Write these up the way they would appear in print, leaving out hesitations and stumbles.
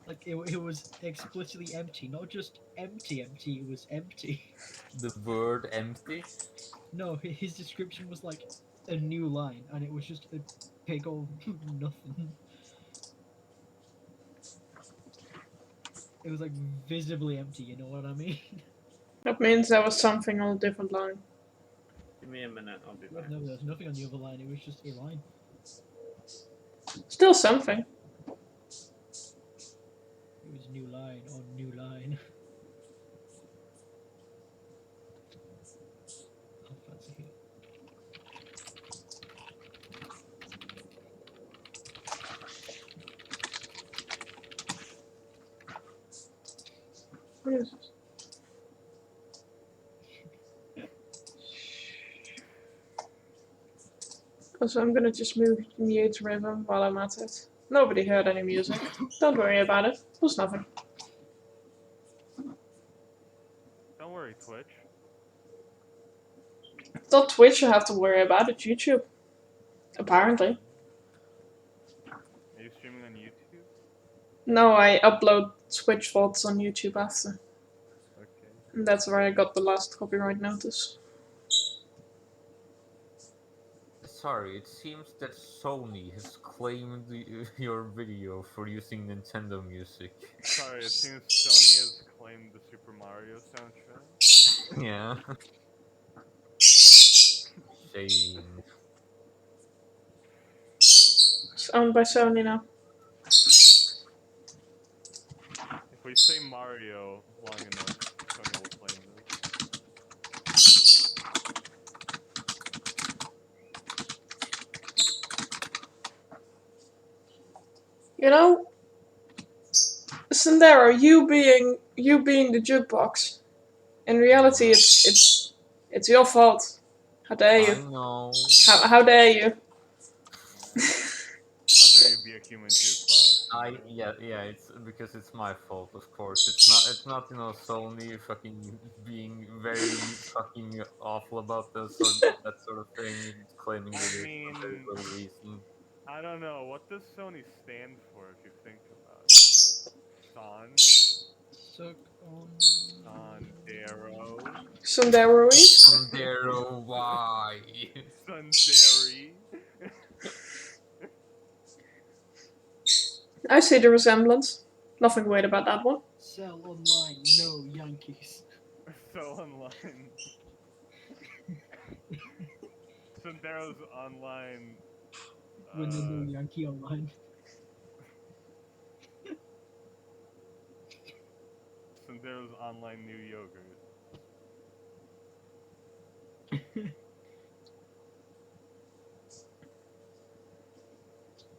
Like it was explicitly empty, not just empty. It was empty. The word empty? No, his description was like a new line, and it was just a big old nothing. It was like visibly empty. You know what I mean? That means there was something on a different line. Give me a minute, I'll be Well, back. no, there was nothing on the other line. It was just a line. Still something. It was new line on new line. How fancy it. What is this? Also, I'm gonna just mute rhythm while I'm at it. Nobody heard any music. Don't worry about it. It was nothing. Don't worry, Twitch. It's not Twitch you have to worry about, it's YouTube. Apparently. Are you streaming on YouTube? No, I upload Twitch VODs on YouTube after. Okay. And that's where I got the last copyright notice. Sorry, it seems that Sony has claimed your video for using Nintendo music. Sorry, it seems Sony has claimed the Super Mario soundtrack. Yeah. Shame. It's owned by Sony now. If we say Mario long enough, Sony will claim this. You know, Sandero, you being the jukebox. In reality, it's your fault. How dare I you? know. How dare you? How dare you be a human jukebox? Yeah, it's because it's my fault, of course. It's not Sony fucking being very fucking awful about that sort of thing, claiming I it is mean, for very little reason. I don't know. What does Sony stand for if you think about it? Suck on. Sandero. Sandero. Sandero, why? Sundari. I see the resemblance. Nothing weird about that one. Sell online, no Yankees. So online. Sandero's online. When there's no Yankee online. Sandero's online new yogurt.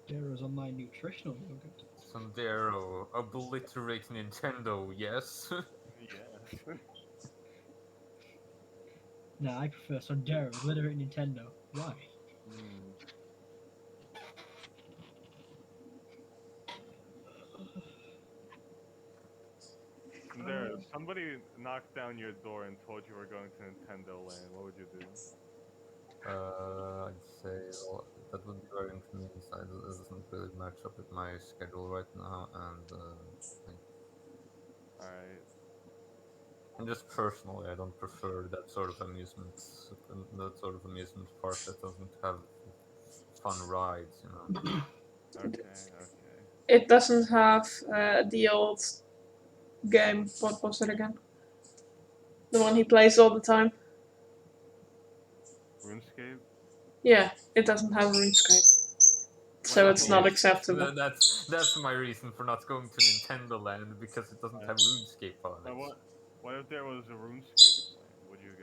There's online nutritional yogurt. Sandero, obliterate Nintendo, yes? Yeah. Nah, I prefer Sondero, literate Nintendo. Why? Sandero, if somebody knocked down your door and told you we're going to Nintendo Land, what would you do? I'd say that would be very inconvenient. It doesn't really match up with my schedule right now, and Alright. and just personally, I don't prefer that sort of amusement park that doesn't have fun rides, Okay. It doesn't have the old game. What was it again? The one he plays all the time. RuneScape? Yeah, it doesn't have RuneScape. So it's not acceptable. That's my reason for not going to Nintendo Land, because it doesn't have RuneScape on Now it. what if there was a RuneScape land? Would you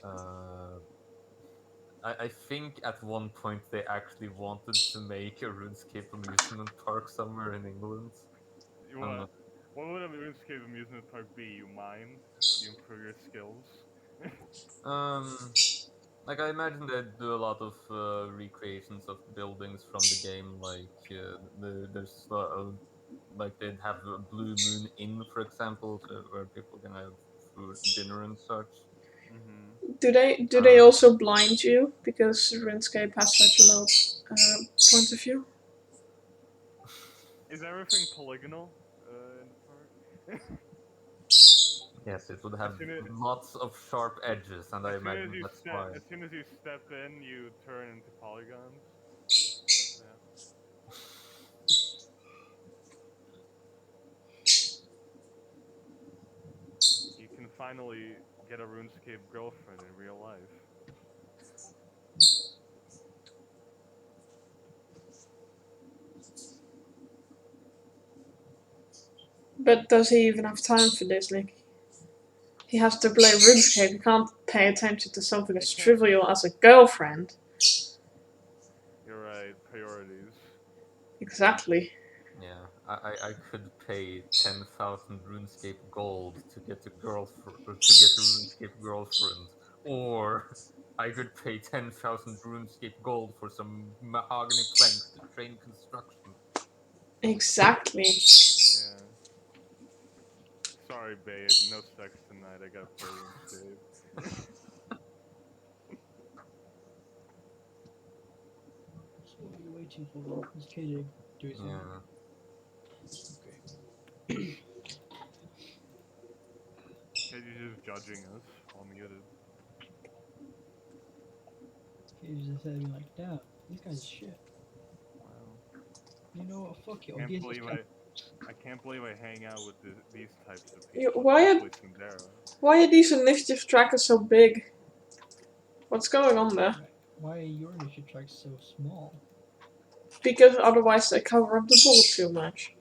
go? I think at one point they actually wanted to make a RuneScape amusement park somewhere in England. What would a RuneScape amusement park be? You mine? You improve your skills? Like I imagine they'd do a lot of recreations of buildings from the game, like there's like they'd have a Blue Moon Inn, for example, where people can have food, dinner, and such. Do they also blind you because RuneScape has such a low point of view? Is everything polygonal in the park? Yes, it would have As soon as, lots of sharp edges, and I as soon as imagine you that's step, why. as soon as you step in, you turn into polygons. So, yeah. You can finally get a RuneScape girlfriend in real life. But does he even have time for this? Like, he has to play RuneScape. He can't pay attention to something as He can't- trivial as a girlfriend. You're right, priorities. Exactly. Yeah, I could pay 10,000 RuneScape gold to get a girlfriend, or to get a RuneScape girlfriend, or I could pay 10,000 RuneScape gold for some mahogany planks to train construction. Exactly. Yeah. Sorry, babe, no sex tonight. I gotta play RuneScape. So what are you waiting for then? Is KJ doing something? Yeah, Okay. Katie's just judging us while muted. KJ's just saying like, damn, these guys are shit. Wow. You know what? Fuck it. Can't Orgisia's believe cap- I can't believe I hang out with these types of Yeah, people, why are- especially Sindera. Why are these initiative trackers so big? What's going on there? Why are your initiative tracks so small? Because otherwise they cover up the ball too much.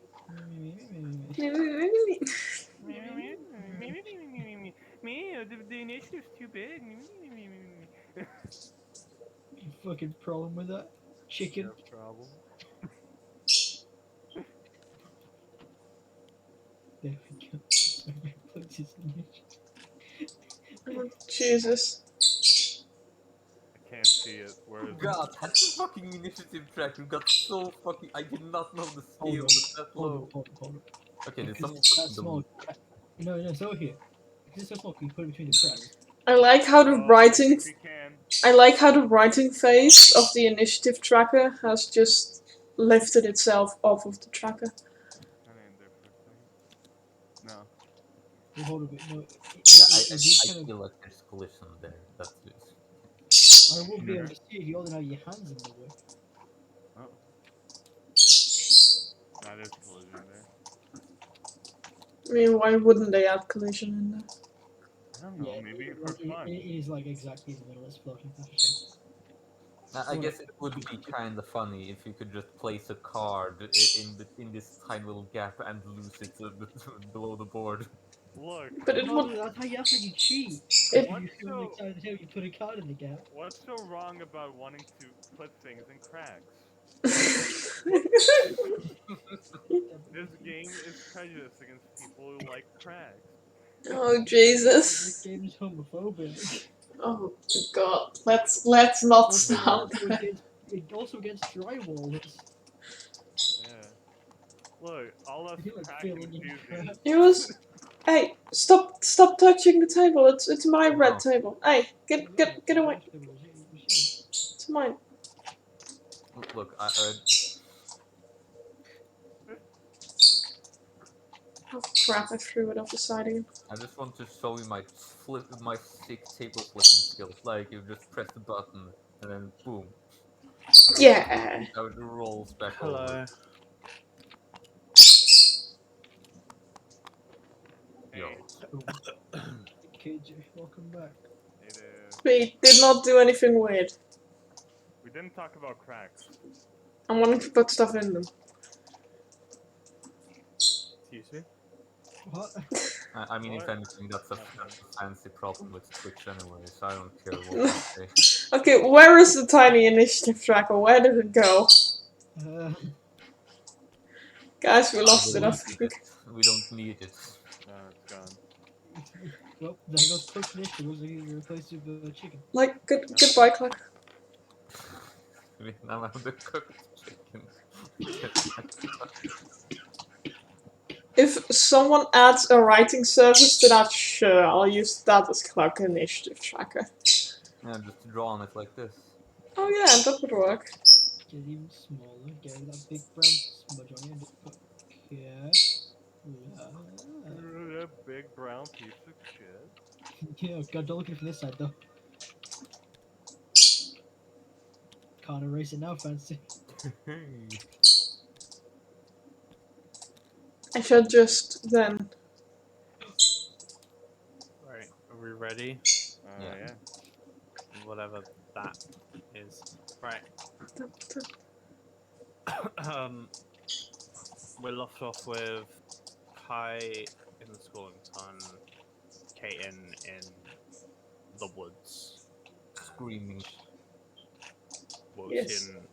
Me, the initiative's too big. You fucking problem with that? Chicken. No problem. There we go. Sorry, plugged his initiative. Oh, Jesus. I can't see it. Where is it? God, that's a fucking initiative track. You got so fucking. I did not know the Hold scale up, was that hold low. up, hold up, hold up. Okay, did Because someone it's put that the small. No, it's over here. Because it's so small, can you put it between the cracks? I like how the Oh, I writing think we can. I like how the writing phase of the initiative tracker has just lifted itself off of the tracker. Can I enter for a second? No. Well, hold up, no, Yeah, it did kind of. feel like there's collision there. That's it. I won't be able to see if you only have your hands in the way. Oh. Nah, there's collision there. I mean, why wouldn't they add collision in there? I don't know. Yeah, Maybe for like, fun. it is like exactly in the middle. It's floating. That's a shame. I guess it would be kind of funny if you could just place a card in this tiny little gap and lose it below the board. Look. But it No, would. that's how you cheat. It- If you What's feel on the so side of the table, you put a card in the gap. What's so wrong about wanting to put things in cracks? This game is prejudiced against people who like cracks. Oh This Jesus! game is homophobic. Oh God! Let's not stop that. Also against drywallers. Yeah. Look, all us You're like crack filling in enthusiasts. It was. Hey, stop touching the table. It's my red Oh. table. Hey, get away. It's mine. Look, Oh crap! I threw it off the side again. I just want to show you my sick table flipping skills. Like you just press the button and then boom, Yeah. how it rolls back over. Hello. Yo, Hey, KJ, welcome back. hey there. We did not do anything weird. We didn't talk about cracks. I'm wanting to put stuff in them. Excuse me? What? I mean, if What? anything, that's a Nothing. fancy problem with Twitch anyway, so I don't care what you say. Okay, where is the tiny initiative tracker? Where did it go? Guys, we lost it, I think. We don't need it. No, it's gone. Well, there goes Cluck's initiative. Looks like he's replaced with the chicken. Like, goodbye, Clark. We now have the cooked chicken. If someone adds a writing service to that, sure, I'll use that as Clark initiative tracker. Yeah, just draw on it like this. Oh yeah, that would work. Get even smaller. Get that big brown smudge on it and just put Yeah, God, don't look at it from this side though. Can't erase it now, fancy. I should just then. Right, are we ready? Yeah. Yeah. Whatever that is. Right. We left off with Kai in the schooling ton, Kaiten in the woods, Screaming. Yes. Wotan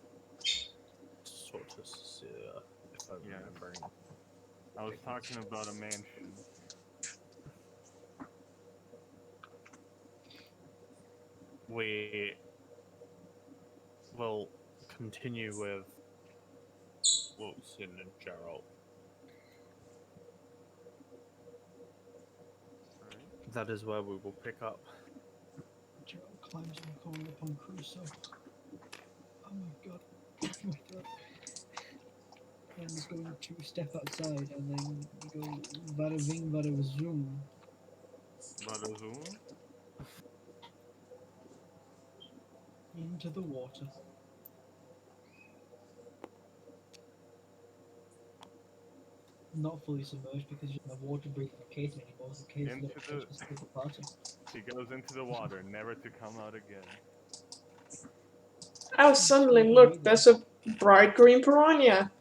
sort of Cecilia, if I'm Yes. remembering. I was talking about a mansion. We will continue with Wotan and Gerald. Alright. That is where we will pick up. Gerald climbs on the corner upon Crusoe. Oh my god. My throat. And is going to step outside and then go vada ving vada zoom Badazoom? into the water. Not fully submerged because you don't have water breathing on Kaiten anymore, so Kaiten's Into gonna the- catch us with the party. He goes into the water, never to come out again. Oh, suddenly look, there's a bright green piranha.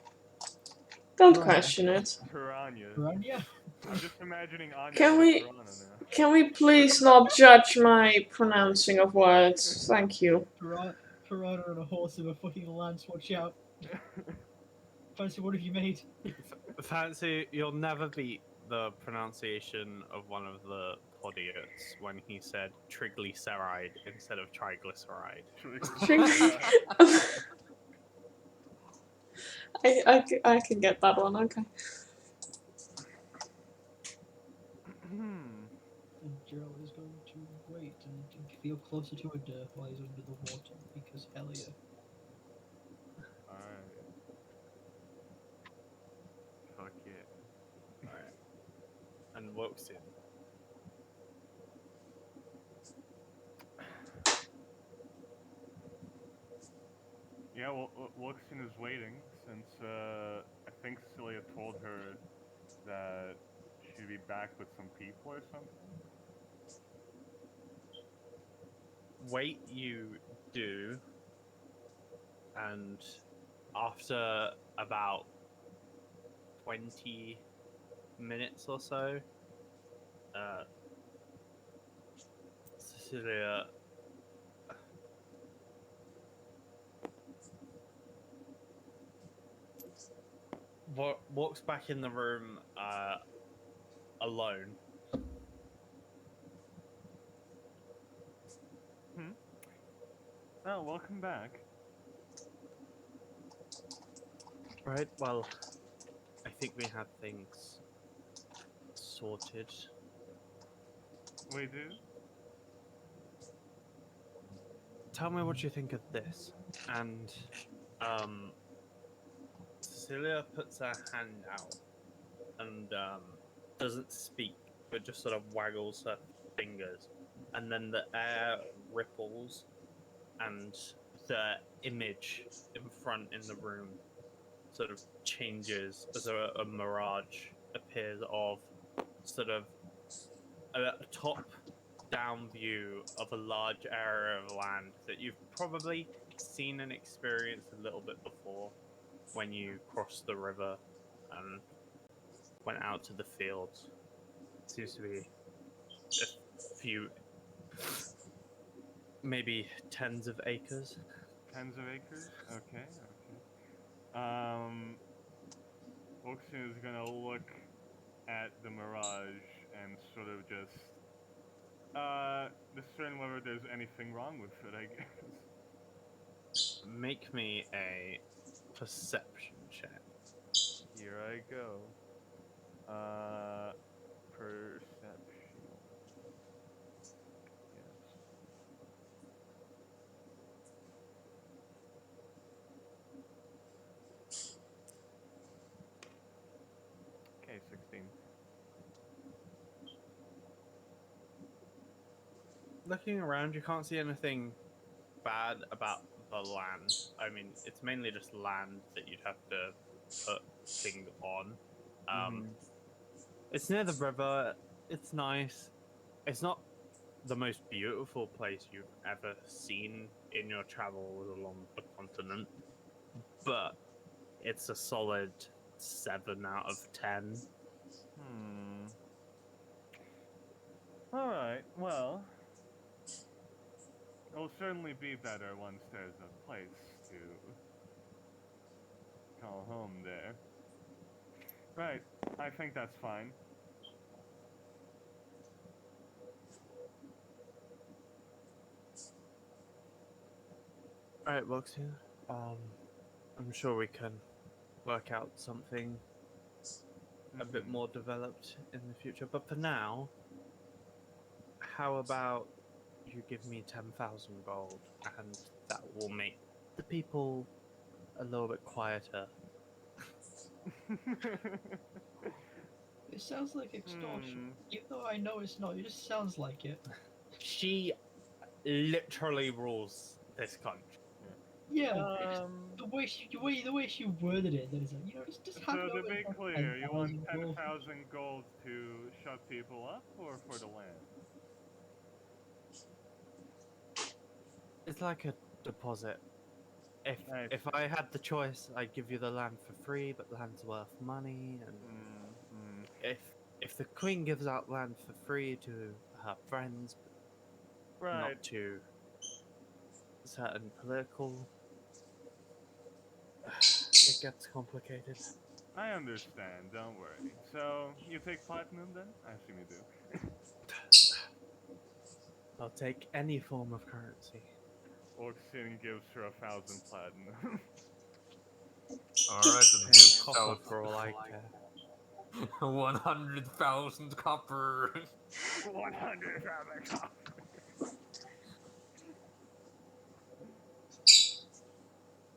Don't Piranha. question it. Piranha. Piranha? I'm just imagining Anya Can as a we- piranha now. Can we please not judge my pronouncing of words? Thank you. Piranha on a horse with a fucking lance, watch out. Fancy, what have you made? Fancy, you'll never beat the pronunciation of one of the Podiots when he said triglyceride instead of triglyceride. I can get that one, okay. And Gerald is going to wait and feel closer to a dirt while he's under the water, because hell yeah. Alright. Fuck yeah. Alright. And Wotan. Yeah, well, Wotan is waiting since I think Cecilia told her that she'd be back with some people or something. Wait, you do. And after about 20 minutes or so, Cecilia walks back in the room alone. Oh, welcome back. Right, well, I think we have things sorted. We do? Tell me what you think of this. And Cecilia puts her hand out and doesn't speak, but just sort of waggles her fingers. And then the air ripples, and the image in front in the room sort of changes as a mirage appears of sort of a top down view of a large area of land that you've probably seen and experienced a little bit before when you crossed the river and went out to the fields. Seems to be a few, maybe tens of acres. Tens of acres? Okay, okay. Wotan is gonna look at the mirage and sort of just discern whether there's anything wrong with it, I guess. Make me a perception check. Here I go. Perception. Yes. Okay, 16. looking around, you can't see anything bad about the land. I mean, it's mainly just land that you'd have to put things on. Mhm. It's near the river. It's nice. It's not the most beautiful place you've ever seen in your travels along the continent, but it's a solid 7 out of 10. Hmm. All right. Well, it'll certainly be better once there's a place to call home there. Right. I think that's fine. All right, Wilkson. I'm sure we can work out something a bit Mhm. more developed in the future. But for now, how about you give me 10,000 gold, and that will make the people a little bit quieter. It sounds like extortion. Hmm. Even though I know it's not, it just sounds like it. She literally rules this country. Yeah, it's the way she worded it, that is like, just hand So it to over be for clear, you want 10,000 gold. 10,000 gold to shut people up, or for the land? It's like a deposit. If I if see. I had the choice, I'd give you the land for free, but land's worth money, and if if the queen gives out land for free to her friends, but not Right. to certain political, it gets complicated. I understand. Don't worry. So you take platinum then? I assume you do. I'll take any form of currency. Orgisia gives her 1,000 platinum. All right, Pay then in copper for all I care. 100,000 copper. 100,000 copper.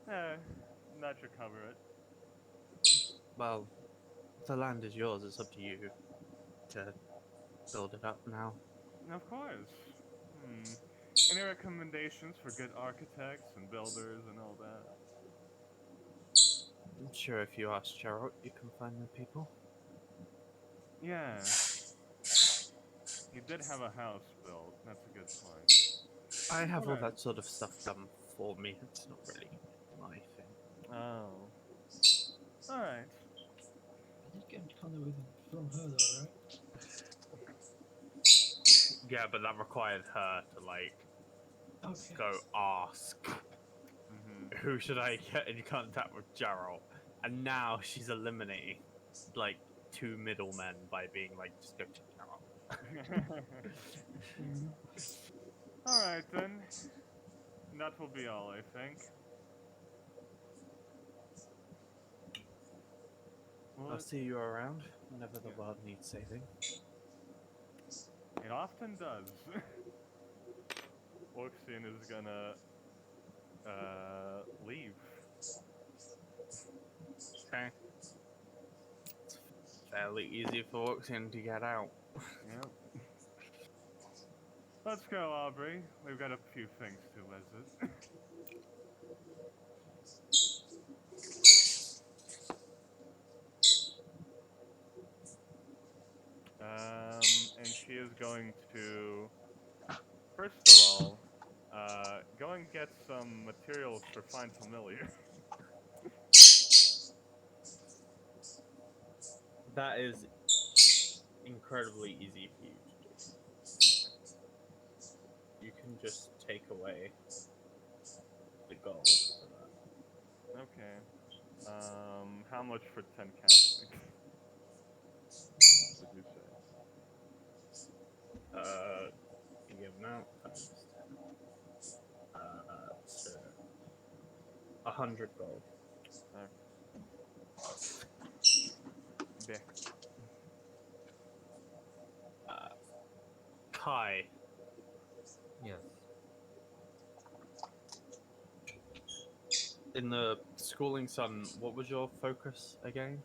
Eh, that should cover it. Well, the land is yours. It's up to you to build it up now. Of course. Hmm. Any recommendations for good architects and builders and all that? I'm sure if you ask Gerald, you can find the people. Yeah. He did have a house built. That's a good point. I have all Alright. that sort of stuff done for me. It's not really my thing. Oh. Alright. I did get contact with from her though, right? Yeah, but that required her to like Okay. go ask Mm-hmm. who should I get in contact with Gerald, and now she's eliminating like two middlemen by being like, just go to Gerald. Alright then. That will be all, I think. Well, I'll see you around whenever the Yeah. world needs saving. it often does. Orxian is gonna leave. Okay. It's fairly easy for Oxian to get out. Yep. Let's go, Aubrey. We've got a few things to visit. And she is going to, first of all, go and get some materials for Find Familiar. That is incredibly easy for you to do. You can just take away the gold for that. Okay. How much for 10 casting? Would you say? The amount times 10. So 100 gold. Beh. Kai, Yes. in the Schooling Sun, what was your focus again?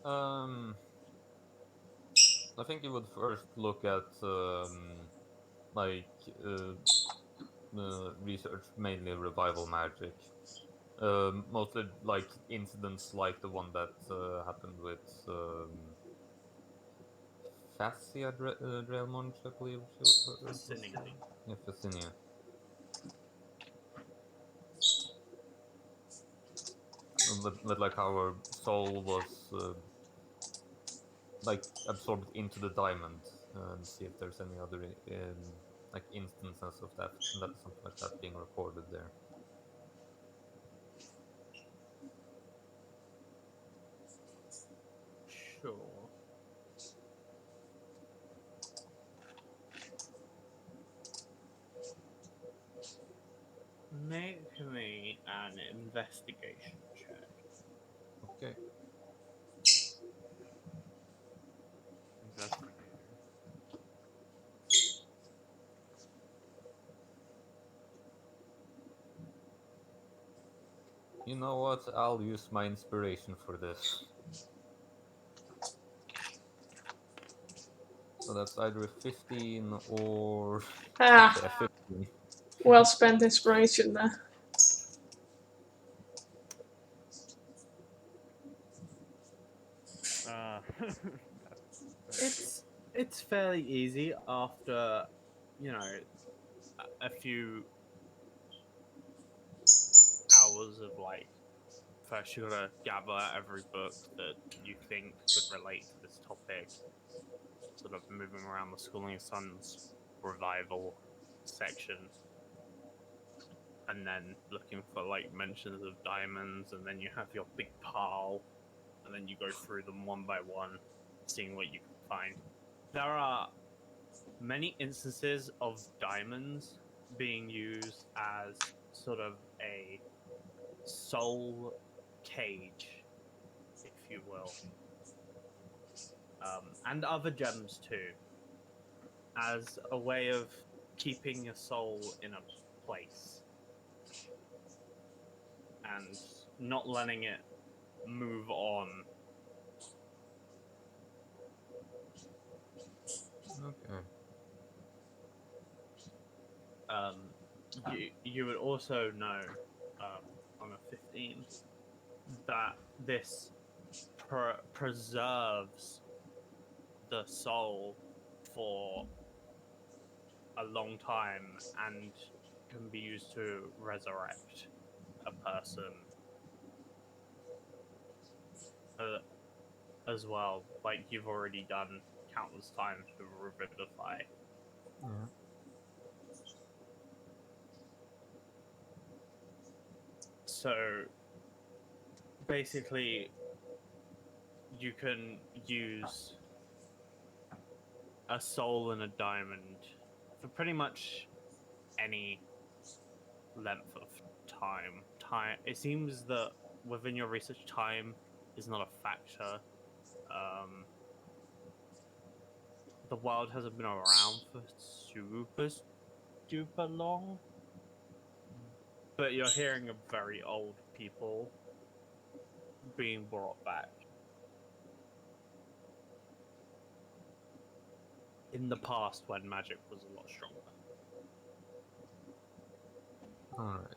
I think you would first look at like research mainly revival magic. Mostly like incidents like the one that happened with Fascia Drellmonge, I believe it was. Fascinia. Yeah, Fascinia. But like our soul was like absorbed into the diamond, and see if there's any other like instances of that something like that being recorded there. Sure. Make me an investigation check. Okay. Investigator. You know what? I'll use my inspiration for this. So that's either a 15 or Ah, say a 15. well spent inspiration there. It's fairly easy after, you know, a few hours of like, first you gotta gather every book that you think could relate to this topic, sort of moving around the Schooling Sun's revival section, and then looking for like mentions of diamonds, and then you have your big pile, and then you go through them one by one, seeing what you can find. There are many instances of diamonds being used as sort of a soul cage, if you will, and other gems too, as a way of keeping your soul in a place and not letting it move on. Okay. You would also know, on a 15, that this preserves the soul for a long time and can be used to resurrect a person uh, as well, like you've already done countless times with Revivify. Yeah. So basically, you can use a soul and a diamond for pretty much any length of time. It seems that within your research, time is not a factor. Um, the world hasn't been around for super long, but you're hearing of very old people being brought back. In the past, when magic was a lot stronger. All right.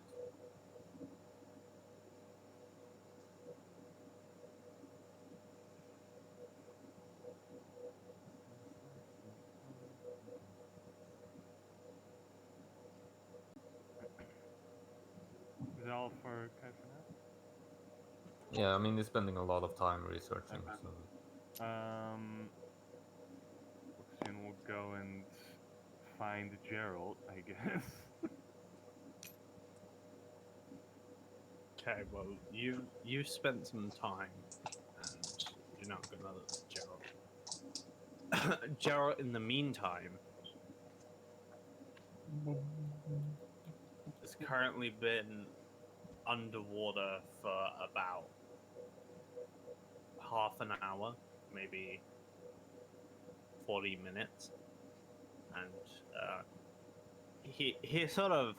Is that all for Kai for now? Yeah, I mean, he's spending a lot of time researching. Okay. So Orgisia will go and find Gerald, I guess. Okay, well, you've spent some time, and you're not gonna let Gerald. Gerald, in the meantime, has currently been underwater for about half an hour, maybe 40 minutes, and he sort of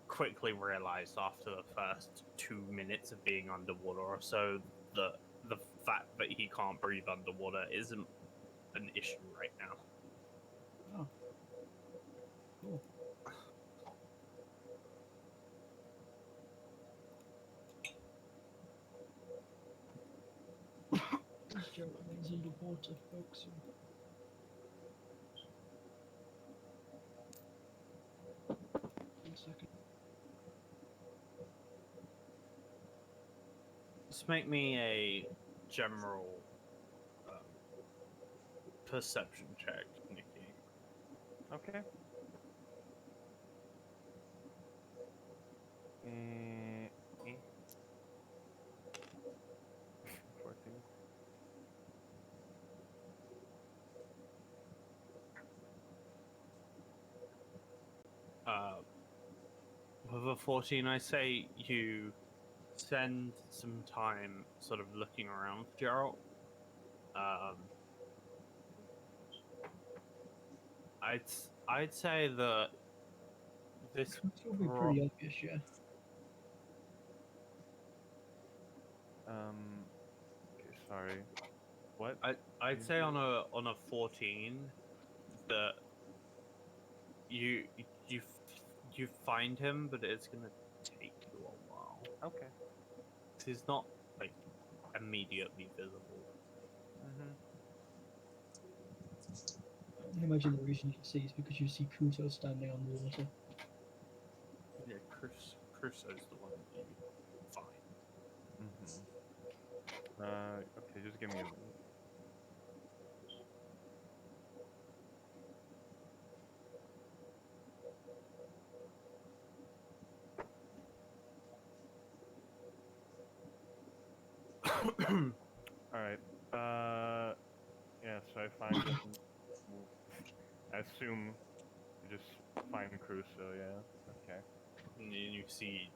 quickly realized after the first 2 minutes of being underwater or so that the fact that he can't breathe underwater isn't an issue right now. Oh. Cool. Gerald remains underwater, folks. 1 second. Just make me a general perception check, Nikki. Okay. Eh, eh. 14. With a 14, I say you spend some time sort of looking around for Geralt. I'd say that this It's will be pretty obvious, yeah. Okay, sorry. What? I'd say on a 14 that you you you find him, but it's gonna take you a while. Okay. He's not like immediately visible. Mm-hmm. I imagine the reason you can see is because you see Kuto standing on the water. Yeah, Crusoe's the one that you find. Mm-hmm. Okay, just give me a minute. Alright. Yeah, so I find him. I assume you just find Crusoe, yeah? Okay. And then you see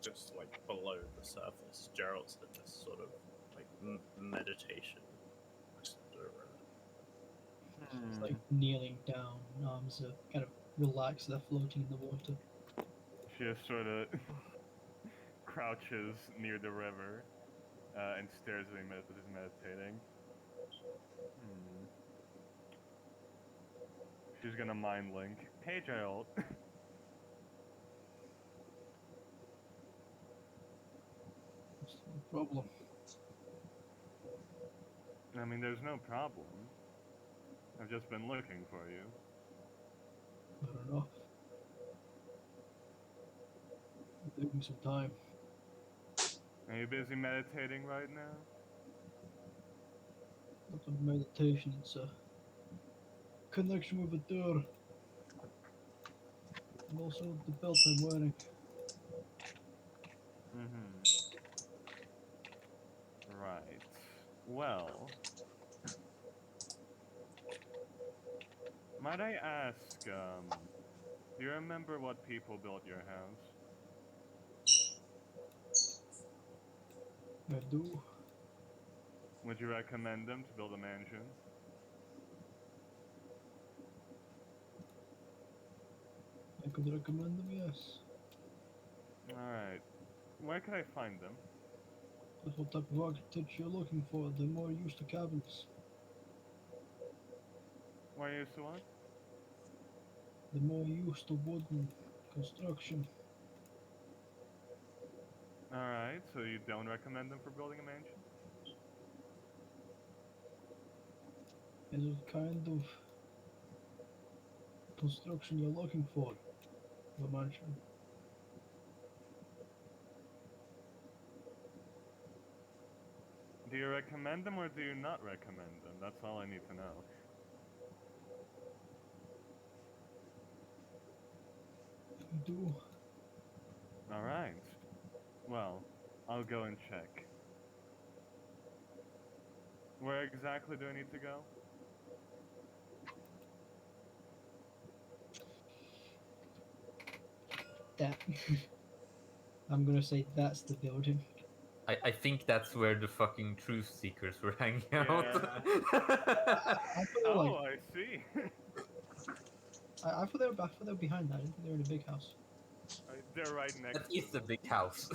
just like below the surface, Gerald's in this sort of like meditation posture. It's like kneeling down, arms are kind of relaxed, they're floating in the water. She just sort of crouches near the river and stares at him as he's meditating. She's gonna mind link. Hey, Gerald. What's the problem? I mean, there's no problem. I've just been looking for you. Fair enough. I'm taking some time. Are you busy meditating right now? Not a meditation, it's a connection with a door. And also the belt I'm wearing. Mm-hmm. Right. Well, might I ask, do you remember what people built your house? I do. Would you recommend them to build a mansion? I could recommend them, yes. Alright. Where could I find them? That's what type of architecture you're looking for. They're more used to cabins. Where are you used to what? They're more used to wooden construction. Alright, so you don't recommend them for building a mansion? Is it kind of construction you're looking for? The mansion. Do you recommend them or do you not recommend them? That's all I need to know. I do. Alright. Well, I'll go and check. Where exactly do I need to go? That. I'm gonna say that's the building. I think that's where the fucking truth seekers were hanging out. I thought they were like. Oh, I see. I thought they were behind that. I didn't think they were in a big house. They're right next That to is the them. big house.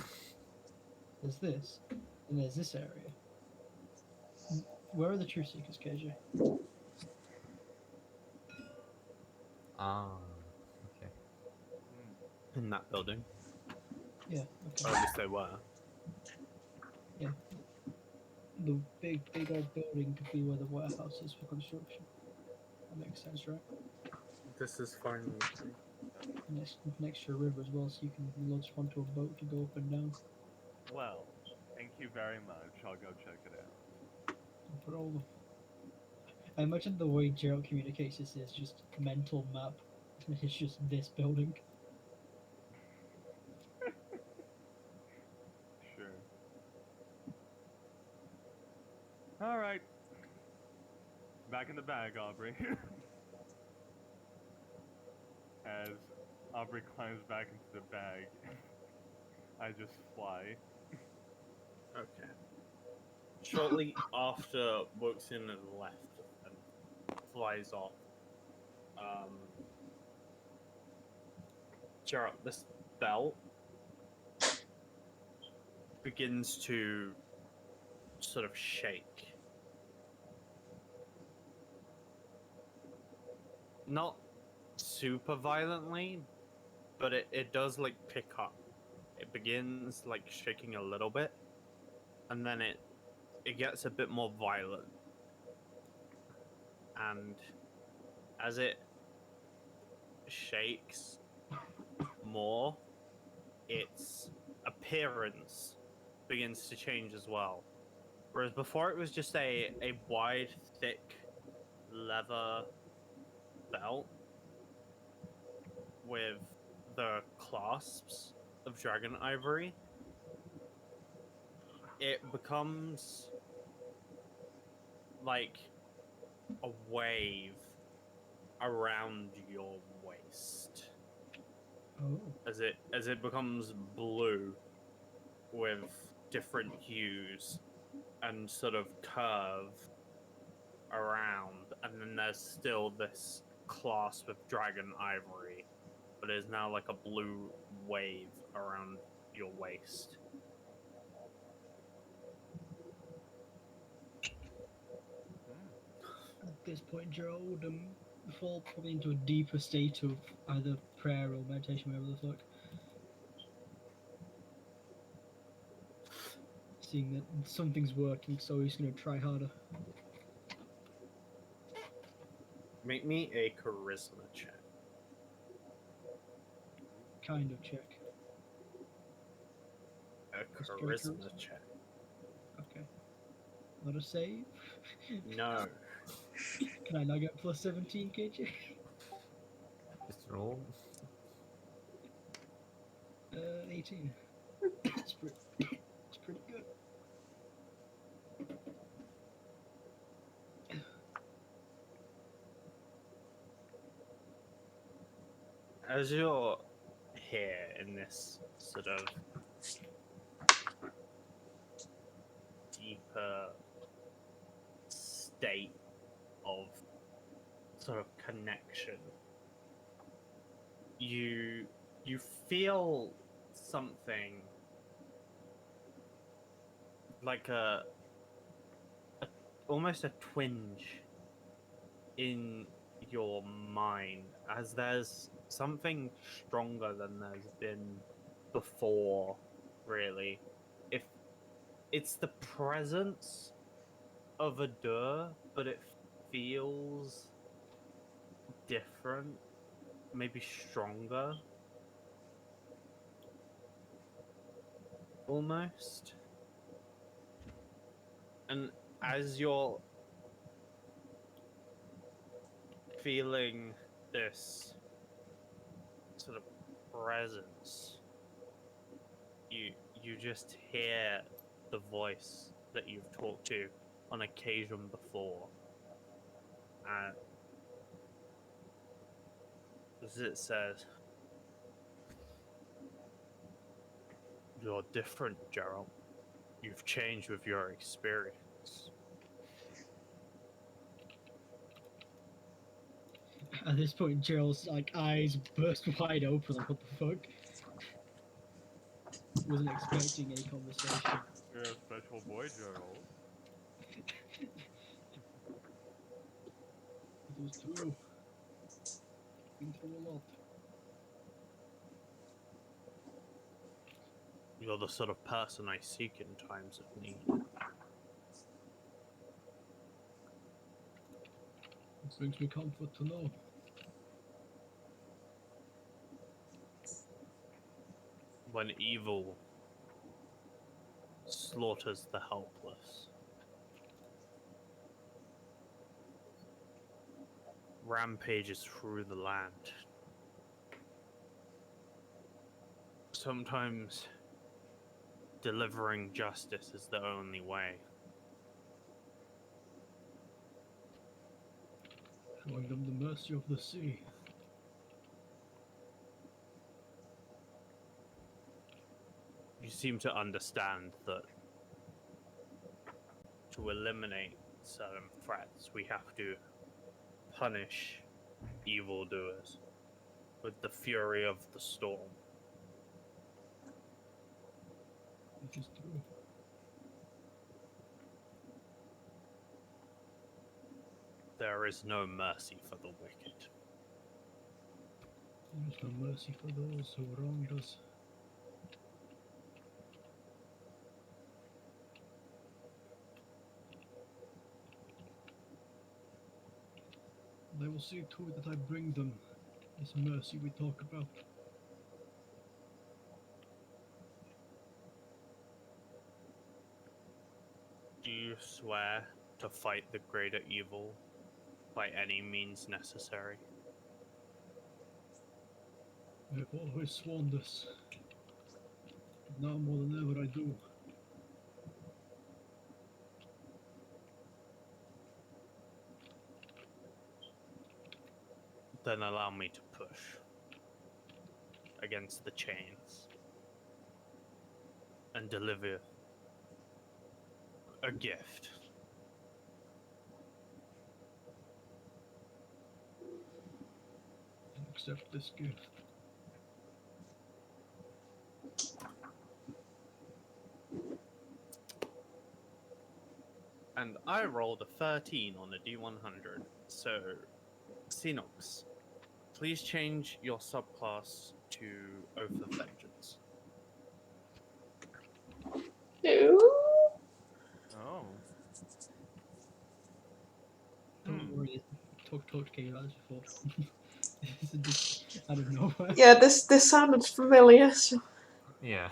There's this, and there's this area. Where are the truth seekers, KJ? Ah. in that building, Yeah, or okay. at least they were. Yeah. The big old building could be where the warehouse is for construction. That makes sense, right? This is fine with me. Next to a river as well, so you can launch onto a boat to go up and down. Well, thank you very much. I'll go check it out. And put all the. I imagine the way Gerald communicates this is just mental map. It's just this building. Sure. All right. Back in the bag, Aubrey. As Aubrey climbs back into the bag, I just fly. Okay. Shortly after Wuxin has left and flies off, Gerald, this belt begins to sort of shake. Not super violently, but it does like pick up. It begins like shaking a little bit, and then it gets a bit more violent. And as it shakes more, its appearance begins to change as well. Whereas before it was just a wide, thick leather belt with the clasps of dragon ivory, it becomes like a wave around your waist Oh. as it becomes blue with different hues and sort of curve around, and then there's still this clasp of dragon ivory, but it's now like a blue wave around your waist. Hmm. At this point, Gerald would fall probably into a deeper state of either prayer or meditation, whatever the fuck. Seeing that something's working, so he's gonna try harder. Make me a charisma check. Kind of check. A Straight charisma charisma? check. Okay. Not a save? No. Can I now get plus 17, KJ? Just roll. 18. It's pretty good. As you're here in this sort of deeper state of sort of connection, you feel something like a almost a twinge in your mind, as there's something stronger than there's been before, really. If it's the presence of a Dur, but it feels different, maybe stronger, almost. And as you're feeling this sort of presence, you just hear the voice that you've talked to on occasion before. And as it says, "You're different, Gerald. You've changed with your experience." At this point, Gerald's like eyes burst wide open. Like, what the fuck? Wasn't expecting a conversation. You're a special boy, Gerald. It was true. Been through a lot. You're the sort of person I seek in times of need. It brings me comfort to know. When evil slaughters the helpless, rampages through the land, sometimes delivering justice is the only way. Showing them the mercy of the sea. You seem to understand that to eliminate certain threats, we have to punish evildoers with the fury of the storm. This is true. There is no mercy for the wicked. There is no mercy for those who wronged us. They will see to it that I bring them this mercy we talk about. Do you swear to fight the greater evil by any means necessary? I have always sworn this. But now more than ever I do. Then allow me to push against the chains and deliver a gift. And accept this gift. And I rolled a 13 on a D100. So, Xenox, please change your subclass to Oath of Vengeance. Ew. Oh. Don't worry, talk to you as before. This is just out of nowhere. Yeah, this sounded familiar. So. Yeah.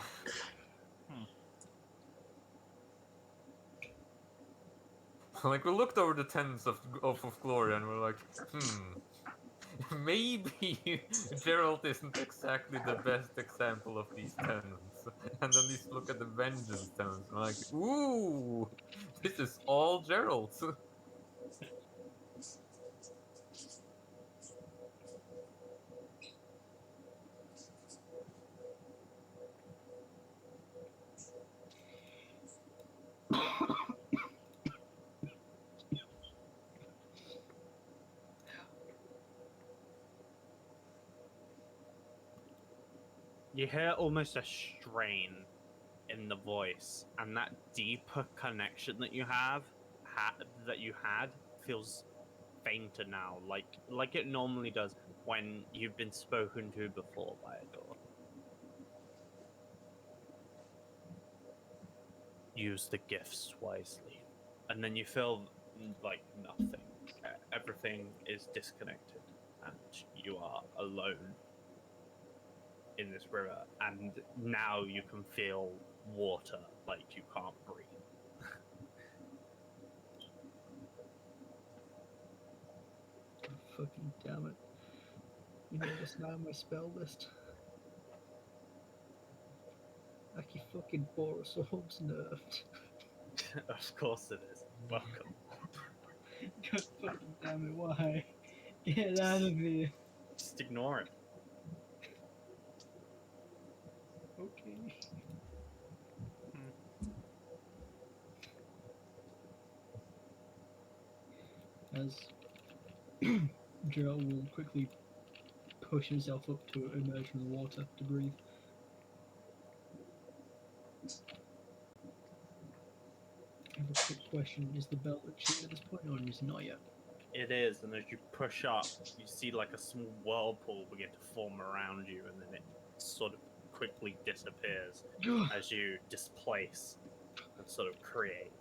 Like, we looked over the tenets of Glory and we're like, maybe Gerald isn't exactly the best example of these tenets. And then we look at the vengeance tenets and we're like, ooh, this is all Gerald's. You hear almost a strain in the voice, and that deeper connection that you had feels fainter now, like it normally does when you've been spoken to before by a door. Use the gifts wisely, and then you feel like nothing. Everything is disconnected, and you are alone in this river, and now you can feel water like you can't breathe. Fucking damn it. You know this now my spell list. Like you fucking Borosaur's nerfed. Of course it is. Welcome. God fucking damn it, why? Get out of here. Just ignore it. Okay. As Gerald will quickly push himself up to emerge from the water to breathe. I have a quick question. Is the belt achieved at this point or is it not yet? It is, and as you push up, you see like a small whirlpool begin to form around you, and then it sort of quickly disappears as you displace and sort of create.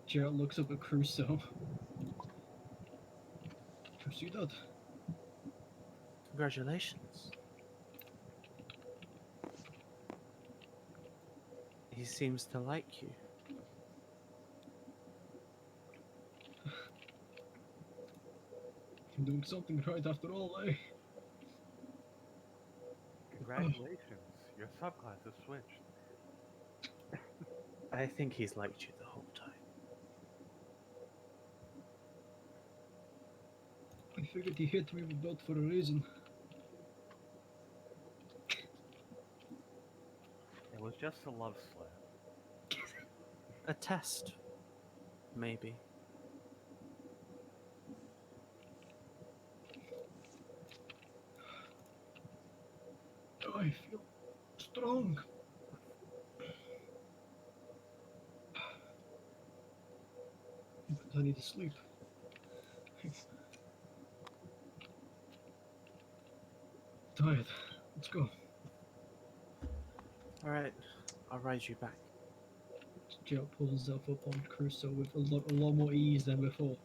Gerald looks up at Crusoe. You see that? Congratulations. He seems to like you. I'm doing something right after all, eh? Congratulations, your subclass has switched. I think he's liked you the whole time. I figured he hit me with that for a reason. It was just a love slap. A test, maybe. I feel strong. But I need to sleep. Tired. Let's go. All right, I'll ride you back. Gerald pulls himself up on Crusoe with a lot more ease than before.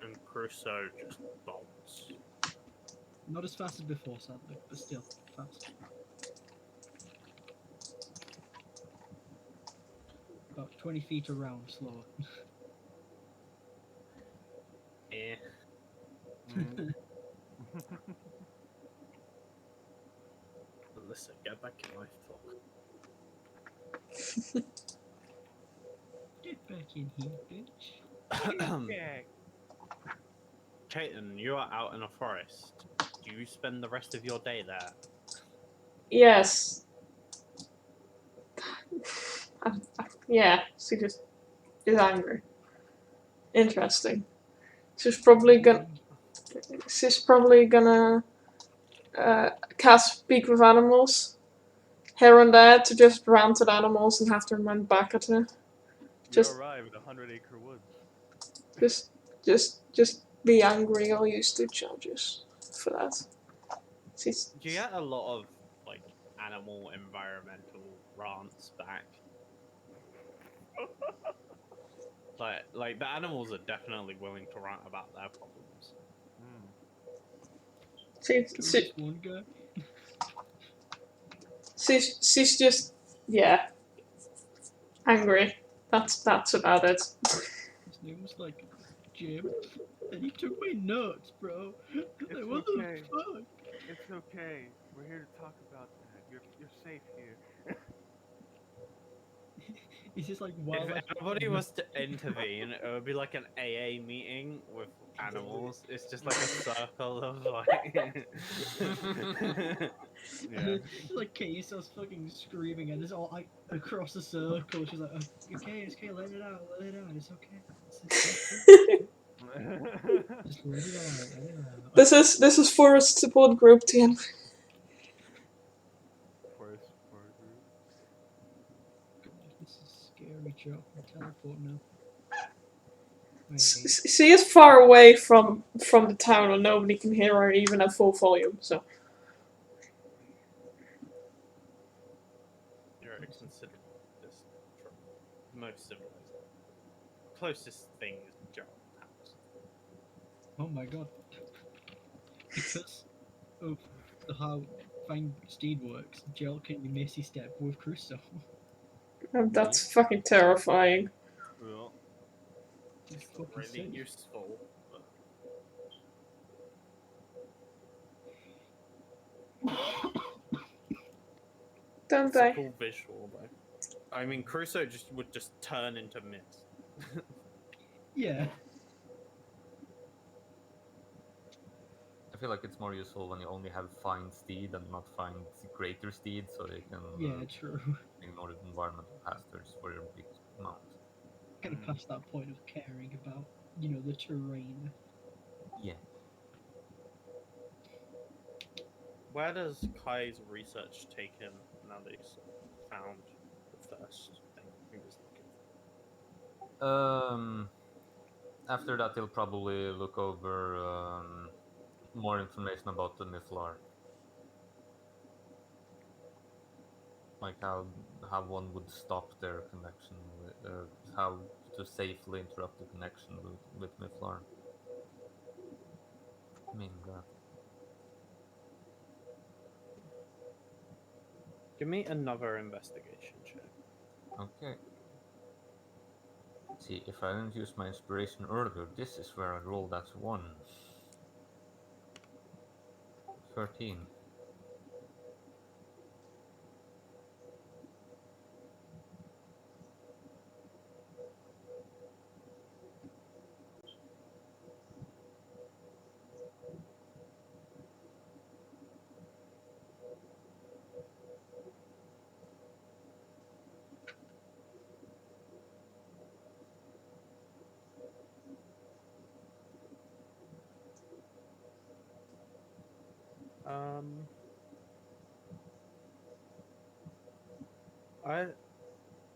And Crusoe just bolts. Not as fast as before, sadly, but still fast. About 20 feet around, slower. Eh. Mm. Listen, get back in my talk. Get back in here, bitch. Yeah. Chaitin, you are out in a forest. Do you spend the rest of your day there? Yes. Yeah, she just is angry. Interesting. She's probably gonna. She's probably gonna cast Speak with Animals here and there to just rant at animals and have them run back at her. You Just, arrive at 100-acre woods. just be angry or use two charges for that. She's, Do you get a lot of like animal environmental rants back? Like the animals are definitely willing to rant about their problems. Mm. This one guy. she's just, yeah, angry. That's about it. His name was like Jim, and he took my nuts, bro. It's Like, what okay. the fuck? It's okay. We're here to talk about that. You're safe here. It's just like If wildlife. anybody was to intervene, it would be like an AA meeting with animals. It's just like a circle of like. Yeah. Like Katie starts fucking screaming, and it's all like across the circle. She's like, "Okay, it's okay, let it out, it's okay. Just let it out, let it out." This is Forest Support Group 10. Forest support group. This is scary, Joe. I'm teleport now. Wait, She is far away from the town, and nobody can hear her even at full volume. So You're a considerable distance from most civilized. Closest thing is Jarl House. oh my god. Because of how Find Steed works, Joel can be Missy Step with Crusoe. that's fucking terrifying. Well, It's It's fucking really safe. useful. But Don't it's a they? cool visual, though. I mean, Crusoe would just turn into mist. Yeah. I feel like it's more useful when you only have find steed and not find greater steed, so you can Yeah, true. ignore the environmental hazards for your big mount. Kind of past that point of caring about, the terrain. Yeah. Where does Kai's research take him now that he's found the first thing he was looking for? After that, he'll probably look over more information about the Mithlar. Like how one would stop their connection with, how to safely interrupt the connection with Mithlar. Minga. Give me another investigation check. Okay. See, if I didn't use my inspiration earlier, this is where I rolled that 1. 13. Um, I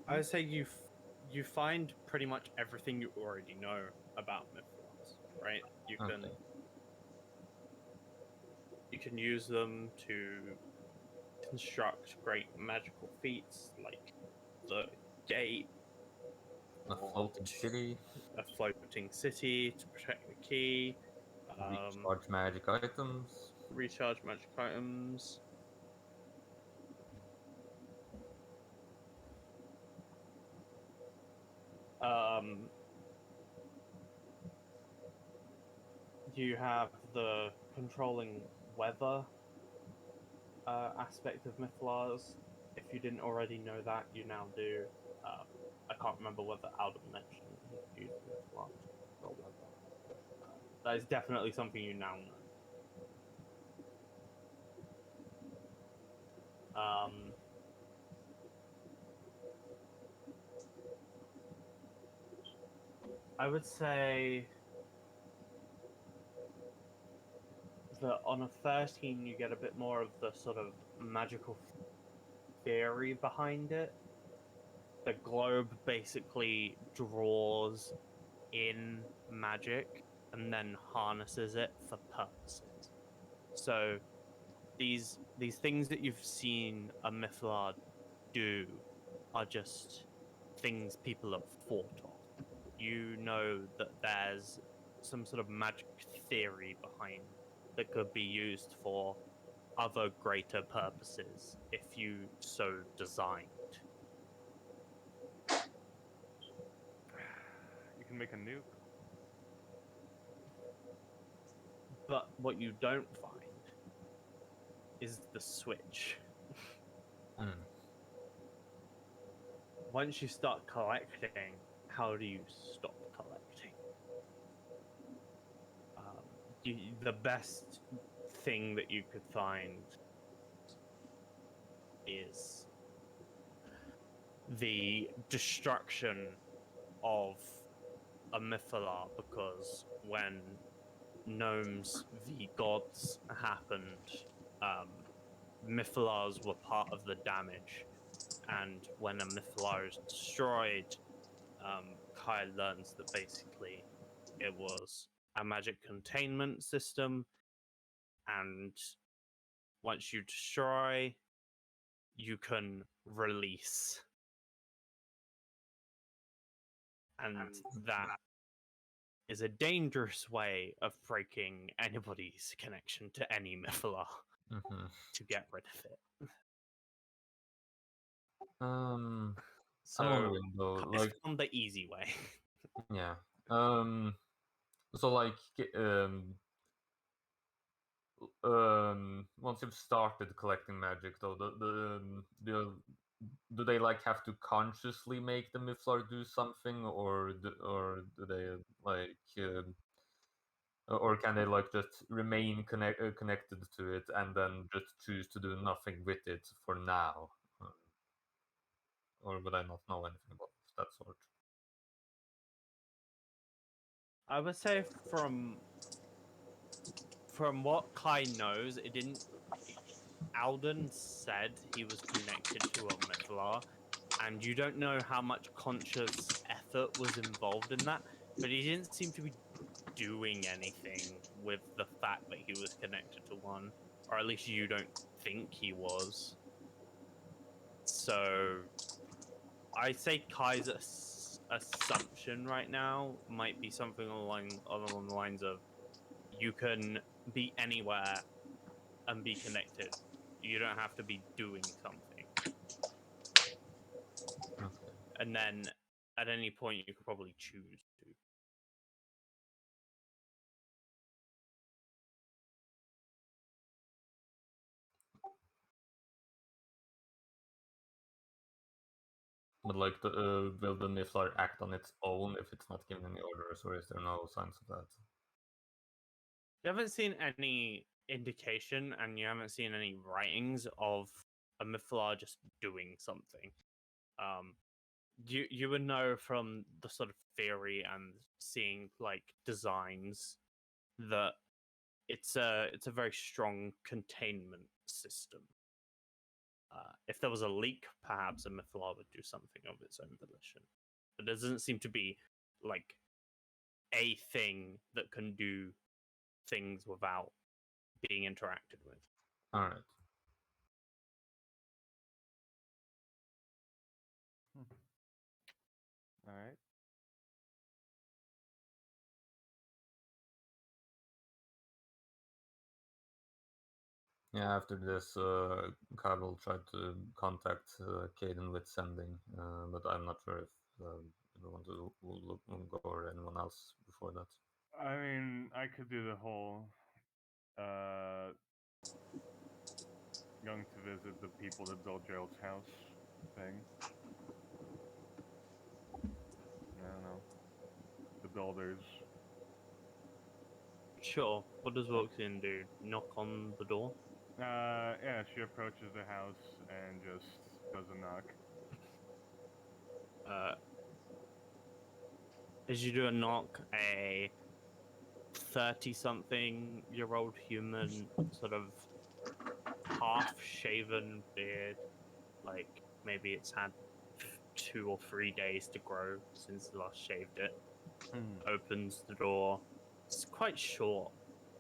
I say you find pretty much everything you already know about Mythos, right? Okay. You can use them to construct great magical feats like the gate, A or floating city, a floating city to protect the key, recharge magic items. recharge magic items. Um, you have the controlling weather aspect of Mythlas. If you didn't already know that, you now do. I can't remember whether Alden mentioned he could use Mythla to control weather. That is definitely something you now know. I would say that on a 13, you get a bit more of the sort of magical theory behind it. The globe basically draws in magic and then harnesses it for purposes. So these things that you've seen a Mythlard do are just things people have thought of. You know that there's some sort of magic theory behind that could be used for other greater purposes if you so designed. You can make a nuke. But what you don't find is the switch. Mm. Once you start collecting, how do you stop collecting? The best thing that you could find is the destruction of a Mythala, because when gnomes v gods happened, um, Mythalars were part of the damage, and when a Mythalar is destroyed, Kai learns that basically it was a magic containment system, and once you destroy, you can release. And that is a dangerous way of breaking anybody's connection to any Mythala Mm-hmm. to get rid of it. I'm So wondering though, Kai's like, found the easy way. yeah. So like, once you've started collecting magic, though, do they like have to consciously make the Mythlar do something, or do they like, or can they like just remain connected to it and then just choose to do nothing with it for now? Or would I not know anything about that sort? I would say from what Kai knows, it didn't. Alden said he was connected to a Mythalar, and you don't know how much conscious effort was involved in that, but he didn't seem to be doing anything with the fact that he was connected to one, or at least you don't think he was. So I say Kai's assumption right now might be something along the lines of you can be anywhere and be connected. You don't have to be doing something. Okay. And then at any point you could probably choose to. But like, will the Niffler act on its own if it's not given any orders, or is there no signs of that? You haven't seen any indication, and you haven't seen any writings of a Mythlar just doing something. You would know from the sort of theory and seeing like designs that it's a very strong containment system. If there was a leak, perhaps a Mythlar would do something of its own volition. But there doesn't seem to be like a thing that can do things without being interacted with. All right. All right. Yeah, after this, Kai will try to contact Caden with sending, but I'm not sure if we want to go or anyone else before that. I mean, I could do the whole going to visit the people that built Gerald's house thing. I don't know. The builders. Sure. What does Wilkson do? Knock on the door? Yeah, she approaches the house and just does a knock. As you do a knock, a 30-something-year-old human, sort of half-shaven beard, like maybe it's had 2 or 3 days to grow since you last shaved it, opens the door. It's quite short,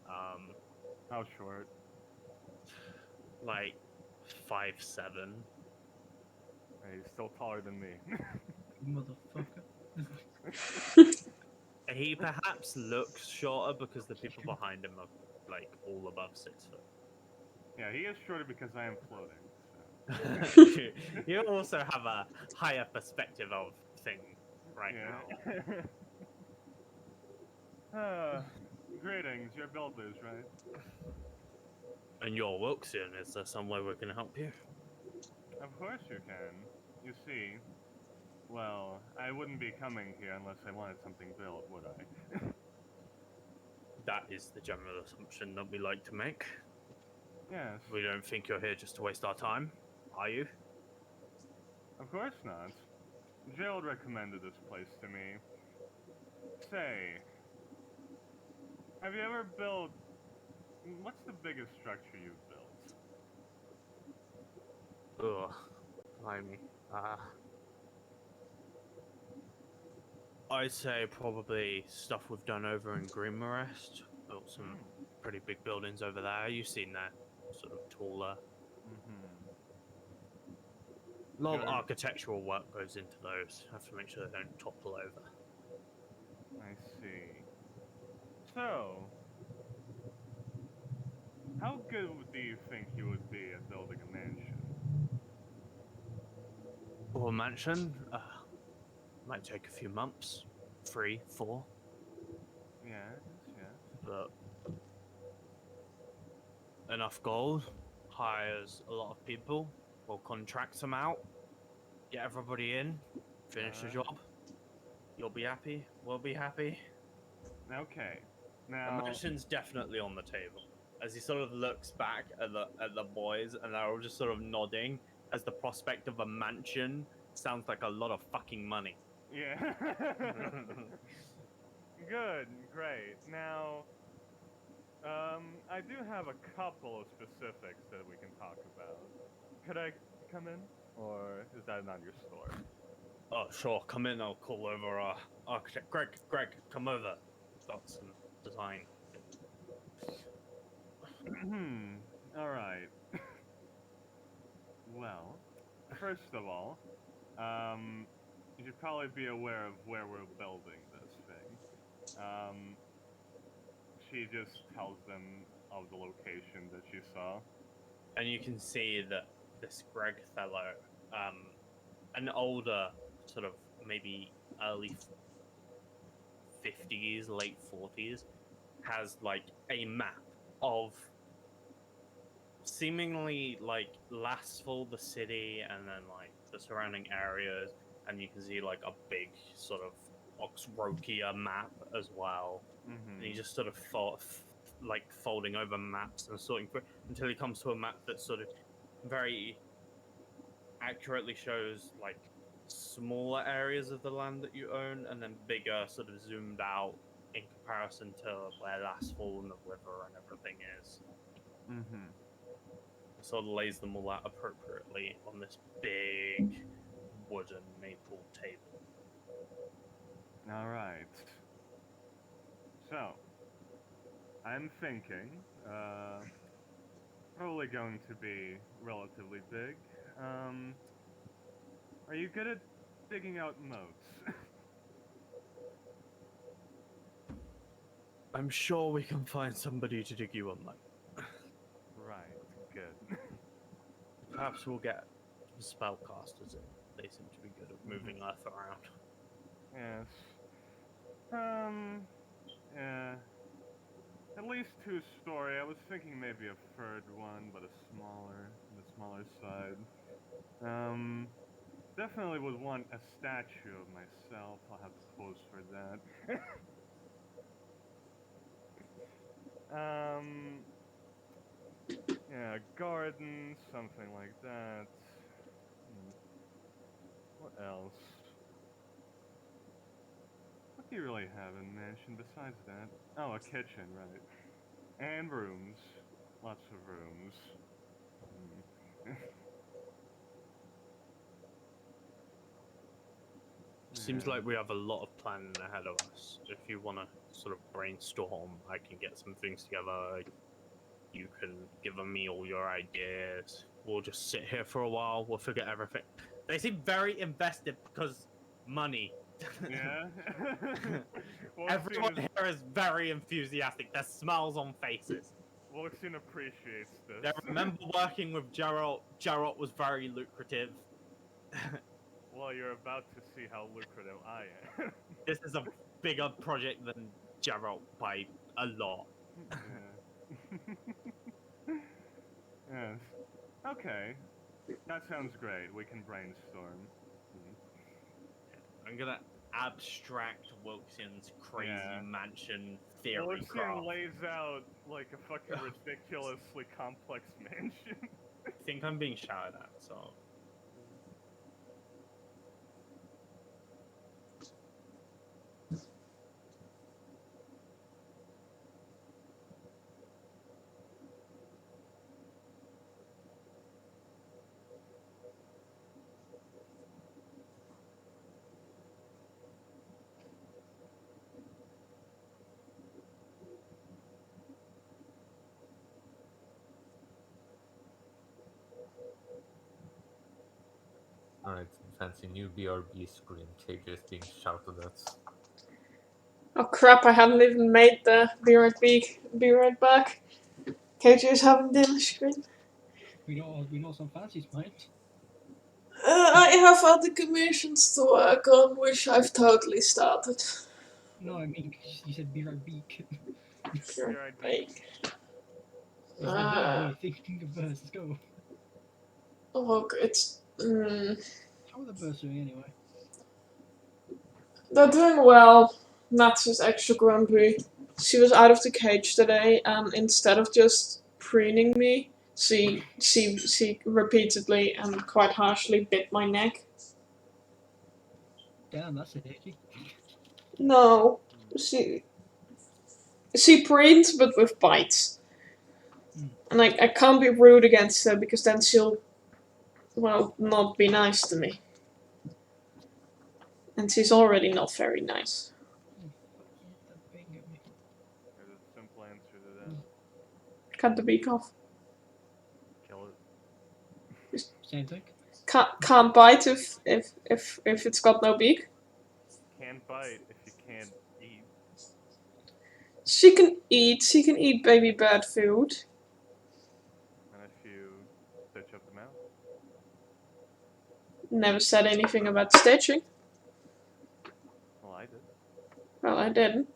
How short? like 5'7". Hey, he's still taller than me. Motherfucker. He perhaps looks shorter because the people behind him are like all above 6 foot. Yeah, he is shorter because I am floating. You also have a higher perspective of things right now. now. Greetings, you're builders, right? And you're Wilkson. Is there some way we can help you? Of course you can. You see, well, I wouldn't be coming here unless I wanted something built, would I? That is the general assumption that we like to make. Yes. We don't think you're here just to waste our time, are you? Of course not. Gerald recommended this place to me. Say, have you ever built... What's the biggest structure you've built? Ugh, blimey. I'd say probably stuff we've done over in Greenmarest. Built some pretty big buildings over there. You've seen that sort of taller. A lot of architectural work goes into those. Have to make sure they don't topple over. I see. So, how good do you think you would be at building a mansion? Or a mansion? Might take a few months. 3, 4. Yes. But enough gold. Hires a lot of people. We'll contract them out. Get everybody in. Finish the job. You'll be happy. We'll be happy. Okay. A Now, mansion's definitely on the table. As he sort of looks back at the boys, and they're all just sort of nodding, as the prospect of a mansion sounds like a lot of fucking money. yeah. Good, great. Now, I do have a couple of specifics that we can talk about. Could I come in, or is that not your store? Oh, sure. Come in. I'll call over our architect. Greg, come over. Got some design. Alright. Well, first of all, you should probably be aware of where we're building this thing. She just tells them of the location that she saw. And you can see that this Greg fellow, an older, sort of maybe early 50s, late 40s, has like a map of seemingly like Lastful, the city, and then like the surrounding areas, and you can see like a big sort of Orgisia map as well. And he just sort of like folding over maps and sorting through until he comes to a map that sort of very accurately shows like smaller areas of the land that you own, and then bigger, sort of zoomed out in comparison to where Lastfall and the river and everything is. Mm-hmm. Sort of lays them all out appropriately on this big wooden maple table. Alright. So, I'm thinking, probably going to be relatively big. Are you good at digging out moats? I'm sure we can find somebody to dig you on that. Right, good. Perhaps we'll get spellcasters in. They seem to be good at moving earth around. Yes. Yeah. At least two-story. I was thinking maybe a third one, but on the smaller side. Definitely would want a statue of myself. I'll have to pose for that. um, yeah, a garden, something like that. What else? What do you really have in mansion besides that? Oh, a kitchen, right. And rooms. Lots of rooms. Seems Yeah. like we have a lot of planning ahead of us. If you want to sort of brainstorm, I can get some things together. You can give me all your ideas. We'll just sit here for a while. We'll figure everything. They seem very invested because money. Yeah. Everyone here is very enthusiastic. There's smiles on faces. Woxin appreciates this. They remember working with Geralt. Geralt was very lucrative. Well, you're about to see how lucrative I am. This is a bigger project than Geralt by a lot. Yeah. Yes. Okay. That sounds great. We can brainstorm. I'm gonna abstract Wilkson's crazy mansion theory Woxin graph. lays out like a fucking ridiculously complex mansion. I think I'm being shouted at, so. Alright, fancy new BRB screen. KJ is being shouted at. Oh crap, I haven't even made the be right back. KJ's having dinner screen. We know some fancies, mate. I have other commissions to work on, which I've totally started. No, I mean, you said be right beak. Like, It's the bird boy thinking of birds. Let's go. oh, look, it's. How are the birds doing anyway? They're doing well. Nats is extra grumpy. She was out of the cage today, and instead of just preening me, she repeatedly and quite harshly bit my neck. Damn, that's a hickey. No, she preens, but with bites. And I can't be rude against her because then she'll, well, not be nice to me. And she's already not very nice. Oh, fuck, you hit that bang at me. There's a simple answer to that. Cut the beak off. Kill it. Same thing. Can't bite if it's got no beak. Can't bite if you can't eat. She can eat. She can eat baby bird food. And if you stitch up the mouth. Never said anything about stitching. Well, I did. Well, I didn't.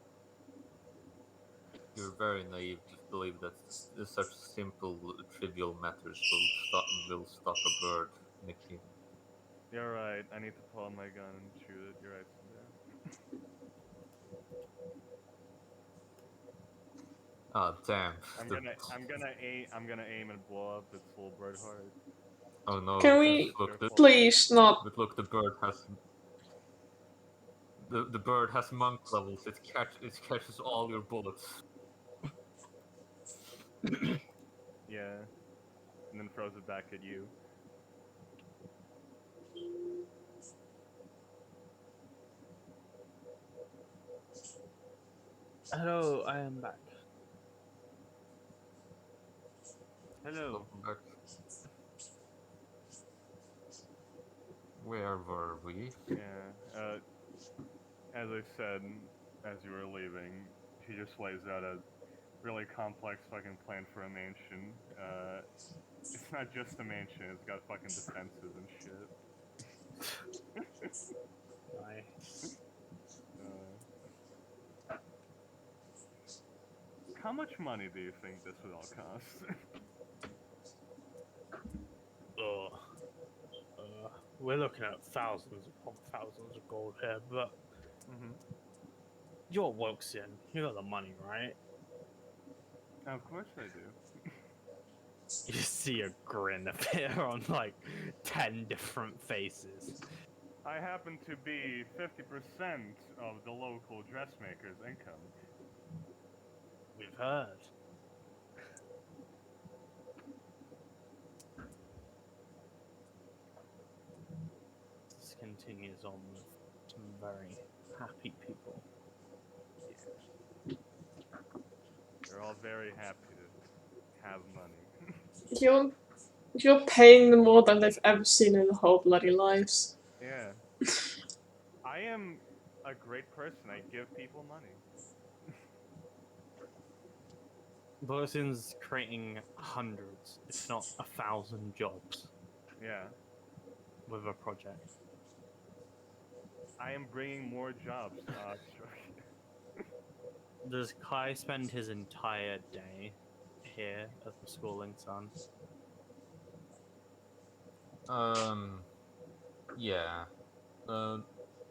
You're very naive to believe that such simple, trivial matters will stop a bird, Nikki. You're right. I need to pull out my gun and shoot it. You're right, Cinder. Ah, damn. I'm gonna aim and blow up its little bird heart. Oh no! Can we Look, please not? but look, the bird has the bird has monk levels. It catches all your bullets. Yeah. And then throws it back at you. Hello, I am back. Hello. Welcome back. Where were we? Yeah. As I said, as you were leaving, he just lays out a really complex fucking plan for a mansion. It's not just a mansion, it's got fucking defenses and shit. Nice. How much money do you think this would all cost? Ugh. We're looking at thousands upon thousands of gold here, but you're Woxian. You got the money, right? Of course I do. You see a grin appear on like 10 different faces. I happen to be 50% of the local dressmaker's income. We've heard. This continues on with some very happy people. They're all very happy to have money. You're paying them more than they've ever seen in their whole bloody lives. Yeah. I am a great person. I give people money. Woxian's creating hundreds, if not 1,000 jobs Yeah. with a project. I am bringing more jobs to Oxford. Does Kai spend his entire day here at the Schooling Sun? Yeah.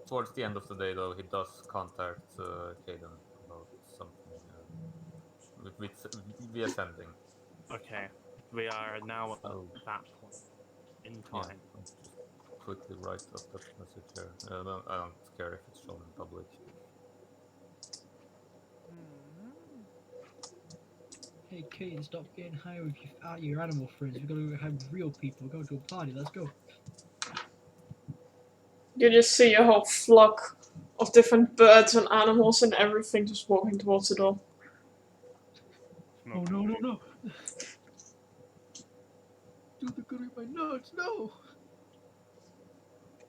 Towards the end of the day, though, he does contact Caden about something via sending. Okay, we are now at Oh. that point in Yeah, time. I'll just quickly write up that message here. I don't care if it's shown in public. Hey, Kate, stop getting high with your animal friends. We gotta have real people. We're going to a party. Let's go. You just see a whole flock of different birds and animals and everything just walking towards the door. Oh no, no, no! Dude, they're gonna eat my nuts. No!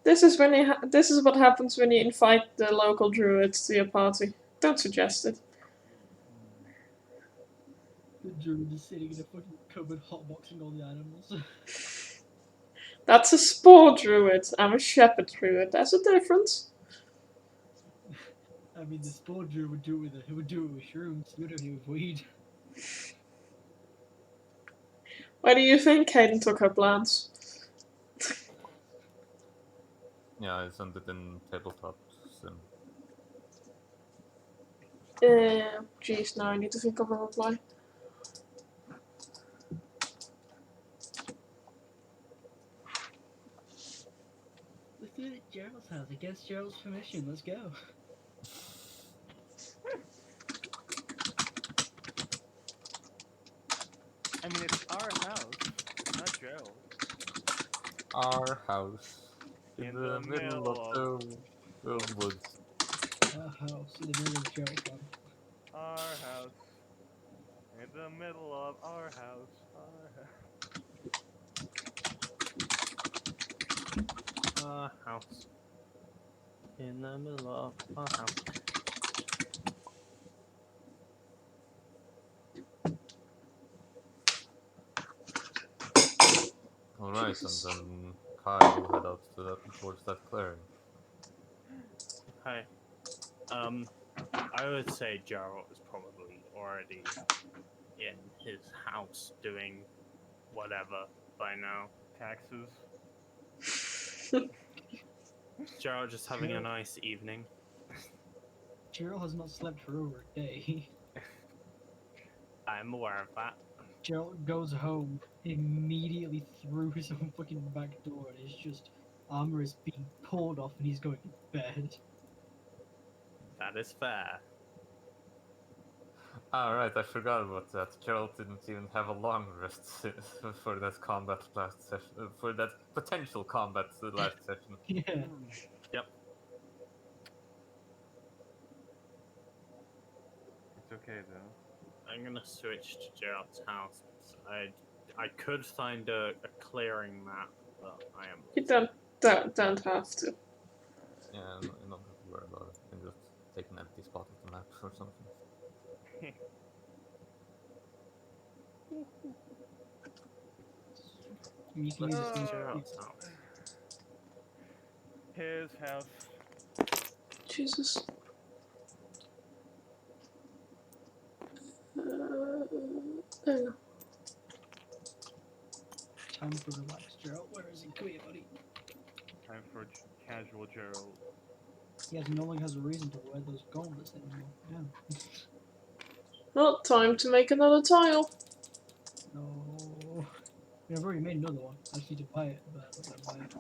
This is what happens when you invite the local druids to your party. Don't suggest it. The druid is sitting in a fucking cupboard hotboxing all the animals. That's a spore druid. I'm a shepherd druid. There's a difference. I mean, the spore druid would do it with shrooms. You don't do it with weed. Why do you think Caden took her plants? Yeah, I sent it in tabletop sim. Jeez, now I need to think of a reply. Let's do it at Gerald's house. Against Gerald's permission. Let's go. I mean, it's our house, not Gerald. Our house in the middle of the woods. Our house in the middle of Gerald's house. Our house. It's the middle of our house. House. In the middle of our house. All right, Jesus. and then Kai will head out to towards that clearing. Okay. I would say Gerald is probably already in his house doing whatever by now. Taxes. Gerald just having a Gerald- nice evening. Gerald has not slept for over a day. I'm aware of that. Gerald goes home immediately through his own fucking back door, and it's just armor is being pulled off, and he's going to bed. That is fair. All right, I forgot about that. Gerald didn't even have a long rest for that combat last session. For that potential combat last session. Yeah. Yep. It's okay though. I'm gonna switch to Gerald's house. I could find a clearing map, but I am. You don't have to. Yeah, you don't have to worry about it. You can just take an empty spot of the map or something. You can Let's use see it. Gerald's house. His house. Jesus. There you go. Time for relax, Gerald. Where is he? Come here, buddy. Time for casual Gerald. He no longer has a reason to wear those gauntlets anymore. Yeah. Well, time to make another tile. No. I've already made another one. I just need to buy it, but I'm not gonna buy it.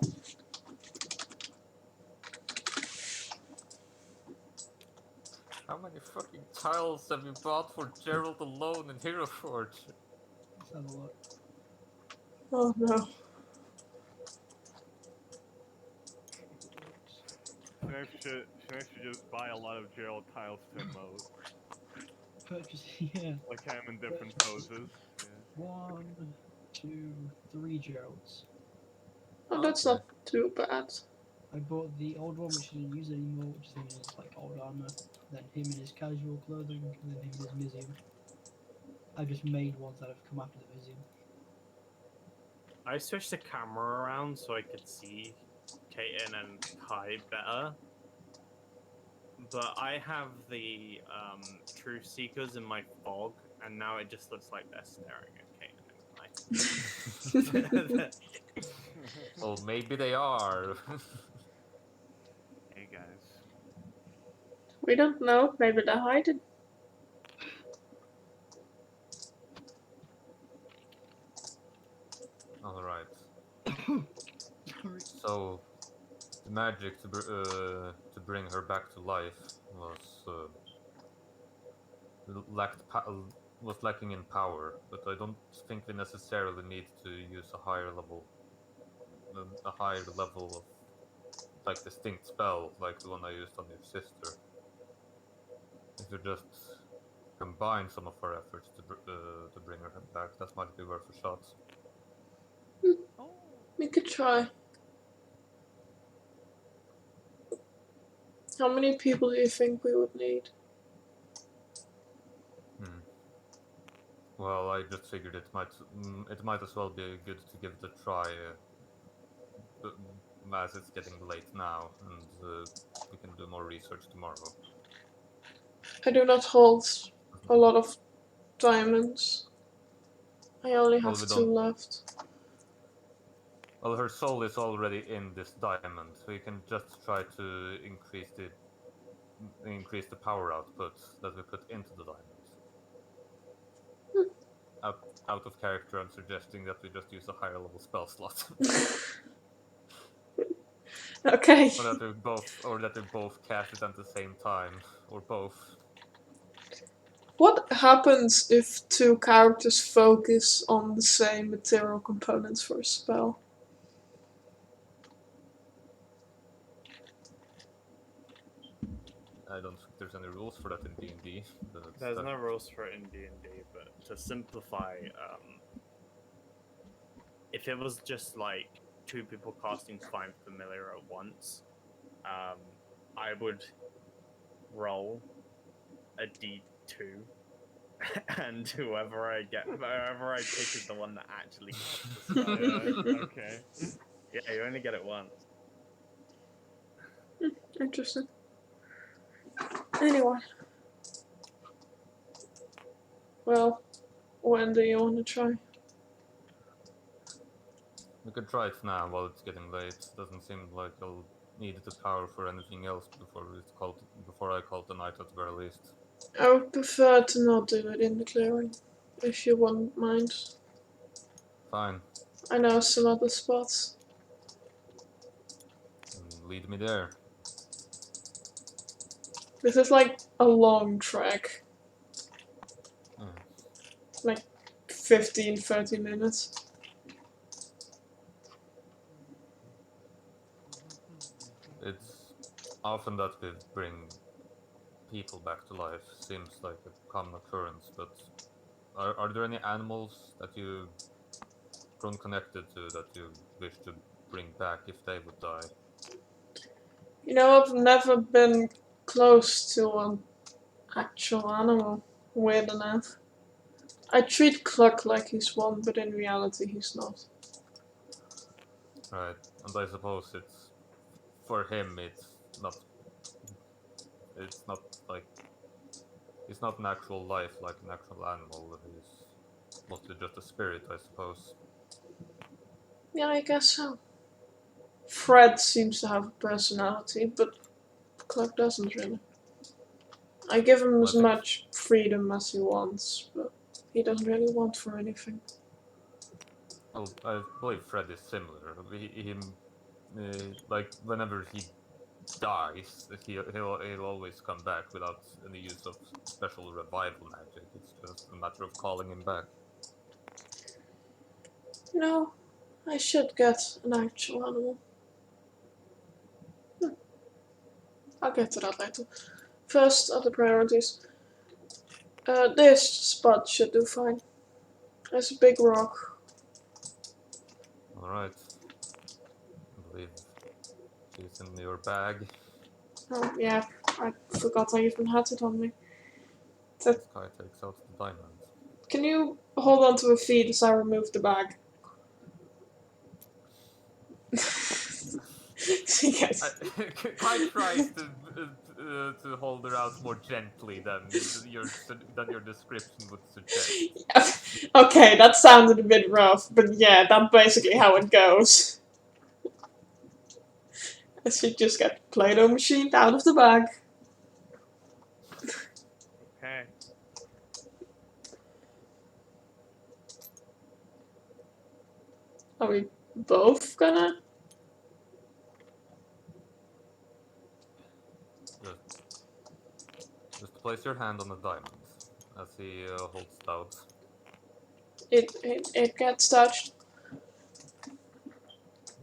How many fucking tiles have you bought for Gerald alone in Hero Forge? Let's have a look. Oh no. Snape should just buy a lot of Gerald tiles to emote. Purchase, yeah. Like him in different poses. Yeah. 1, 2, 3 Geralds. Oh, that's not too bad. I bought the old one, which I didn't use anymore, which is him in his like old armor. Then him in his casual clothing, and then him in his museum. I just made ones that have come after the museum. I switched the camera around so I could see Kaiten and Kai better. But I have the Truth Seekers in my fog, and now it just looks like they're staring at Kaiten and Kai. Well, maybe they are. Hey guys. We don't know. Maybe they're hiding. All right. Sorry. So, the magic to bring her back to life was was lacking in power, but I don't think we necessarily need to use a higher level of like distinct spell like the one I used on your sister. If you just combine some of our efforts to bring her back, that might be worth a shot. We could try. How many people do you think we would need? Well, I just figured it might as well be good to give it a try, as it's getting late now, and we can do more research tomorrow. I do not hold a lot of diamonds. I only have we 2 don't- left. Well, her soul is already in this diamond. We can just try to increase the power output that we put into the diamond. Out of character, I'm suggesting that we just use a higher level spell slot. Okay. or that we both cast it at the same time, or both. What happens if 2 characters focus on the same material components for a spell? I don't think there's any rules for that in D&D. There's no rules for it in D&D, but to simplify, if it was just like two people casting Find Familiar at once, I would roll a D2, and whoever I pick is the one that actually casts the spell. Yeah, okay. Yeah, you only get it once. Interesting. Anyway. Well, when do you want to try? We could try it now while it's getting late. Doesn't seem like I'll need the power for anything else before I call the night at the very least. I would prefer to not do it in the clearing, if you wouldn't mind. Fine. I know some other spots. Lead me there. This is like a long trek. Hmm. Like 15-30 minutes. It's often that we bring people back to life. Seems like a common occurrence, but are there any animals that you've grown connected to that you wish to bring back if they would die? You know, I've never been close to an actual animal. Weird enough. I treat Cluck like he's one, but in reality he's not. Right, and I suppose it's for him. It's not like he's not an actual life like an actual animal. He's mostly just a spirit, I suppose. Yeah, I guess so. Fred seems to have a personality, but Cluck doesn't really. I give him as much freedom as he wants, but he doesn't really want for anything. Well, I believe Fred is similar. Like whenever he dies, he'll always come back without any use of special revival magic. It's just a matter of calling him back. No, I should get an actual animal. I'll get to that later. First, other priorities. This spot should do fine. There's a big rock. All right. I believe she's in your bag. Oh, yeah, I forgot I even had it on me. This guy takes out the diamond. Can you hold on to her feet as I remove the bag? She gets. Kai tries to hold her out more gently than your description would suggest. Okay, that sounded a bit rough, but yeah, that's basically how it goes. She just got Play-Doh machined out of the bag. Okay. Are we both gonna? Just place your hand on the diamond as he holds it out. It gets touched.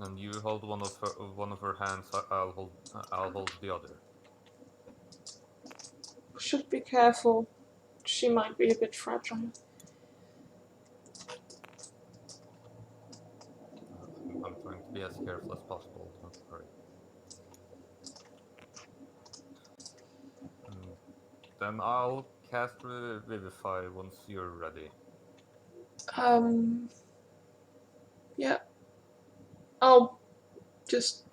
And you hold one of her hands. I'll hold the other. Should be careful. She might be a bit fragile. I'm trying to be as careful as possible. Don't worry. And then I'll cast Revivify once you're ready. Yeah. I'll just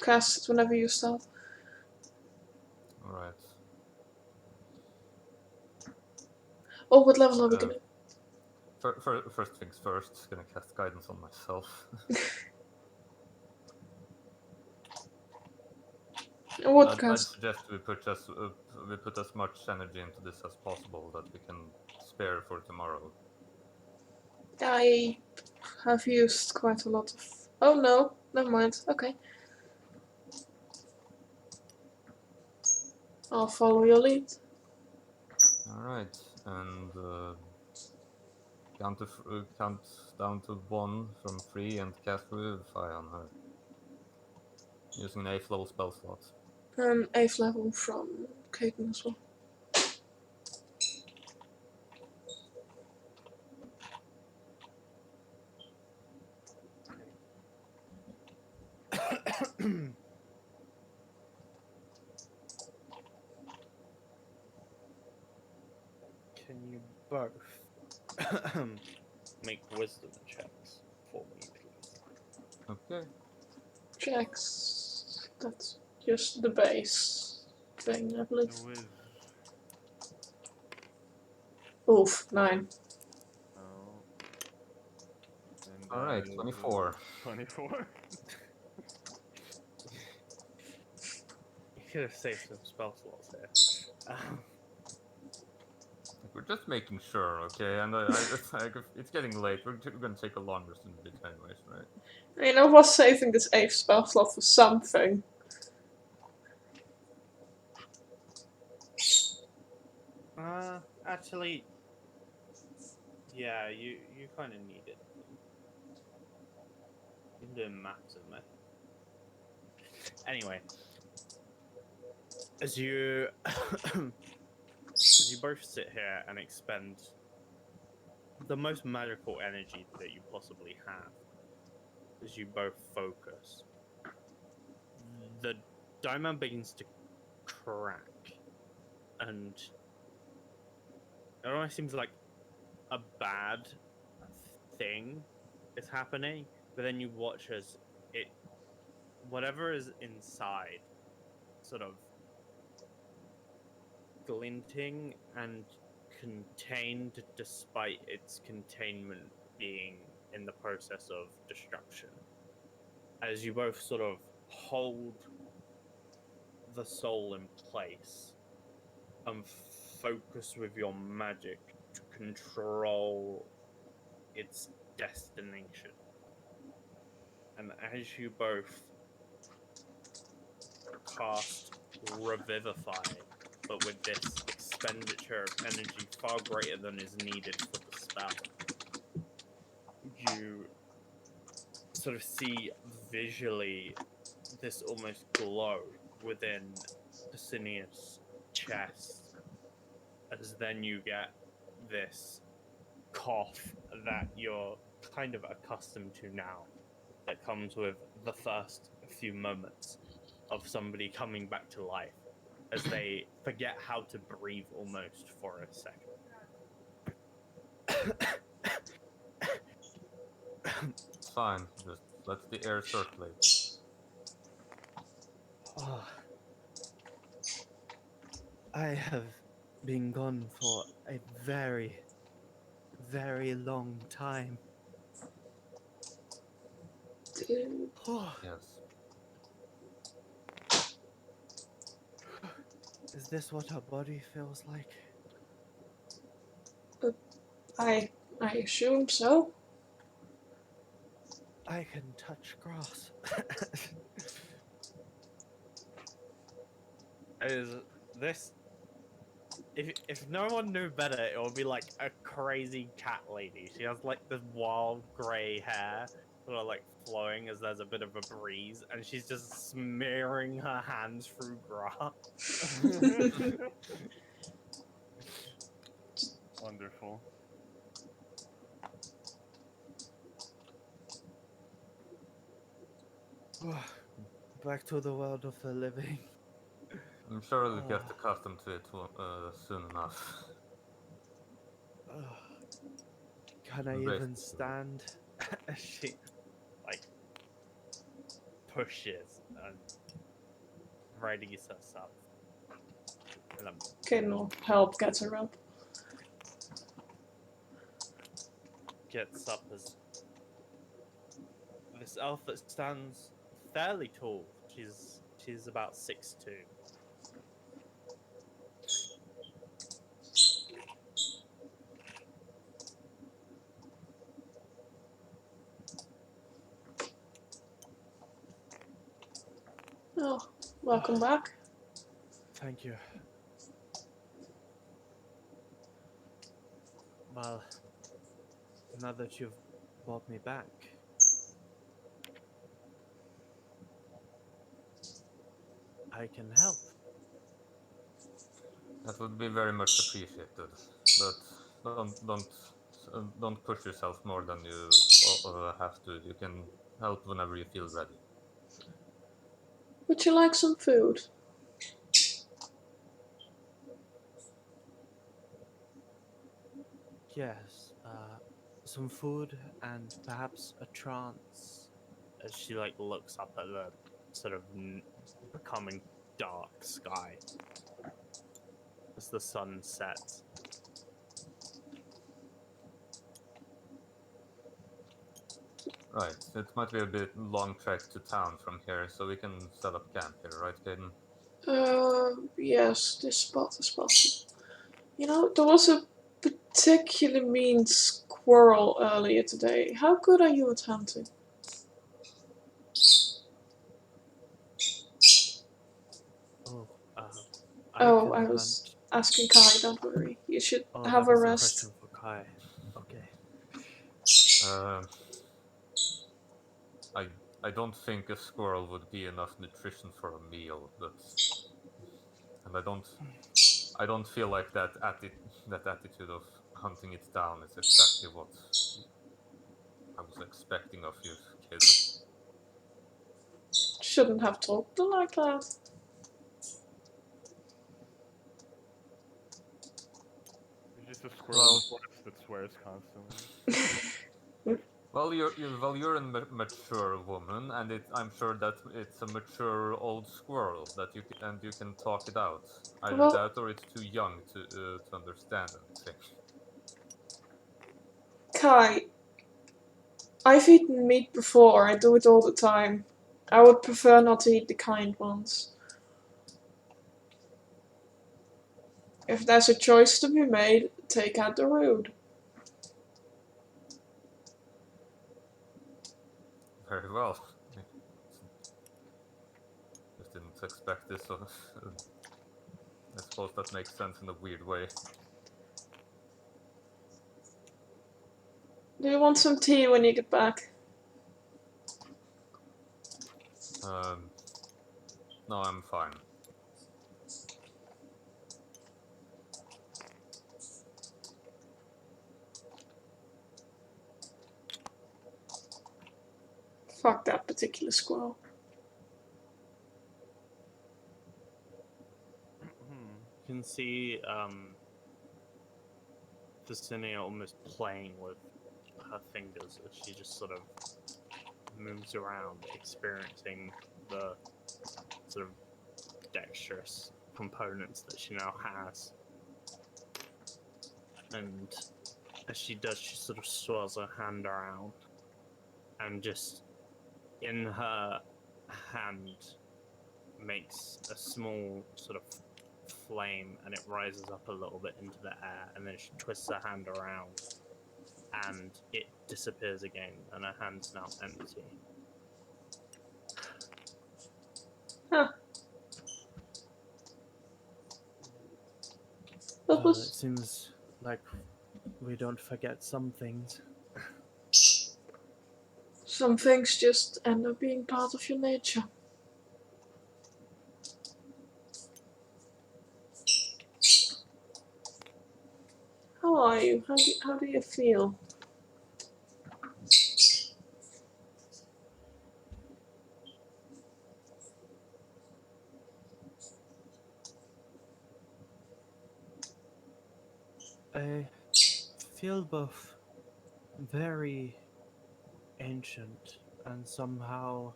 cast it whenever you start. All right. Oh, what level are we gonna? First things first. Gonna cast guidance on myself. What I'd cast? suggest we put as much energy into this as possible that we can spare for tomorrow. I have used quite a lot of. Oh no, never mind. Okay. I'll follow your lead. All right, and count down to 1 from 3 and cast Revivify on her using an 8th level spell slot. 8th level from Caden as well. Can you both make wisdom checks for me, please? Okay. Checks. That's just the base thing, I believe. The whiz. Oof, 9. Oh. And All right, 24. 24. You could have saved some spell slots here. We're just making sure, okay? And it's like it's getting late. We're gonna take a longer bit anyways, right? I mean, I was saving this 8th spell slot for something. Actually, yeah, you kind of need it. You're doing maths in there. Anyway, as you as you both sit here and expend the most magical energy that you possibly have, as you both focus, the diamond begins to crack, and it almost seems like a bad thing is happening, but then you watch as it, whatever is inside, sort of glinting and contained despite its containment being in the process of destruction. As you both sort of hold the soul in place and focus with your magic to control its destination. And as you both cast Revivify, but with this expenditure of energy far greater than is needed for the spell, you sort of see visually this almost glow within Pesinius' chest, as then you get this cough that you're kind of accustomed to now, that comes with the first few moments of somebody coming back to life, as they forget how to breathe almost for a second. It's fine. Just let the air circulate. Oh, I have been gone for a very, very long time. Dude. Yes. Is this what our body feels like? I assume so. I can touch grass. Is this? If no one knew better, it would be like a crazy cat lady. She has like this wild grey hair, sort of like flowing as there's a bit of a breeze, and she's just smearing her hands through grass. Wonderful. Back to the world of the living. I'm sure you'll get accustomed to it soon enough. Can I Basically. even stand? She like pushes and readies herself. And Caden will help get her up. gets up as this elf that stands fairly tall. She's about 6'2". Oh, welcome back. Thank you. Well, now that you've brought me back, I can help. That would be very much appreciated, but don't push yourself more than you have to. You can help whenever you feel ready. Would you like some food? Yes, some food and perhaps a trance. As she like looks up at the sort of becoming dark sky as the sun sets. Right. It might be a bit long trek to town from here, so we can set up camp here, right, Caden? Yes, this spot is possible. You know, there was a particularly mean squirrel earlier today. How good are you at hunting? Oh, I Oh, can I was hunt. asking Kai, don't worry. You should Oh, have that a was a rest. question for Kai. Okay. Uh, I I don't think a squirrel would be enough nutrition for a meal, and I don't feel like that attitude of hunting it down is exactly what I was expecting of you, kid. Shouldn't have talked like that. He's just a squirrel in Well, the forest that swears constantly. you're a mature woman, and I'm sure that it's a mature old squirrel that you can talk it out. Either Well, that, or it's too young to understand anything. Kai, I've eaten meat before. I do it all the time. I would prefer not to eat the kind ones. If there's a choice to be made, take out the rude. Very well. Just didn't expect this. So I suppose that makes sense in a weird way. Do you want some tea when you get back? No, I'm fine. Fuck that particular squirrel. You can see Destinia almost playing with her fingers as she just sort of moves around, experiencing the sort of dexterous components that she now has. And as she does, she sort of swirls her hand around and just in her hand makes a small sort of flame, and it rises up a little bit into the air, and then she twists her hand around and it disappears again, and her hand's now empty. Huh. That It was seems like we don't forget some things. some things just end up being part of your nature. How are you? How do you feel? I feel both very ancient and somehow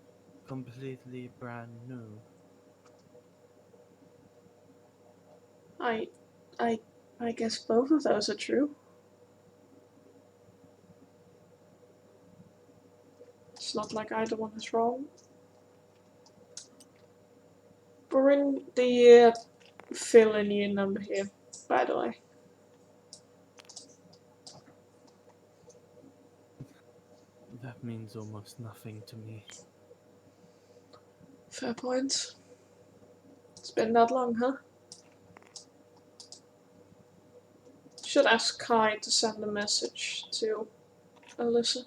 completely brand new. I I I guess both of those are true. It's not like either one is wrong. We're in the fill-in year number here, by the way. That means almost nothing to me. Fair point. It's been that long, huh? Should ask Kai to send a message to Alyssa.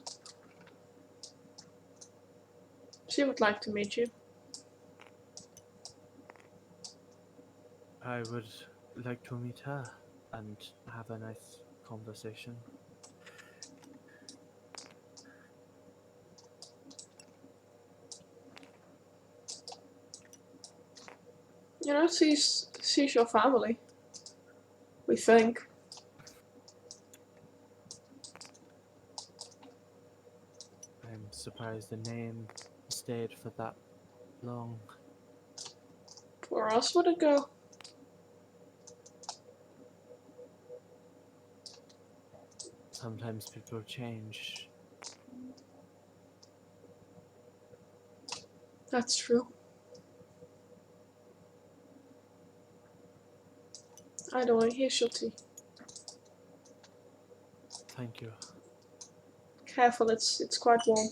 She would like to meet you. I would like to meet her and have a nice conversation. You know, she's your family. We think. I'm surprised the name stayed for that long. Where else would it go? Sometimes people change. That's true. Either here's your tea. Thank you. Careful, it's quite warm.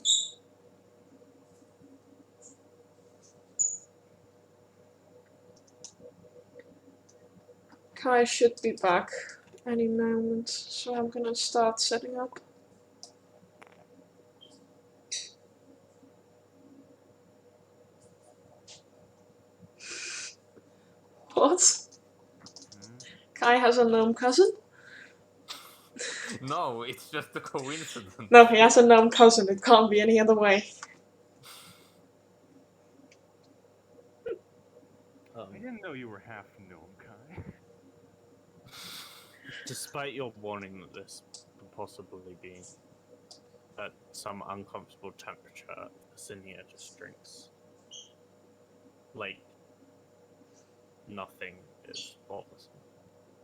Kai should be back any moment, so I'm gonna start setting up. What? Hmm? Kai has a gnome cousin? No, it's just a coincidence. No, he has a gnome cousin. It can't be any other way. I didn't know you were half gnome, Kai. Despite your warning that this could possibly be at some uncomfortable temperature, Asinia just drinks. Like, nothing is bothersome.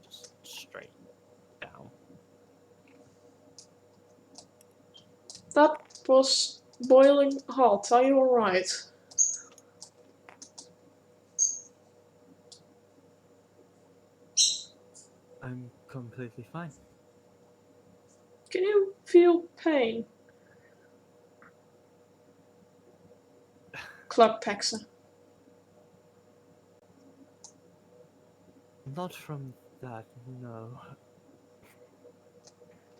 Just straight down. That was boiling hot. Are you alright? I'm completely fine. Can you feel pain? Club Pexa. Not from that, no.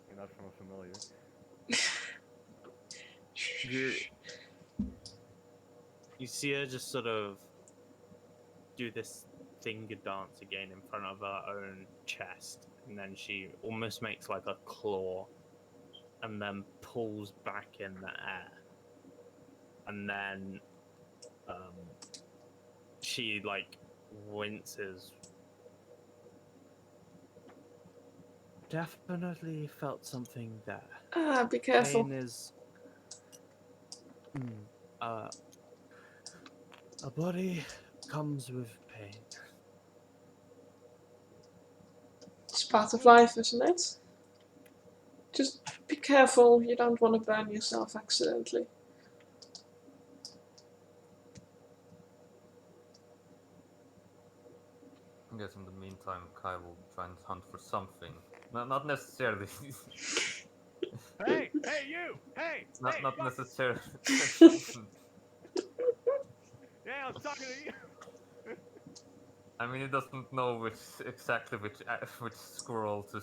You're not from a familiar. You see her just sort of do this finger dance again in front of her own chest, and then she almost makes like a claw and then pulls back in the air. And then she like winces. Definitely felt something there. Ah, be careful. Pain is a body comes with pain. It's part of life, isn't it? Just be careful. You don't want to burn yourself accidentally. I guess in the meantime, Kai will try and hunt for something. Not necessarily. Hey! Hey, you! Hey! not hey, not fuck! necessarily. Yeah, I was talking to you! I mean, he doesn't know exactly which squirrel to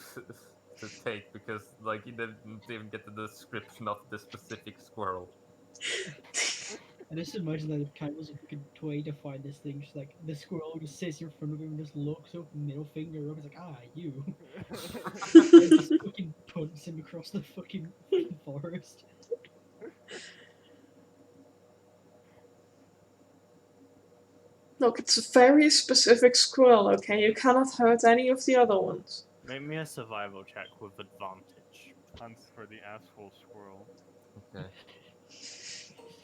take because like he didn't even get the description of the specific squirrel. I just imagine that if Kai was a fucking toy to find this thing, just like the squirrel just sits in front of him and just looks up, middle finger up, he's like, ah, you. And just fucking punts him across the fucking forest. Look, it's a very specific squirrel, okay? You cannot hurt any of the other ones. Make me a survival check with advantage. Hunts for the asshole squirrel. Okay.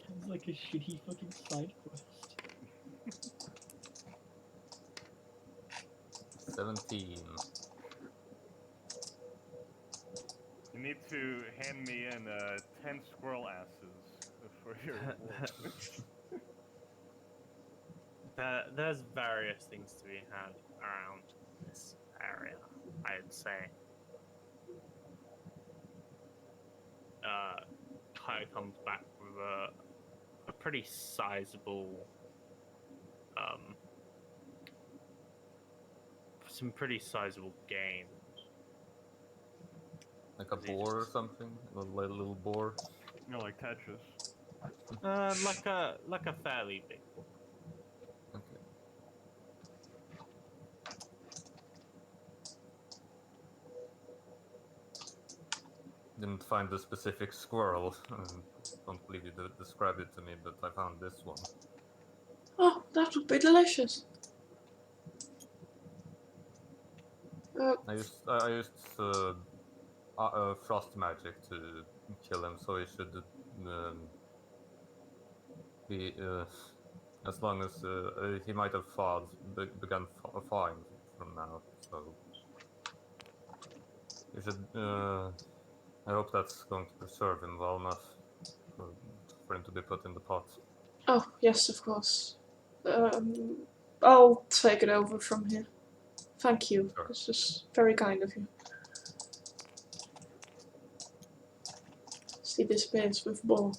Sounds like a shitty fucking side quest. 17. You need to hand me in 10 squirrel asses for your reward. There's various things to be had around this area, I'd say. Kai comes back with a pretty sizable, some pretty sizable game. Like a boar or something? A little boar? You know, like Tetris. Like a fairly big one. Okay. didn't find the specific squirrel. Don't believe you described it to me, but I found this one. Oh, that would be delicious. I used frost magic to kill him, so he should be as long as he might have begun flying from now. So you should. I hope that's going to preserve him well enough for him to be put in the pot. Oh, yes, of course. I'll take it over from here. Thank you. Sure. This is very kind of you. He disappears with the ball.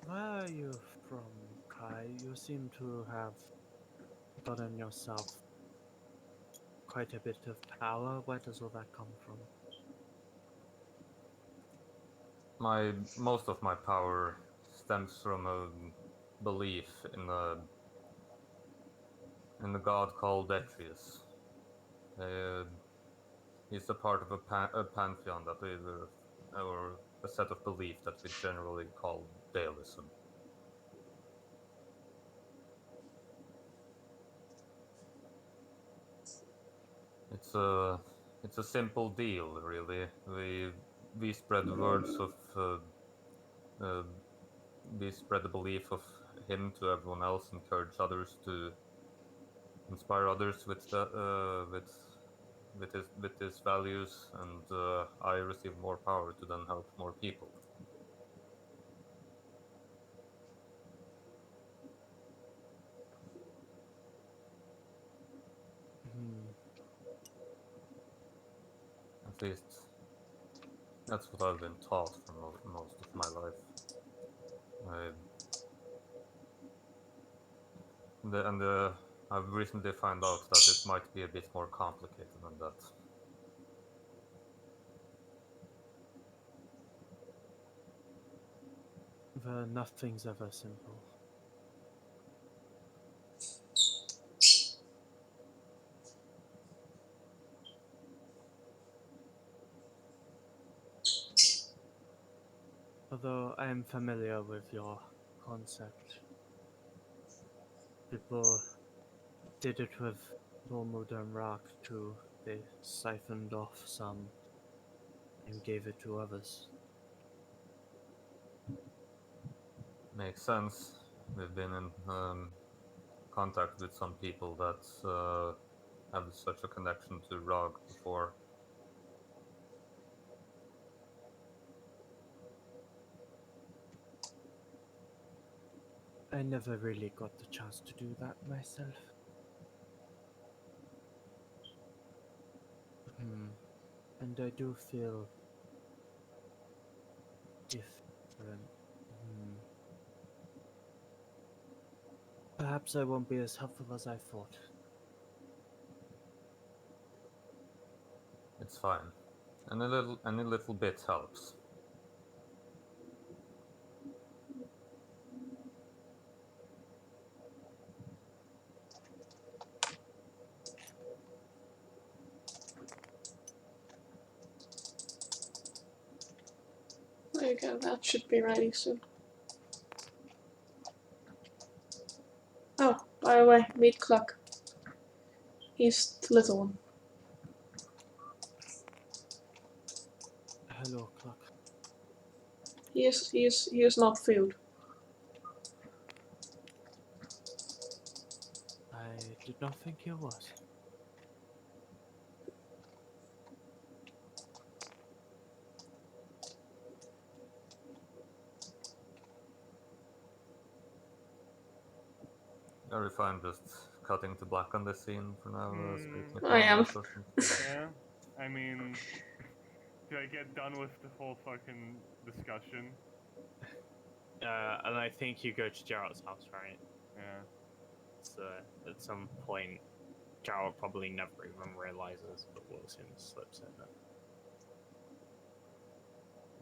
Where are you from, Kai? You seem to have gotten yourself quite a bit of power. Where does all that come from? Most of my power stems from a belief in a god called Etrius. He's a part of a pantheon that or a set of belief that we generally call Daelism. It's a simple deal, really. We spread the words of uh, we spread the belief of him to everyone else, inspire others with with his values, and I receive more power to then help more people. Hmm. At least that's what I've been taught for most of my life. I, I've recently found out that it might be a bit more complicated than that. Nothing's ever simple. Although I am familiar with your concept. People did it with Normal and Rock too. They siphoned off some and gave it to others. Makes sense. We've been in contact with some people that have such a connection to Rog before. I never really got the chance to do that myself. And I do feel different. Perhaps I won't be as helpful as I thought. It's fine. And any little bit helps. There you go, that should be ready soon. Oh, by the way, meet Cluck. He's the little one. Hello, Cluck. He is not food. I did not think he was. Are you fine just cutting to black on this scene for now? I am. Yeah, I mean, do I get done with the whole fucking discussion? And I think you go to Gerald's house, right? Yeah. So at some point, Gerald probably never even realizes, but Wilson slips in and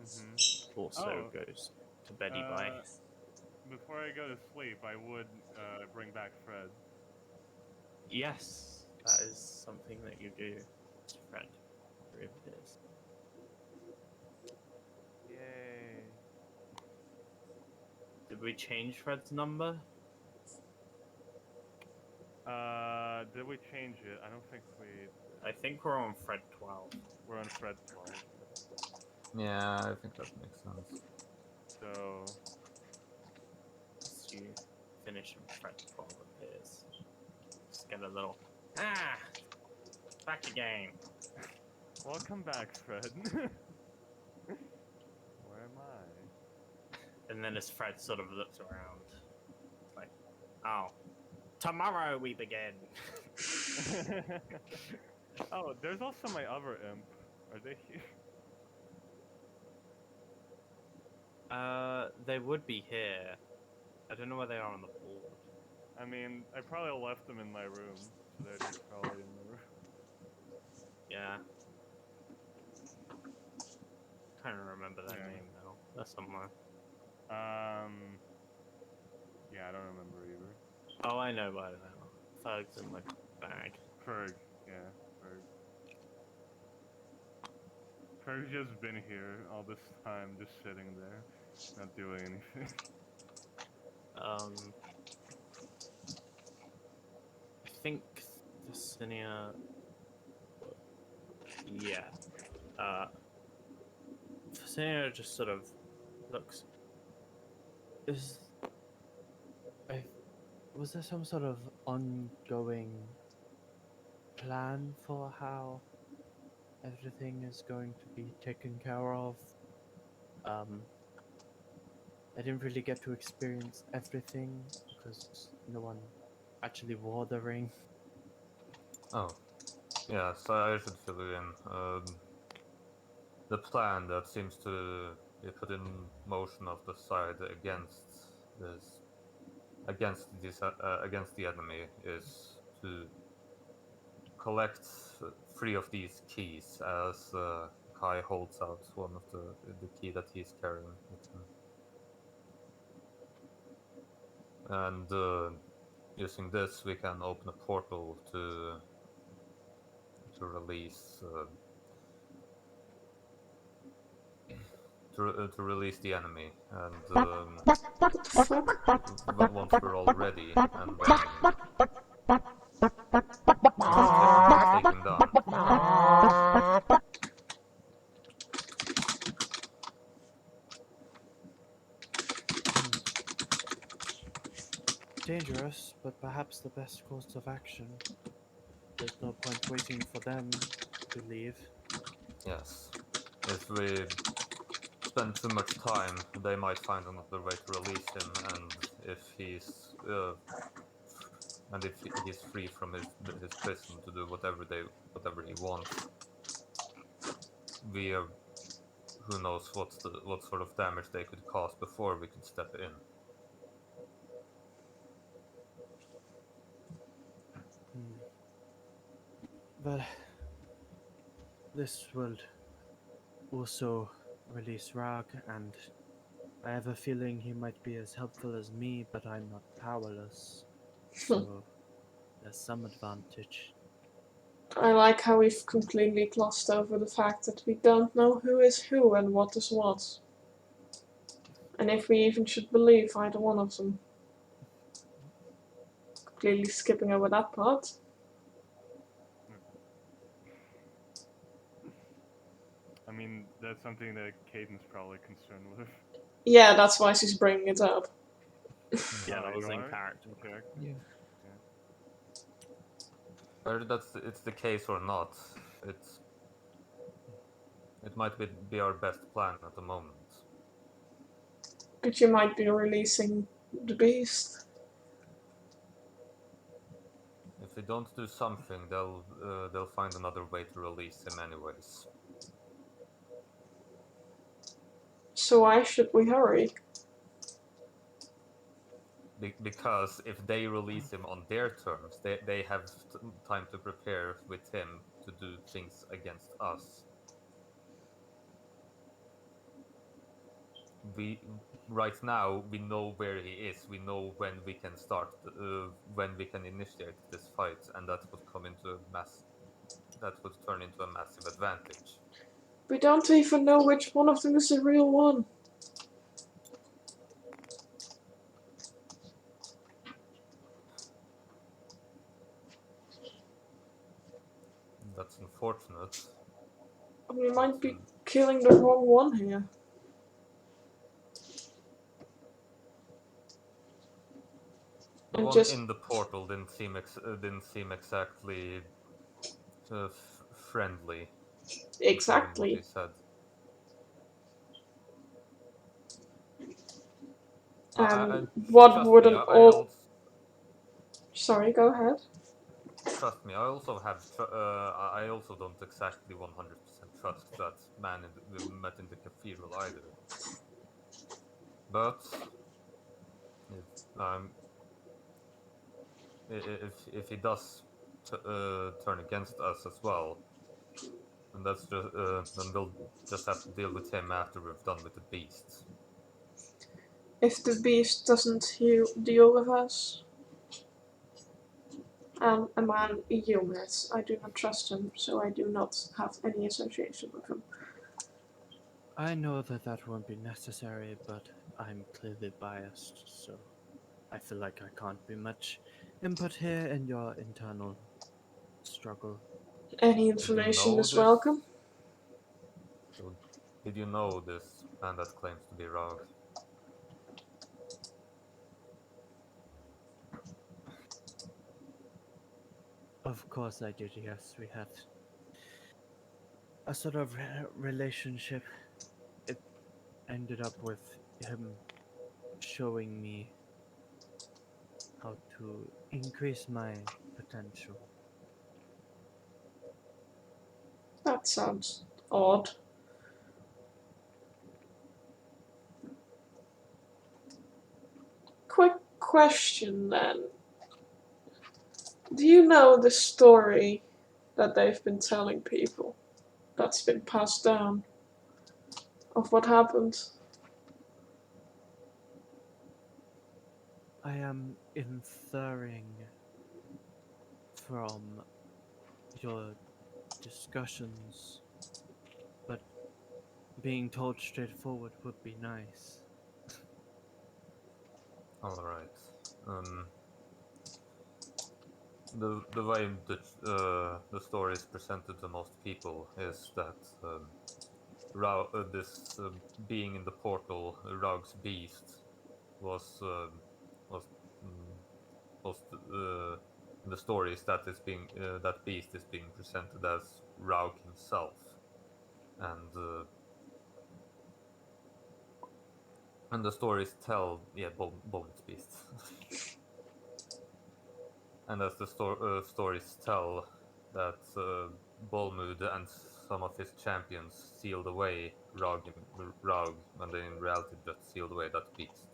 Mm-hmm. also Oh. goes. to Betty by. Before I go to sleep, I would bring back Fred. Yes, that is something that you do, Fred. Reappears. Yay. Did we change Fred's number? Did we change it? I don't think we did. I think we're on Fred 12. We're on Fred 12. Yeah, I think that makes sense. So, As you finish and Fred 12 appears. Just get a little, back again. welcome back, Fred. Where am I? And then as Fred sort of looks around, like, oh, tomorrow we begin. Oh, there's also my other imp. Are they here? They would be here. I don't know where they are on the board. I mean, I probably left them in my room, so they're just probably in the room. Yeah. Can't remember their Yeah. name though. They're somewhere. Yeah, I don't remember either. Oh, I know where they are. Thugs in my bag. Ferg, yeah, Ferg. Ferg's just been here all this time, just sitting there, not doing anything. I think Thessinia. Yeah. Thessinia just sort of looks. Was there some sort of ongoing plan for how everything is going to be taken care of? I didn't really get to experience everything because no one actually wore the ring. Oh, yeah, so I should fill you in. The plan that seems to be put in motion of the side against the enemy is to collect 3 of these keys as Kai holds out one of the key that he's carrying with him. And using this, we can open a portal to release to release the enemy. And once we're all ready, and take him down. Dangerous, but perhaps the best course of action. There's no point waiting for them to leave. Yes. If we spend too much time, they might find another way to release him, and if he's free from his prison to do whatever he wants, we are, who knows what sort of damage they could cause before we could step in. But this will also release Rag, and I have a feeling he might be as helpful as me, but I'm not powerless. So there's some advantage. I like how we've completely glossed over the fact that we don't know who is who and what is what. And if we even should believe either one of them. Completely skipping over that part. I mean, that's something that Caden's probably concerned with. Yeah, that's why she's bringing it up. Yeah, Oh, that was you in are? character. In character? Yeah. Whether it's the case or not, it might be our best plan at the moment. But you might be releasing the beast. If we don't do something, they'll find another way to release him anyways. So why should we hurry? Because if they release him on their terms, they have time to prepare with him to do things against us. we right now we know where he is. We know when we can start, when we can initiate this fight, and that would come into a that would turn into a massive advantage. We don't even know which one of them is the real one. That's unfortunate. We might be Uh, killing the wrong one here. The And one just in the portal didn't seem exactly friendly, considering what he exactly. said. And what Trust would me, an all? Sorry, go ahead. trust me. I also I also don't exactly 100% trust that man we met in the cathedral either. But if if he does turn against us as well, then that's just then we'll just have to deal with him after we've done with the beasts. If the beast doesn't deal with us, and a man you met, I do not trust him, so I do not have any association with him. I know that that won't be necessary, but I'm clearly biased, so I feel like I can't be much input here in your internal struggle. Any Did you information know is this? welcome. So, did you know this man that claims to be Rog? Of course I did, yes. We had a sort of relationship. It ended up with him showing me how to increase my potential. That sounds odd. Quick question then. Do you know the story that they've been telling people that's been passed down of what happened? I am inferring from your discussions, but being told straightforward would be nice. All right. Um, the way the story is presented to most people is that this being in the portal, Raug's beast, was was mm, was in the stories that is being that beast is being presented as Raug himself, and and the stories tell Bolm's beast, and as the stories tell that Bolmud and some of his champions sealed away Raug, when they in reality just sealed away that beast.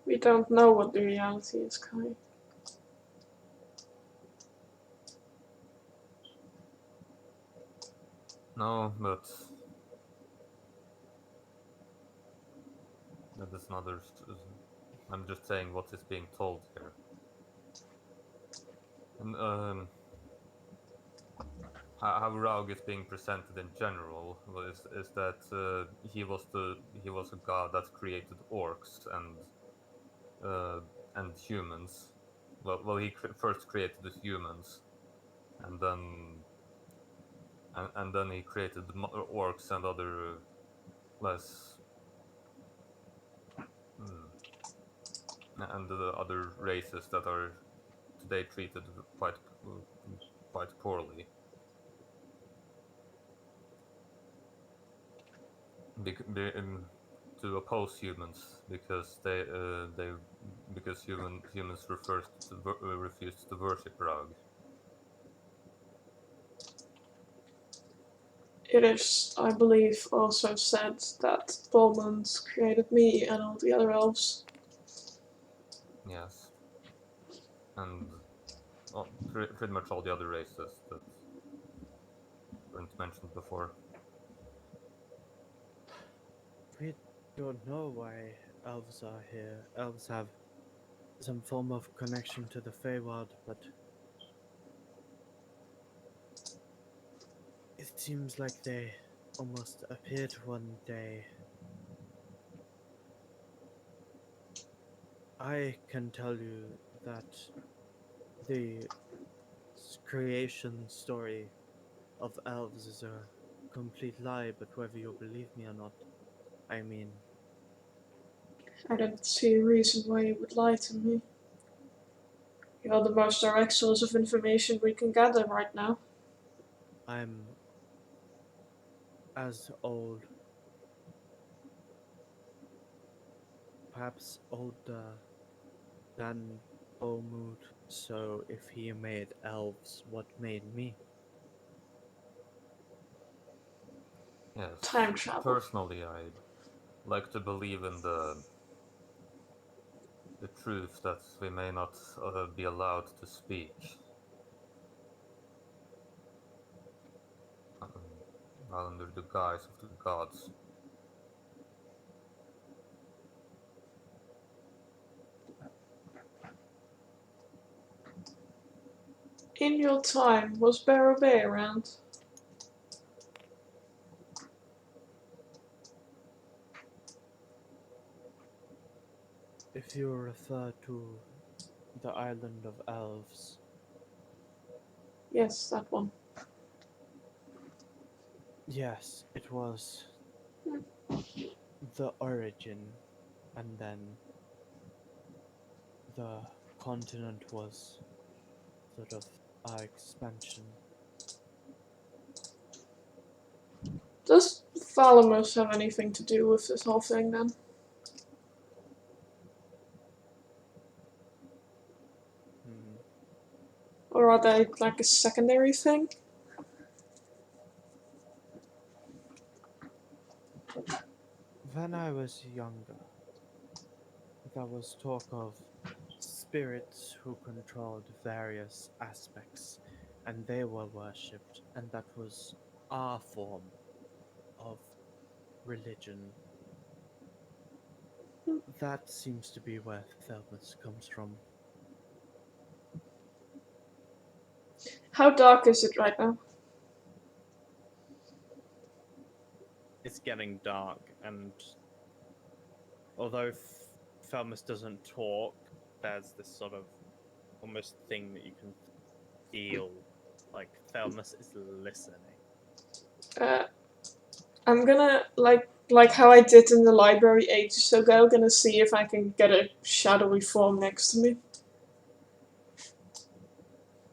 We don't know what the reality is, Kai. No, but that is another. I'm just saying what is being told here. And how Raug is being presented in general is that he was a god that created orcs uh, and humans. Well, he first created the humans, and then he created the orcs and other less hmm, and the other races that are today treated quite poorly. To oppose humans because they because humans refuse to worship Raug. It is, I believe, also said that Bowman created me and all the other elves. Yes, and pretty much all the other races that weren't mentioned before. We don't know why elves are here. Elves have some form of connection to the Feywild, but it seems like they almost appeared one day. I can tell you that the creation story of elves is a complete lie, but whether you believe me or not, I mean, I don't see a reason why you would lie to me. You're the most direct source of information we can gather right now. I'm as old, perhaps older than Olmud, so if he made elves, what made me? Yes. Time travel. Personally, I like to believe in the truth that we may not be allowed to speak um, under the guise of the gods. In your time, was Barrow Bay around? If you refer to the island of elves, Yes, that one. yes, it was the origin, and then the continent was sort of our expansion. Does Thalamus have anything to do with this whole thing then? Hmm. Or are they like a secondary thing? When I was younger, there was talk of spirits who controlled various aspects, and they were worshipped, and that was our form of religion. That seems to be where Thelmus comes from. How dark is it right now? It's getting dark, and although Thelmus doesn't talk, there's this sort of almost thing that you can feel, like Thelmus is listening. Uh, I'm gonna like how I did in the library ages ago. Gonna see if I can get a shadowy form next to me.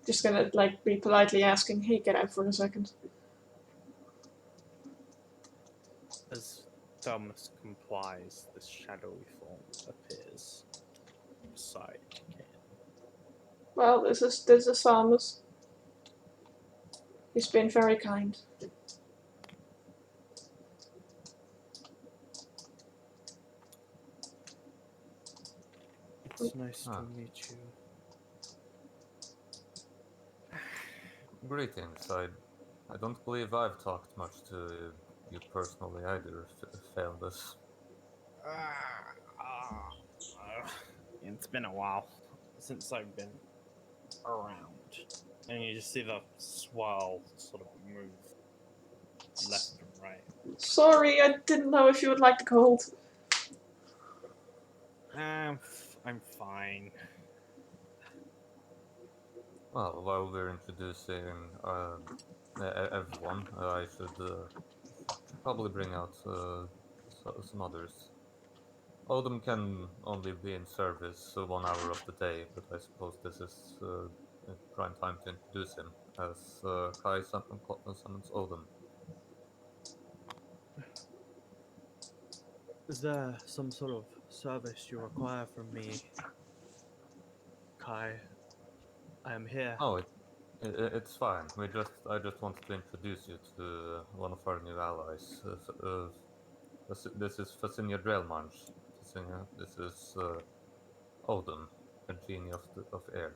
Just gonna like be politely asking, "Hey, get out for a second." As Thelmus complies, this shadowy form appears beside Kane. Well, this is Thomas. He's been very kind. It's nice to Ah, meet you. greetings. I don't believe I've talked much to you personally either, Failness. It's been a while since I've been around. And you just see the swirl sort of move left and right. Sorry, I didn't know if you would like the cold. I'm fine. Well, while we're introducing everyone, I should probably bring out some others. Odom can only be in service 1 hour of the day, but I suppose this is a prime time to introduce him, as Kai summons Odom. Is there some sort of service you require from me, Kai? I am here. Oh, it's fine. I just wanted to introduce you to one of our new allies. This is Fasinia Drellmanch. This is Odom, a genie of air.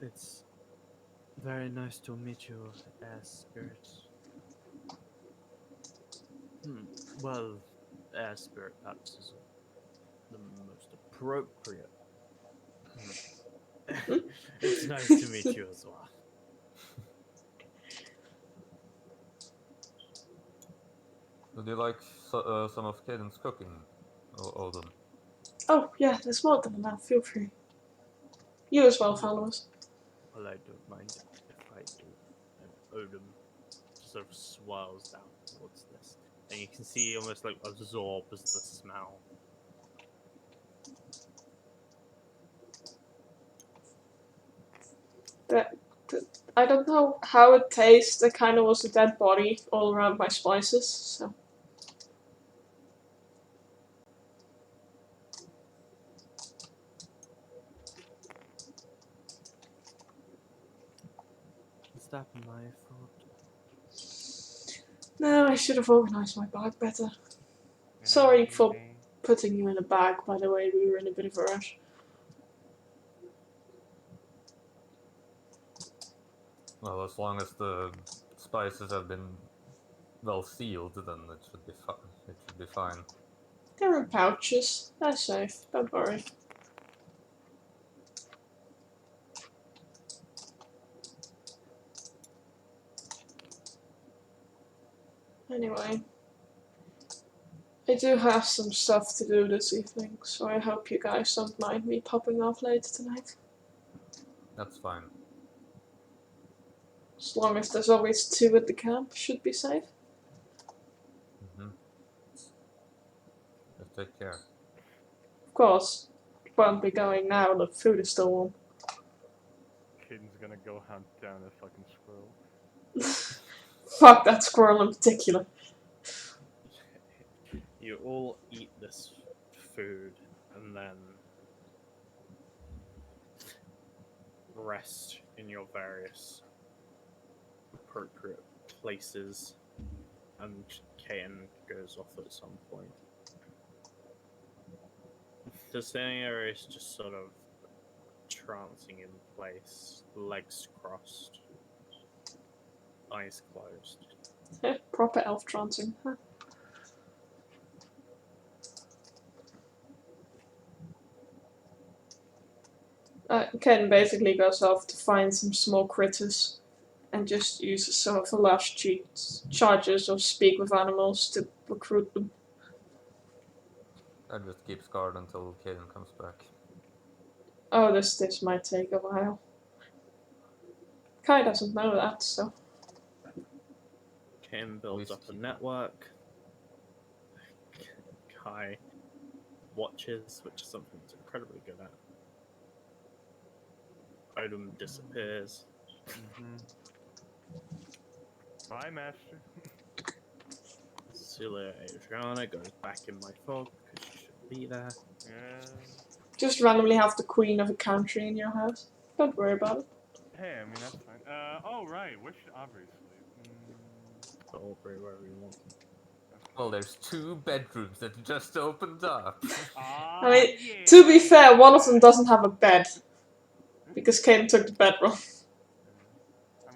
It's very nice to meet you, air spirit. Well, air spirit perhaps is the most appropriate. It's nice to meet you as well. Would you like some of Caden's cooking, Odin? Oh, yeah, there's more than enough. Feel free. You as well, followers. Well, I don't mind if I do. And Odin sort of swirls down towards this. And you can see almost like absorbs the smell. I don't know how it tastes. There kind of was a dead body all around my spices, so. Is that my fault? No, I should have organized my bag better. Sorry for putting you in a bag, by the way, we were in a bit of a rush. Well, as long as the spices have been well sealed, then it should be fine. It should be fine. They're in pouches. They're safe, don't worry. Anyway, I do have some stuff to do this evening, so I hope you guys don't mind me popping off later tonight. That's fine. As long as there's always 2 at the camp, should be safe. Just take care. Of course, it won't be going now, the food is still warm. Caden's gonna go hunt down a fucking squirrel. Fuck that squirrel in particular. You all eat this food and then rest in your various appropriate places, and Kain goes off at some point. Thesania is just sort of trancing in place, legs crossed, eyes closed. Proper elf trancing, huh? Ken basically goes off to find some small critters and just uses some of the last charges of speak with animals to recruit them. I just keep guard until Caden comes back. Oh, this might take a while. Kai doesn't know that, so. Kain builds up a network. Kai watches, which is something he's incredibly good at. Odin disappears. Bye, master. Celia Adriana goes back in my fog because she shouldn't be there. Yeah. Just randomly have the queen of a country in your house. Don't worry about it. Hey, I mean, that's fine. Oh, right. Where should Aubrey sleep? But Aubrey, wherever you want. Well, there's 2 bedrooms that just opened up. I mean, to be fair, one of them doesn't have a bed. Because Ken took the bedroom.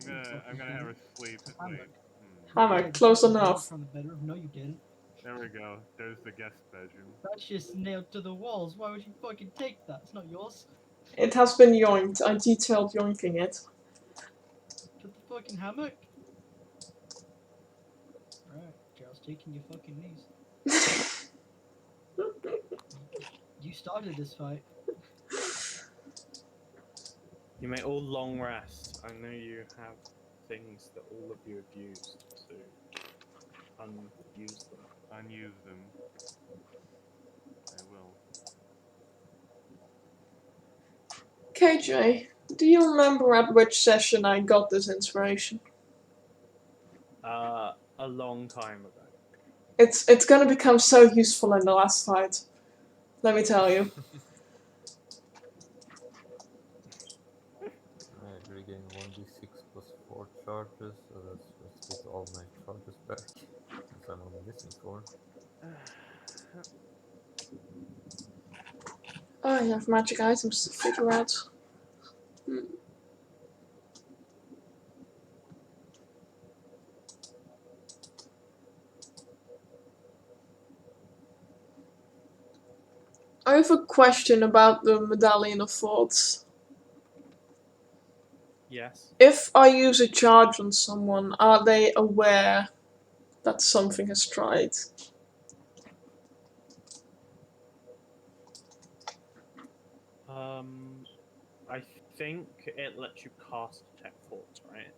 I'm gonna have her sleep at late. Hammer, close enough. From the bedroom. No, you didn't. There we go. There's the guest bedroom. That's just nailed to the walls. Why would you fucking take that? It's not yours. It has been yoinked. I detailed yoinking it. To the fucking hammock. Right, Charles, taking your fucking knees. You started this fight. You may all long rest. I know you have things that all of you have used to unuse them. Unuse them. I will. KJ, do you remember at which session I got this inspiration? A long time ago. It's gonna become so useful in the last fight. Let me tell you. I regain 1d6 plus 4 charges, so that's just get all my charges back. Since I'm only missing 4. Oh, I have magic items to figure out. I have a question about the Medallion of Thoughts. Yes. If I use a charge on someone, are they aware that something has tried? I think it lets you cast Detect Thoughts, right?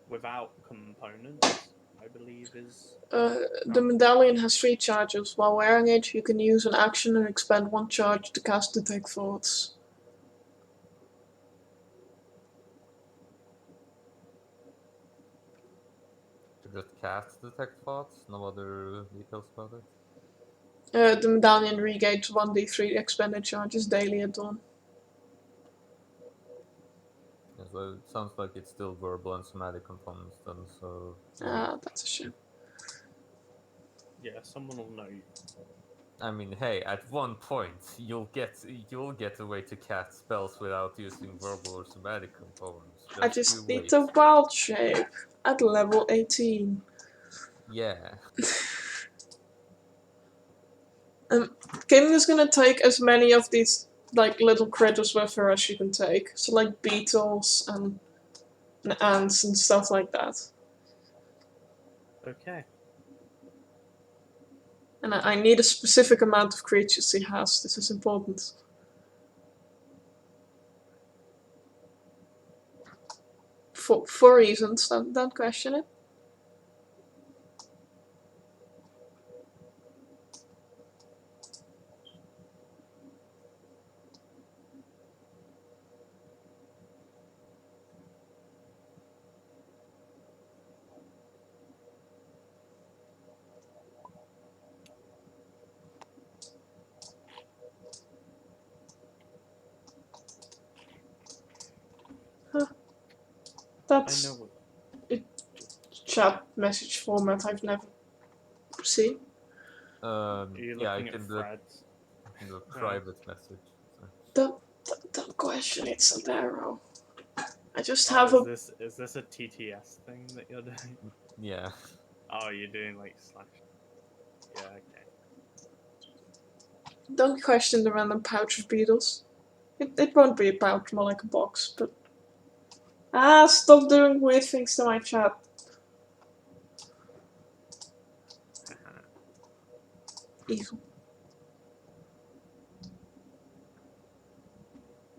Without components, I believe is. The medallion has 3 charges. While wearing it, you can use an action and expend 1 charge to cast Detect Thoughts. To just cast Detect Thoughts, no other details about it? The medallion regains 1d3 expended charges daily at dawn. Yeah, so it sounds like it's still verbal and somatic components then, so... That's a shame. Yeah, someone will know you. I mean, hey, at one point, you'll get a way to cast spells without using verbal or somatic components. I You just need wait. to wild shape at level 18. Yeah. Kim is gonna take as many of these like little critters with her as she can take. So like beetles and ants and stuff like that. Okay. And I need a specific amount of creatures he has. This is important. For reasons, don't question it. Huh. I That's know. a chat message format I've never seen. Are you Yeah, I looking at can do a threads? private message. So. Don't question it, Sandero. I just Oh, have a. is this a TTS thing that you're doing? Yeah. Oh, you're doing like slash. Yeah. Okay. Don't question the random pouch of beetles. It won't be a pouch, more like a box, but. Stop doing weird things to my chat. Evil.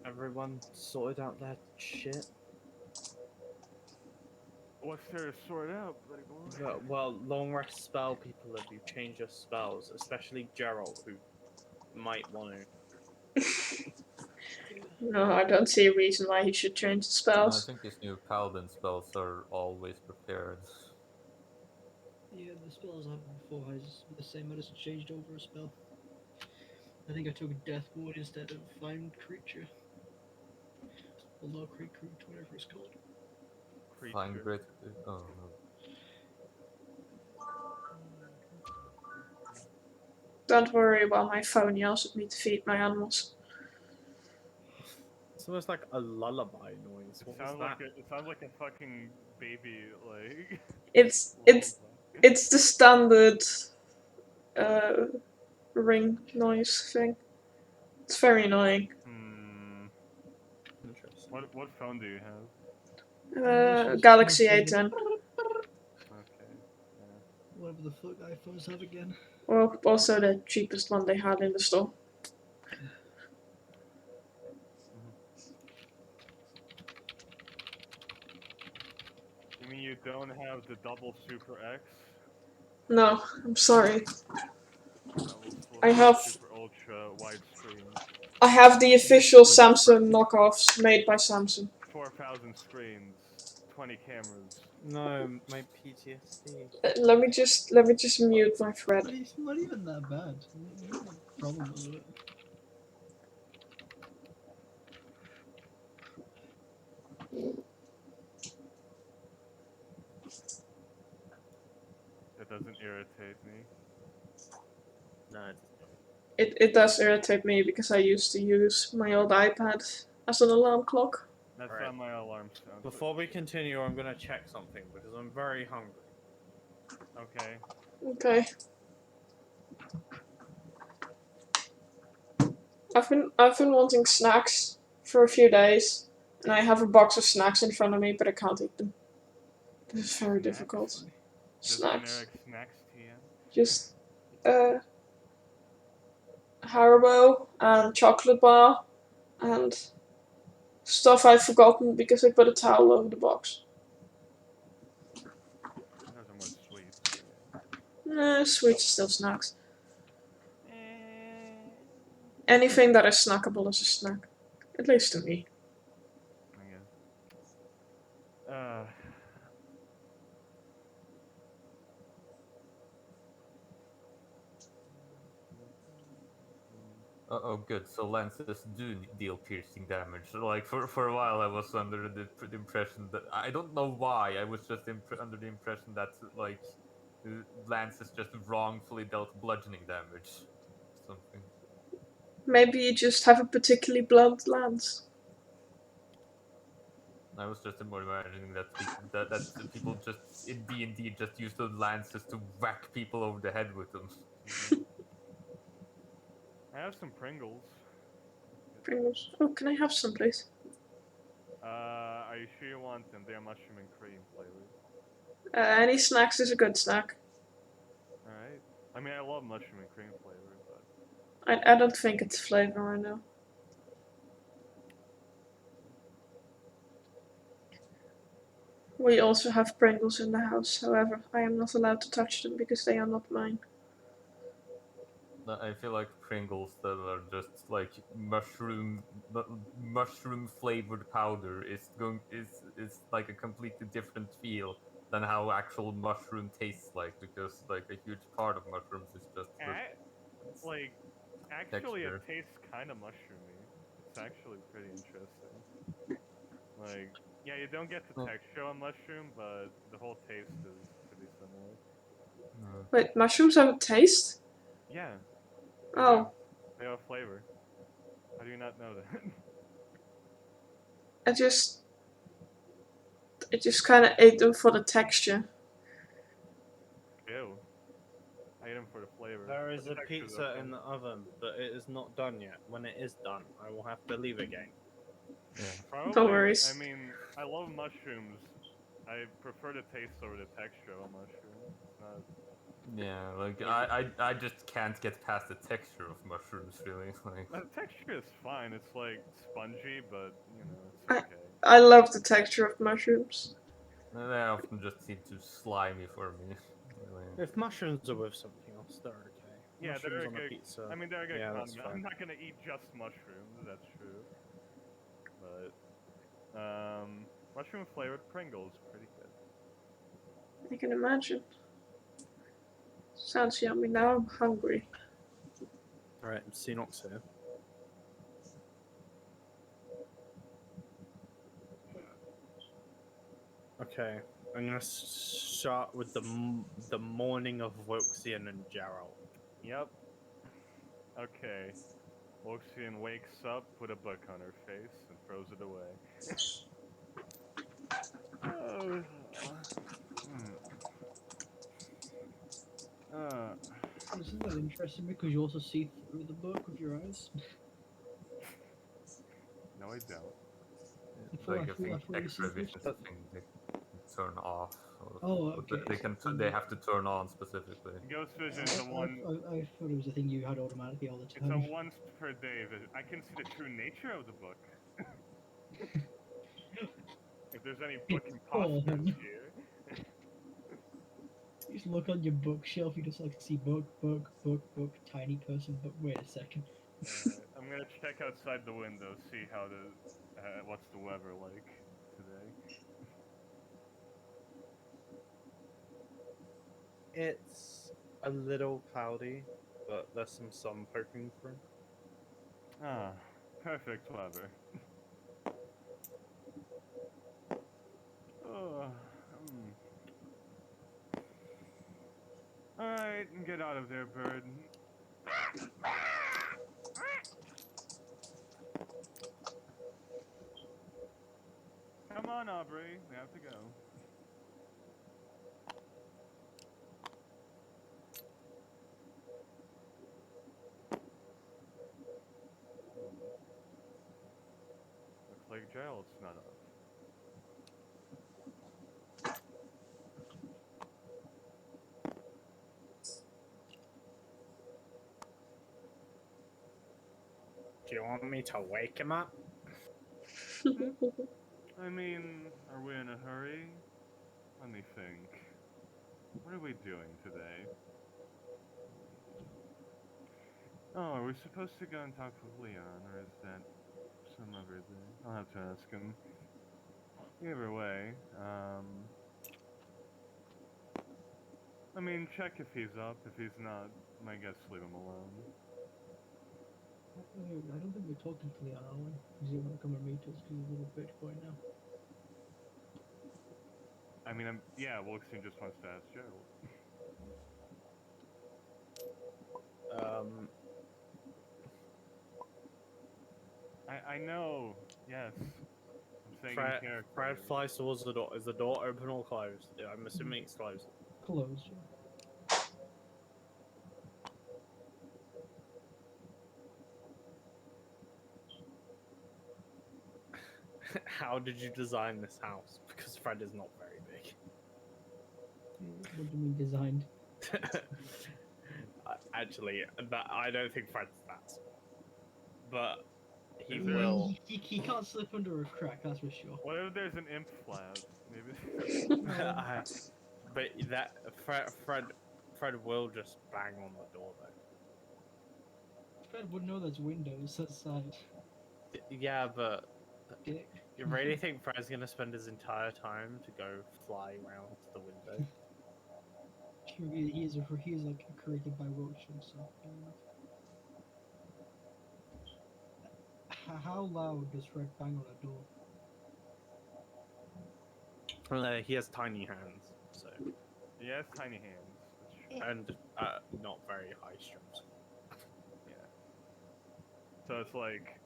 Everyone sorted out that shit? What's there to sort out, buddy boy? Well, long rest spell people, have you changed your spells, especially Gerald, who might want to. No, I don't see a reason why he should change the I spells. think his new paladin spells are always prepared. Yeah, the spells I have before has the same medicine changed over a spell. I think I took Death Ward instead of Find Creature. Or Law Recruit, whatever it's called. Find Creature. great. Oh no. Don't worry about my phone yells at me to feed my animals. It's almost like a lullaby noise. What was that? It sounds like a fucking baby, like. It's it's the standard ring noise thing. It's very annoying. Interesting. What phone do you have? Galaxy A10. Okay. Yeah. Whatever the fuck iPhones have again. Well, also the cheapest one they had in the store. You mean you don't have the double Super X? No, I'm sorry. I Double have Super Ultra widescreen. I have the official Samsung knockoffs made by Samsung. 4,000 screens, 20 cameras. No, my PTSD. Let me just mute my thread. It's not even that bad. No problem with it. That doesn't irritate me. No. It does irritate me because I used to use my old iPad as an alarm clock. That's Alright. on my alarm sound. Before we continue, I'm gonna check something because I'm very hungry. Okay. Okay. I've been wanting snacks for a few days, and I have a box of snacks in front of me, but I can't eat them. This is very Snacks? difficult. Funny. Just Snacks. generic snacks, TM. Just Haribo and chocolate bar and stuff I've forgotten because I put a towel over the box. Those are more sweets. Nah, sweets are still snacks. Eh, Anything that is snackable is a snack. At least to me. I guess. Oh, good. So lances do deal piercing damage. Like for a while, I was under the impression that I don't know why. I was just under the impression that like lances just wrongfully dealt bludgeoning damage, or something. Maybe you just have a particularly blunt lance. I was just more imagining that people just in D&D just use the lances to whack people over the head with them. I have some Pringles. Pringles. Oh, can I have some, please? Are you sure you want them? They're mushroom and cream flavored. Any snacks is a good snack. Alright. I mean, I love mushroom and cream flavor, but I don't think it's flavor right now. We also have Pringles in the house, however, I am not allowed to touch them because they are not mine. I feel like Pringles that are just like mushroom flavored powder is like a completely different feel than how actual mushroom tastes like, because like a huge part of mushrooms is just the like, actually, it texture. tastes kind of mushroomy. It's actually pretty interesting. Like, yeah, you don't get the Oh. texture on mushroom, but the whole taste is pretty similar. Wait, mushrooms have a taste? Yeah. They do. Oh, They have a flavor. How do you not know that? I just kind of ate them for the texture. Ew. I ate them for the flavor. There but is the a texture's pizza okay. in the oven, but it is not done yet. When it is done, I will have to leave again. Yeah. Probably. No worries. I mean, I love mushrooms. I prefer the taste over the texture of a mushroom. It's not. Yeah, like Yeah. I just can't get past the texture of mushrooms really. Like The texture is fine. It's like spongy, but you know, it's I, okay. I love the texture of mushrooms. they often just seem too slimy for me. Really. If mushrooms are with something else, they're okay. Yeah, Mushrooms they're a on a good. pizza. I mean, they're a good Yeah, that's condiment. I'm fine. not gonna eat just mushrooms. That's true. But mushroom flavored Pringles, pretty good. I can imagine. Sounds yummy. Now I'm hungry. Alright, Xenox here. Okay, I'm gonna start with the morning of Voxian and Jarrell. Yep. Okay. Woxian wakes up with a book on her face and throws it away. Oh. Isn't that interesting because you also see through the book with your eyes? No, I don't. It's I like I thought think you see extra through vision is a stuff. thing they can turn off. Or Oh, okay. they can So they have to turn on specifically. Ghost vision I, is a I, one. I thought it was a thing you had automatically all the It's a time. once per day vision. I can see the true nature of the book. If there's any book imposters Porn. here. You just look on your bookshelf, you just like see book, tiny person, but wait a second. I'm gonna check outside the window, see how what's the weather like today. It's a little cloudy, but there's some sun poking through. Ah, perfect weather. Oh, Alright, get out of there, bird. Come on, Aubrey, we have to go. like Gerald's not up. Do you want me to wake him up? I mean, are we in a hurry? Let me think. What are we doing today? Oh, are we supposed to go and talk with Leon, or is that some other day? I'll have to ask him. Either way, I mean, check if he's up. If he's not, I guess leave him alone. I don't think we're talking to Leon, are we? Does he want to come and meet us because he's a little Bitcoin now? I mean, yeah, Wilkson just wants to ask Gerald. I know, yes. I'm saying in character. Fred flies towards the door. Is the door open or closed? Yeah, I'm assuming it's closed. Closed, yeah. How did you design this house? Because Fred is not very big. What do you mean designed? Actually, I don't think Fred's that small. But he Is there- will. He can't slip under a crack, that's for sure. What if there's an imp flab? Maybe. But that Fred will just bang on the door though. Fred would know there's windows outside. Yeah, but Dick. you really think Fred's gonna spend his entire time to go fly around to the window? He is like created by Wiltshire, so fair enough. How loud does Fred bang on a door? He has tiny hands, so He has tiny hands. That's true. and not very high strength. Yeah. So it's like,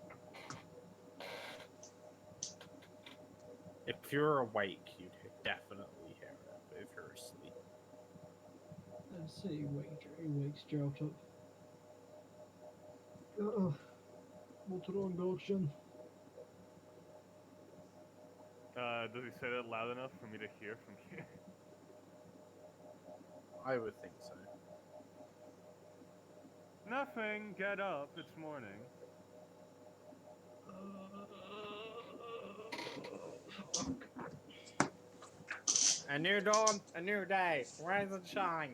If you're awake, you'd definitely hear it. But if you're asleep, Let's see, he wakes Gerald up. What's wrong, Wiltshire? does he say that loud enough for me to hear from here? I would think so. Nothing. Get up. It's morning. A new dawn, a new day, rise and shine.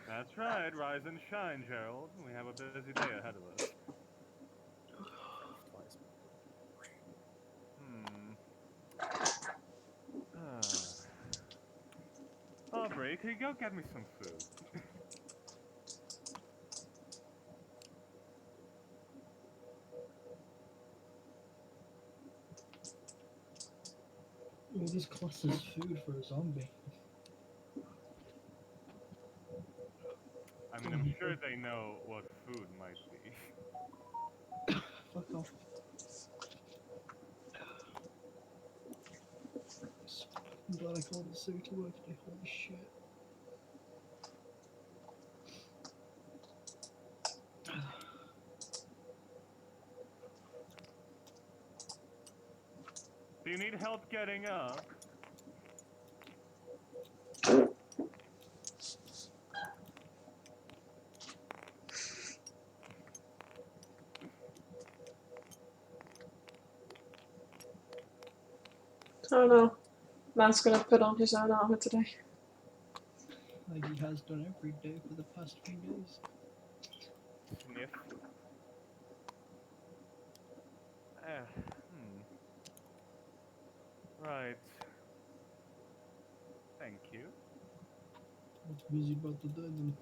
That's right. Rise and shine, Gerald. We have a busy day ahead of us. Aubrey, could you go get me some food? Well, this class is food for a zombie. I mean, I'm sure they know what food might be. Fuck off. I'm glad I called it Sue to work today. Holy shit. Do you need help getting up? I don't know. Man's gonna put on his own armor today. Like he has done every day for the past few days. Sniff. Right. Thank you. What's busy about the dead then?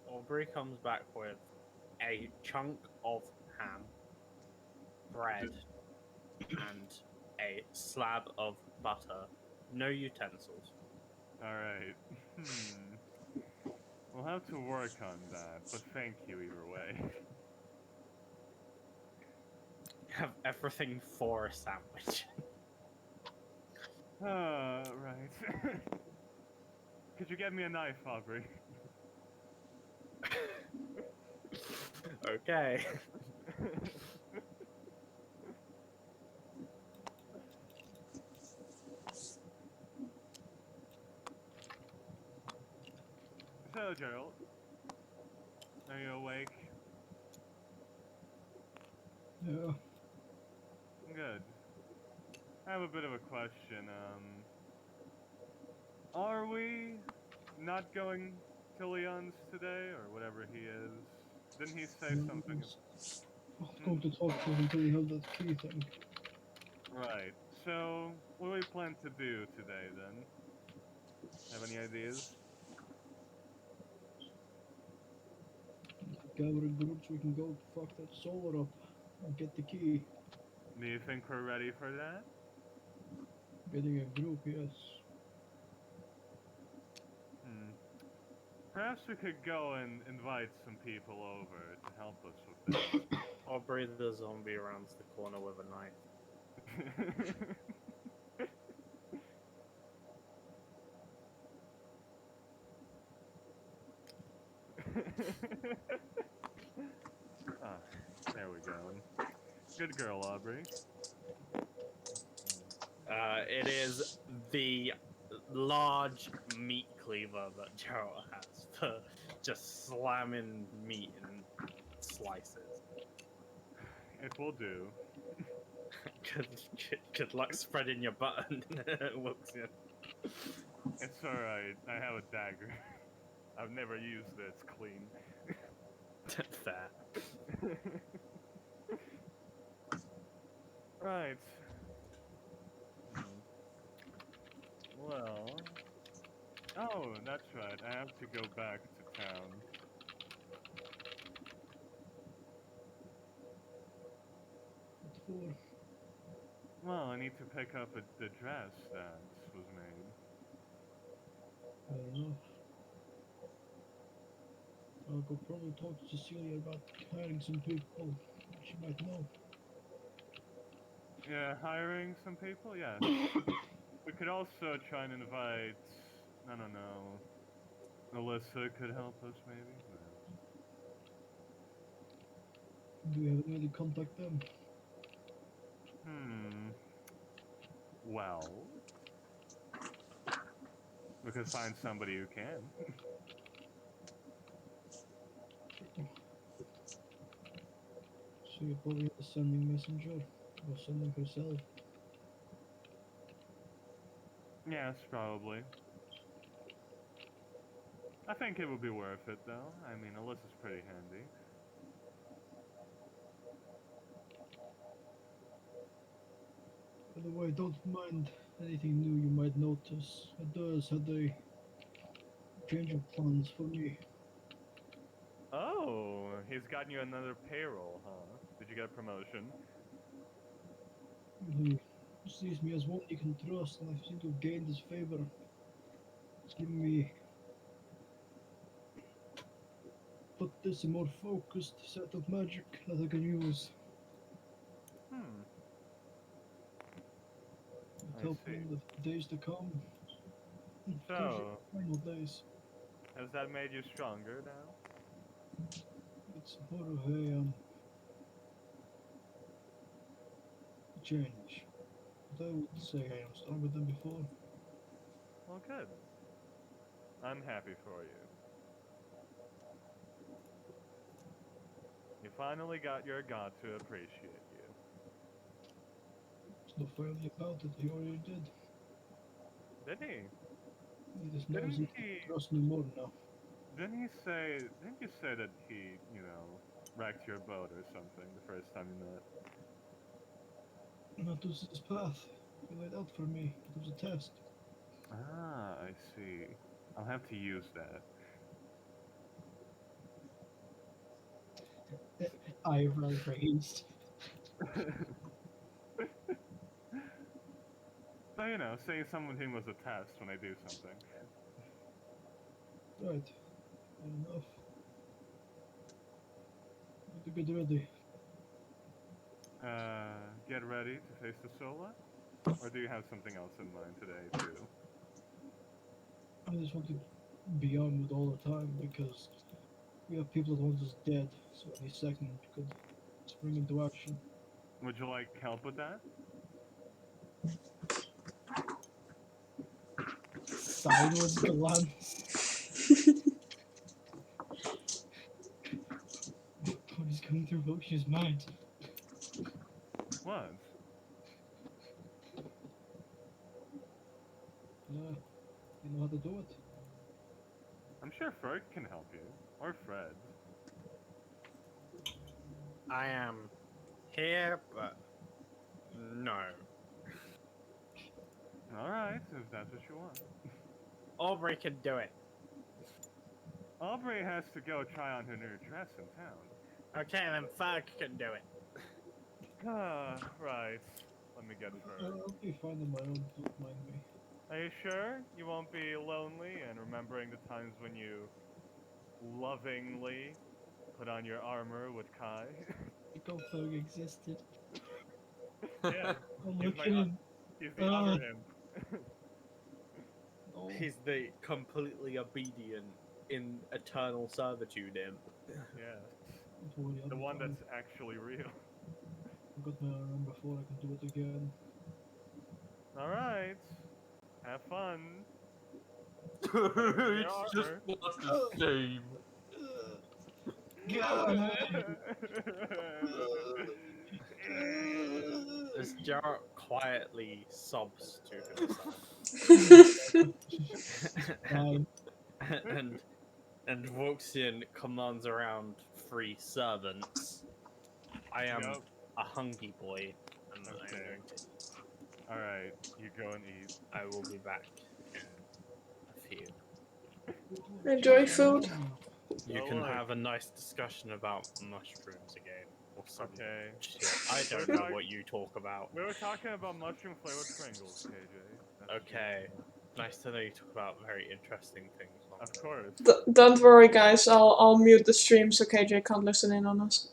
Aubrey comes back with a chunk of ham, bread, and a slab of butter. No utensils. Alright. We'll have to work on that, but thank you either way. You have everything for a sandwich. Right. Could you get me a knife, Aubrey? Okay. So, Gerald, are you awake? Yeah. Good. I have a bit of a question. Are we not going to Leon's today, or whatever he is? Didn't he say something? Not going to talk to him until we have that key thing. Right. So, what do we plan to do today then? Have any ideas? Gather a group so we can go fuck that solar up and get the key. Do you think we're ready for that? Getting a group, yes. Hmm. Perhaps we could go and invite some people over to help us with this. I'll breathe the zombie around the corner with a knife. Ah, there we go. Good girl, Aubrey. It is the large meat cleaver that Geralt has for just slamming meat in slices. It will do. Good luck spreading your button. Looks yeah. It's alright. I have a dagger. I've never used it. It's clean. Fair. Right. Well. Oh, that's right. I have to go back to town. What for? Well, I need to pick up the dress that was made. Fair enough. I'll go probably talk to Cecilia about hiring some people. She might know. Yeah, hiring some people? Yes. We could also try and invite. I don't know. Alyssa could help us, maybe? Who knows? Do we have any way to contact them? Well. We could find somebody who can. So you probably have sending messenger or sending herself. Yes, probably. I think it would be worth it, though. I mean, Alyssa's pretty handy. By the way, don't mind anything new you might notice. Does had a change of plans for me. Oh, he's gotten you another payroll, huh? Did you get a promotion? He sees me as one you can trust, and I seem to have gained his favor. It's giving me put this in more focused set of magic that I can use. Hmm, It I help me see. in the days to come. Potentially So, final days. has that made you stronger now? It's more of a change. But I would say I am stronger than before. Well, good. I'm happy for you. You finally got your god to appreciate you. It's not finally about it, he already did. Did he? He just knows Didn't he he? can trust me more now. Didn't you say that he, wrecked your boat or something the first time you met? That was his path. He laid out for me. It was a test. Ah, I see. I'll have to use that. Eyebrows raised. So, saying something was a test when I do something. Right. Fair enough. Need to get ready. Get ready to face the Sola? Or do you have something else in mind today, too? I just want to be on with all the time because we have people that want us dead, so any second could spring into action. Would you like help with that? Sideways glance. hope she's mad. What? Yeah, you know how to do it. I'm sure Ferg can help you. Or Fred. I am here, but no. Alright, if that's what you want. Aubrey can do it. Aubrey has to go try on her new dress in town. Okay, then Ferg can do it. Ah, right. Let me get Ferg. I'll be fine on my own, don't mind me. Are you sure you won't be lonely and remembering the times when you lovingly put on your armor with Kai? Go Ferg existed. Yeah, I'm he's my looking. he's the other imp. No. He's the completely obedient in eternal servitude imp. Yeah, Don't worry, I'll the be one fine. that's actually real. I got my arm before, I can do it again. Alright, have fun. It's just armor. not the same. God! As Jarrett quietly sobs to himself. Bye. and Voxian commands around 3 servants. I am Yep. a hungry boy, and I'm Okay. going to. Alright, you go and eat. I will be back in a few. Enjoy food. You Oh, can look. have a nice discussion about mushrooms again, or some Okay. shit. I We're don't know talk- what you talk about. We were talking about mushroom flavored Pringles, KJ. That's what we were Okay. talking Nice to know you talk about very interesting things. about. Of course. Don't worry, guys. I'll mute the stream so KJ can't listen in on us.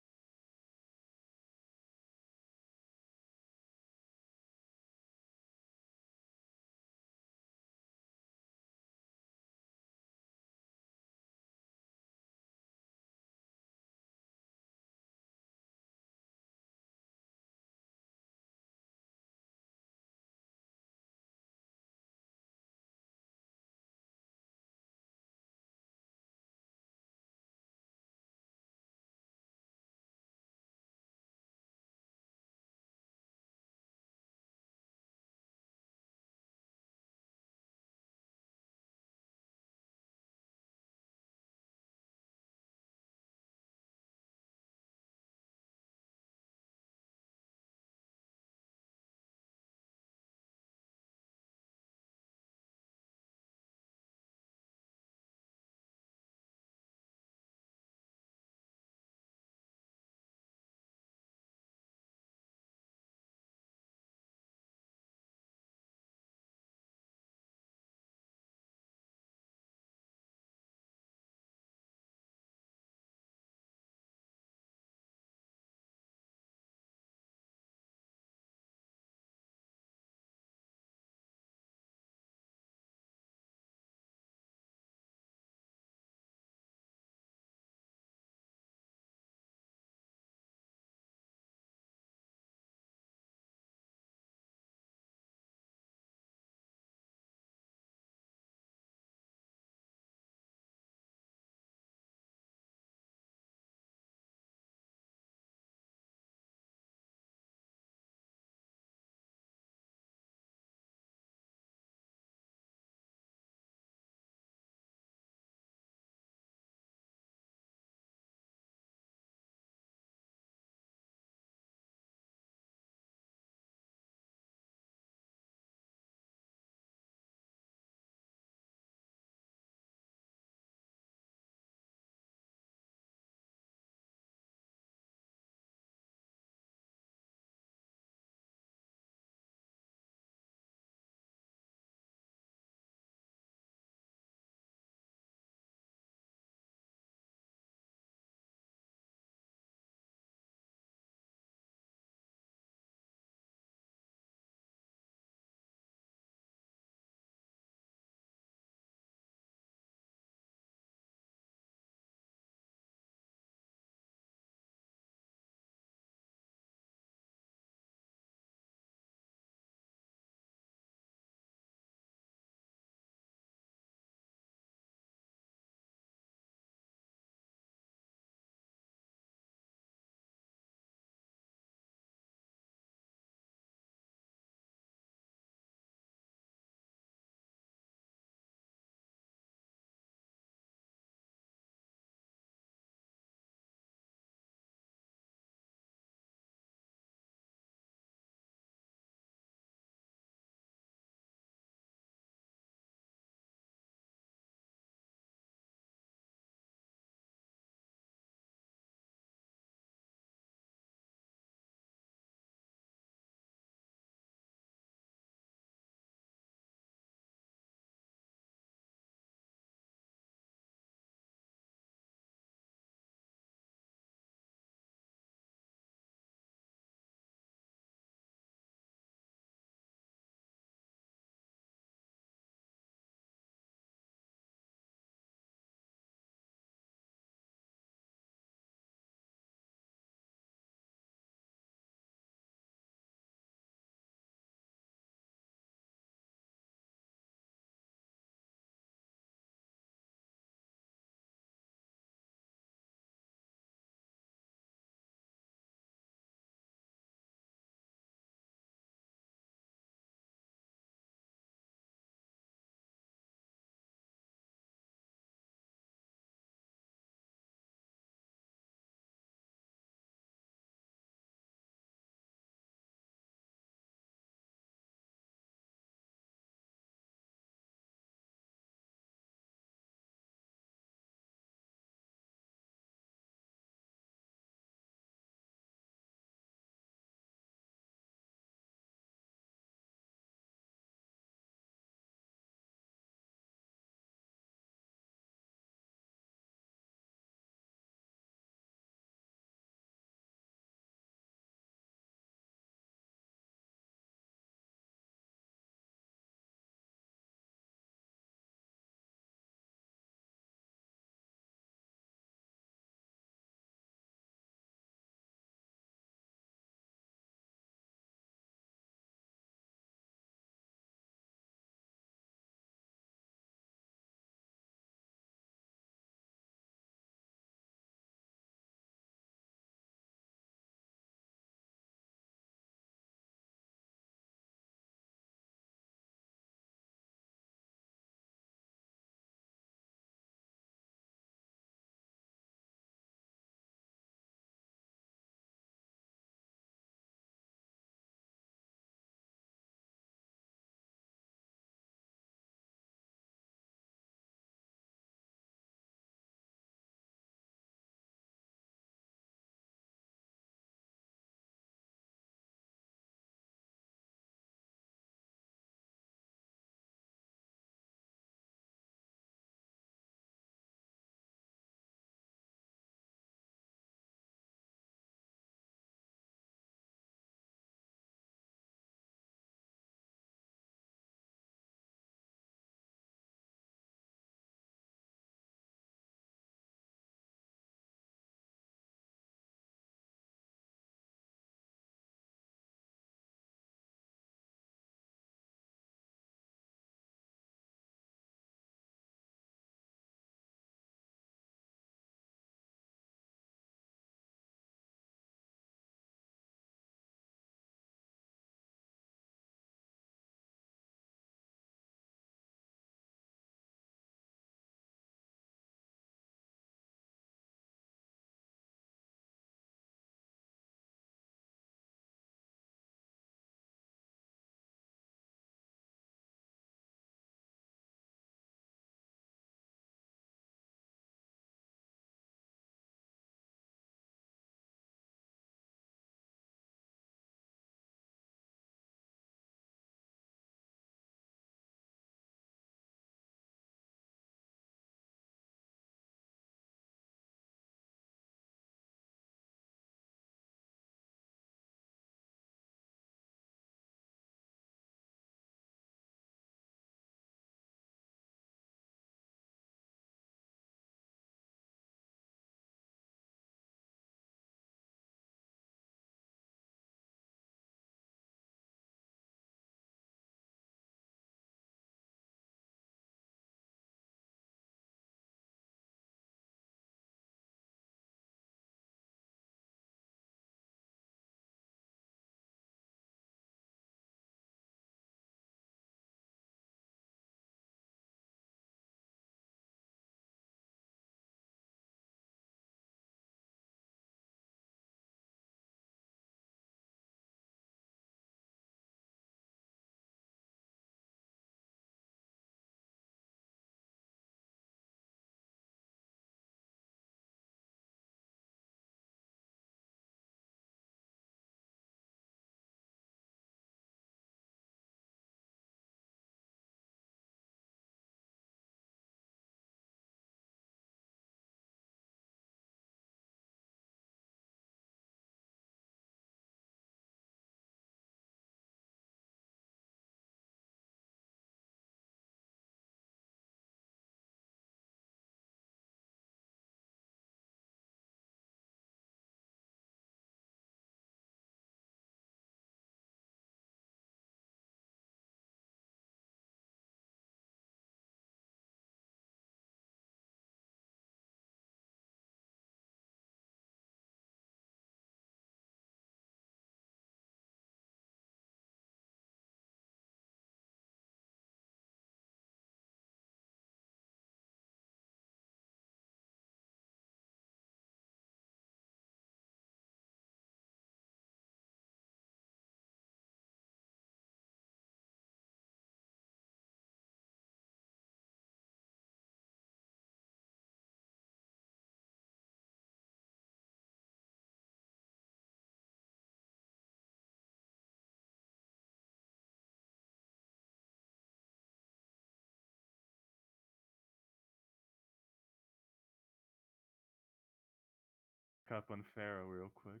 up on Pharaoh real quick.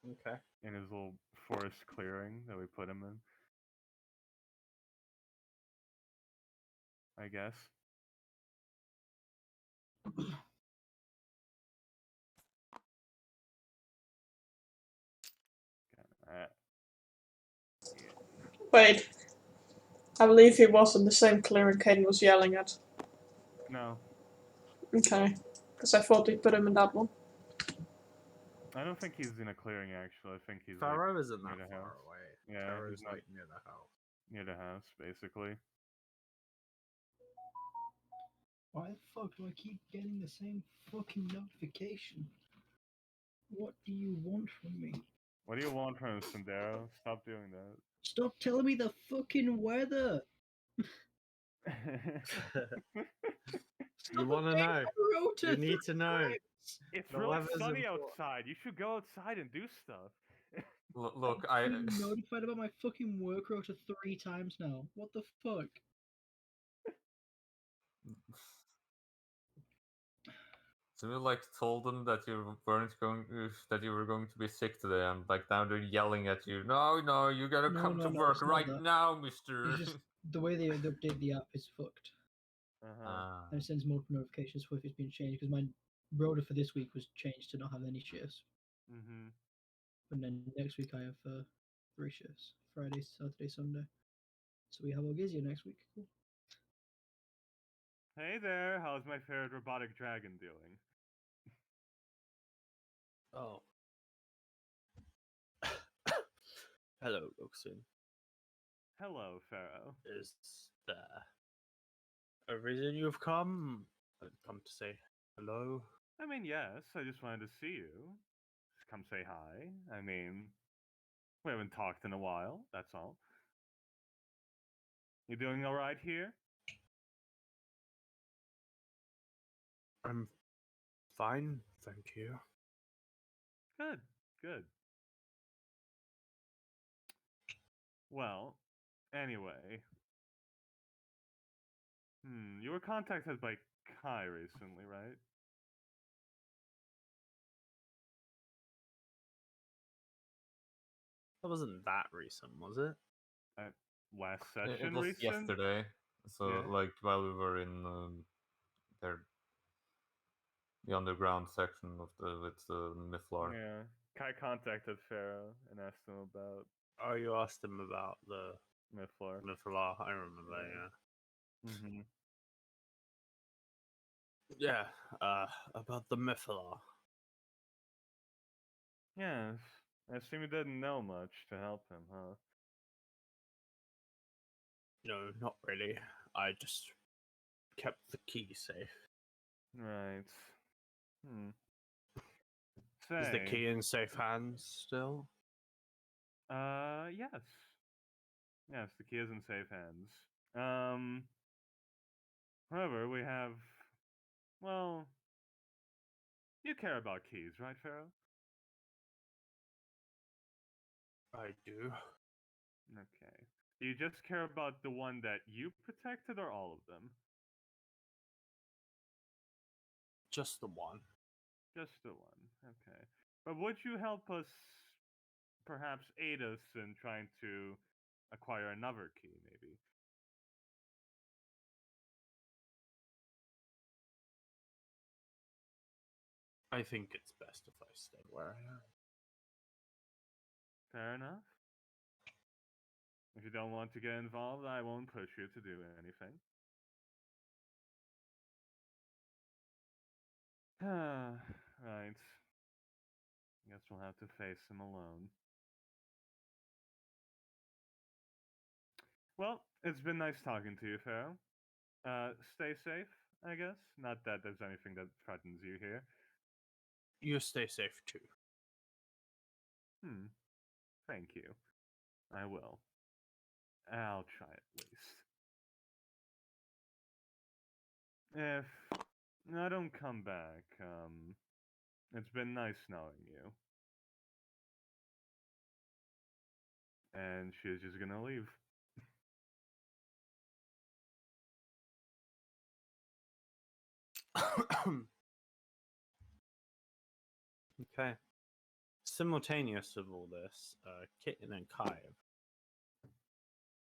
Okay. In his little forest clearing that we put him in. I guess. Uh, Wait, I believe he was in the same clearing Katie was yelling at. no, Okay, because I thought he put him in that one. I don't think he's in a clearing actually. I think he's Pharaoh isn't near that the far house. away. Yeah, Pharaoh's he's not like near the house. near the house, basically. Why the fuck do I keep getting the same fucking notification? What do you want from me? What do you want from him, Sandero? Stop doing Stop telling me the fucking weather! that. You want to know? You need to know. It's The really weather's sunny important. outside. You should go outside and do stuff. Look, I've been notified about my fucking work rota 3 times now. What the fuck? So you like told them that you weren't going, that you were going to be sick today, and like now they're yelling at you. No, you gotta come to work it's not right that. now, Mister. It's just the way they update the app is fucked. Uh-huh. And it sends multiple notifications for if it's been changed, because my rota for this week was changed to not have any shifts. Mm-hmm. And then next week I have 3 shifts: Friday, Saturday, Sunday. So we have Orgisia next week. Cool. Hey there, how's my favorite robotic dragon doing? Oh. Hello, Luxin. Hello, Pharaoh. Is there a reason you've come? Come to say hello? I mean, yes, I just wanted to see you. Just come say hi. I mean, we haven't talked in a while, that's all. You doing alright here? I'm fine, thank you. Good, good. Well, anyway. You were contacted by Kai recently, right? That wasn't that recent, was it? Last It session was recent? yesterday. So Yeah. like while we were in there, the underground section of the Miflar. Yeah. Kai contacted Pharaoh and asked him about Oh, you asked him about the Miflar. Mithla. I remember, Mm-hmm. yeah. About the Mithla. Yes. I assume you didn't know much to help him, huh? No, not really. I just kept the key safe. Right. Hmm. Is the Say, key in safe hands still? yes. Yes, the key is in safe hands. Um, however, we have, well, you care about keys, right, Pharaoh? I do. Okay. Do you just care about the one that you protected or all of them? Just the one. Just the one. Okay. But would you help us, perhaps aid us in trying to acquire another key, maybe? I think it's best if I stay where I am. Fair enough. If you don't want to get involved, I won't push you to do anything. Right. Guess we'll have to face him alone. Well, it's been nice talking to you, Pharaoh. Stay safe, I guess. Not that there's anything that threatens you here. You stay safe too. Thank you. I will. I'll try at least. If I don't come back, it's been nice knowing you. And she's just gonna leave. Okay. Simultaneous with all this, Kitten and Kai have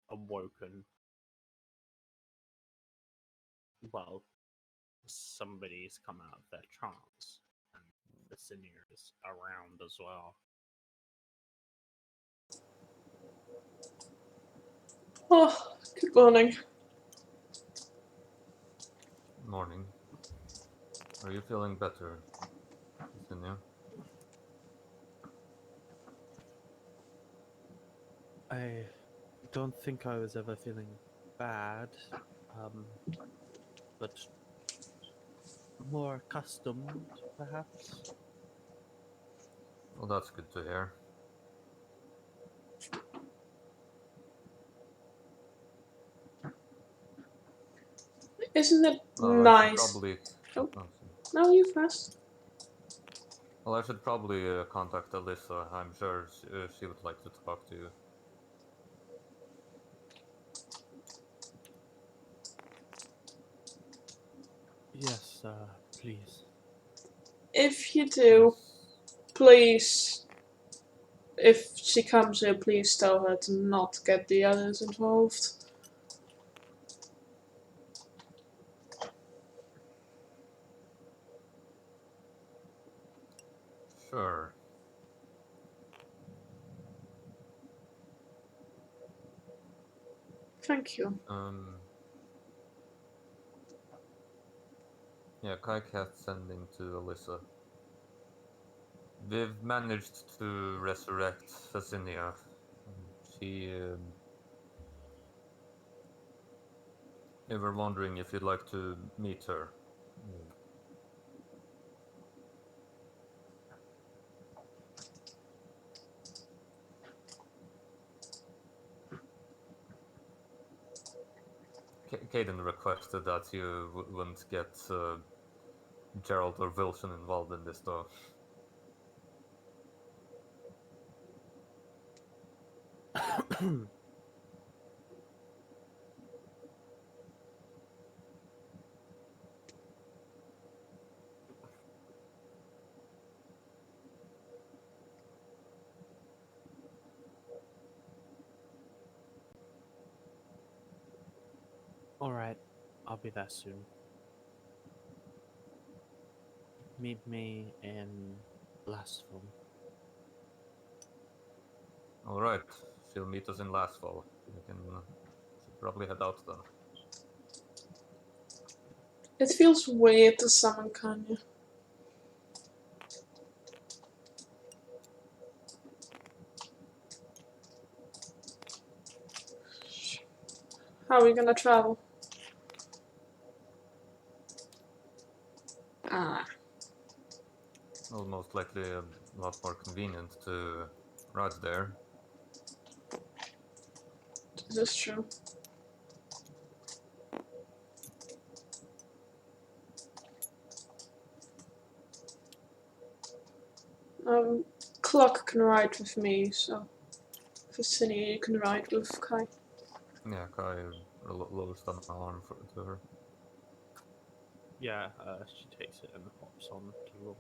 awoken. Well, somebody's come out of their trance, and the senior is around as well. Oh, good morning. Morning. Are you feeling better, Zinnia? I don't think I was ever feeling bad, but more accustomed, perhaps. Well, that's good to hear. Isn't it Well, I should nice? probably. Oh. Oh, No, you first. well, I should probably contact Alyssa. I'm sure she would like to talk to you. Yes, please. If you do, please, if she comes here, please tell her to not get the others involved. Sure. Thank you. Yeah, Kai Cat sending to Alyssa. We've managed to resurrect Facinia. She. We were wondering if you'd like to meet her. Caden requested that you wouldn't get Gerald or Wilson involved in this, though. Alright, I'll be there soon. Meet me in Blastful. All right, she'll meet us in Lastfall. We should probably head out then. It feels weird to summon Kanya. How are we gonna travel? Ah, Well, most likely a lot more convenient to ride there. this is true. Clock can ride with me, so Vicinity you can ride with Kai. Yeah, Kai lowers down my arm to her. Yeah, she takes it and hops on to roll.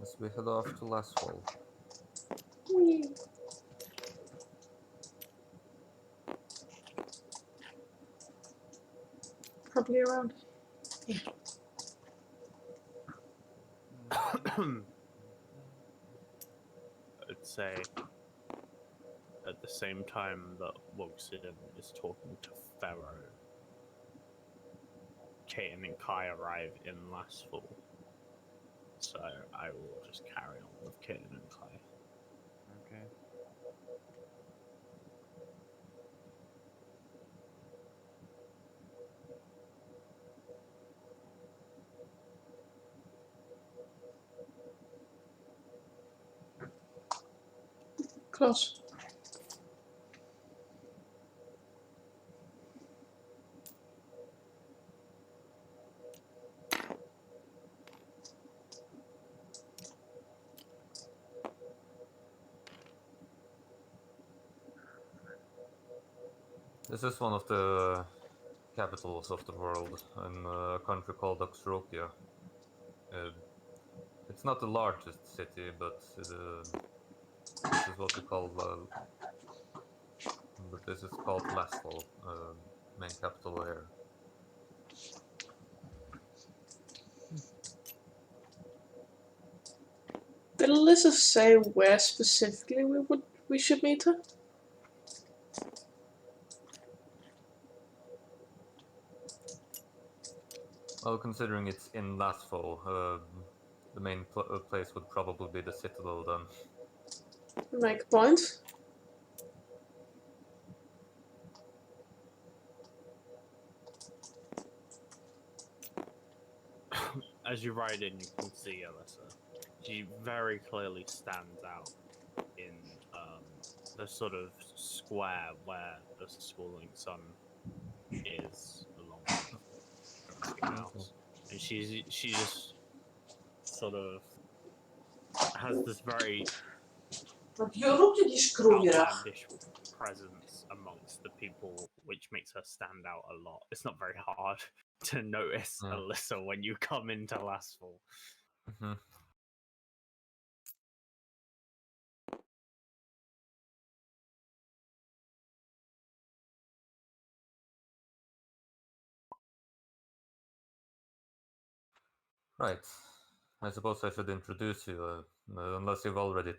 As we head off to Lastfall. Whee. Probably around. I'd say at the same time that Wuxin is talking to Pharaoh, Kaiten and Kai arrive in Lastfall. So I will just carry on with Kaiten and Kai. Okay. Close. This is one of the capitals of the world in a country called Orgisia. It's not the largest city, but this is what we call but this is called Lasfall, main capital here. Did Alyssa say where specifically we should meet her? Well, considering it's in Lasfall, the main place would probably be the citadel then. Make a point. As you ride in, you can see Alyssa. She very clearly stands out in the sort of square where the schooling sun is, along with everything else. And she just sort of has this very outlandish presence amongst the people, which makes her stand out a lot. It's not very hard to notice Alyssa when you come into Lastfall. Mm-hmm. Right. I suppose I should introduce you, unless you've already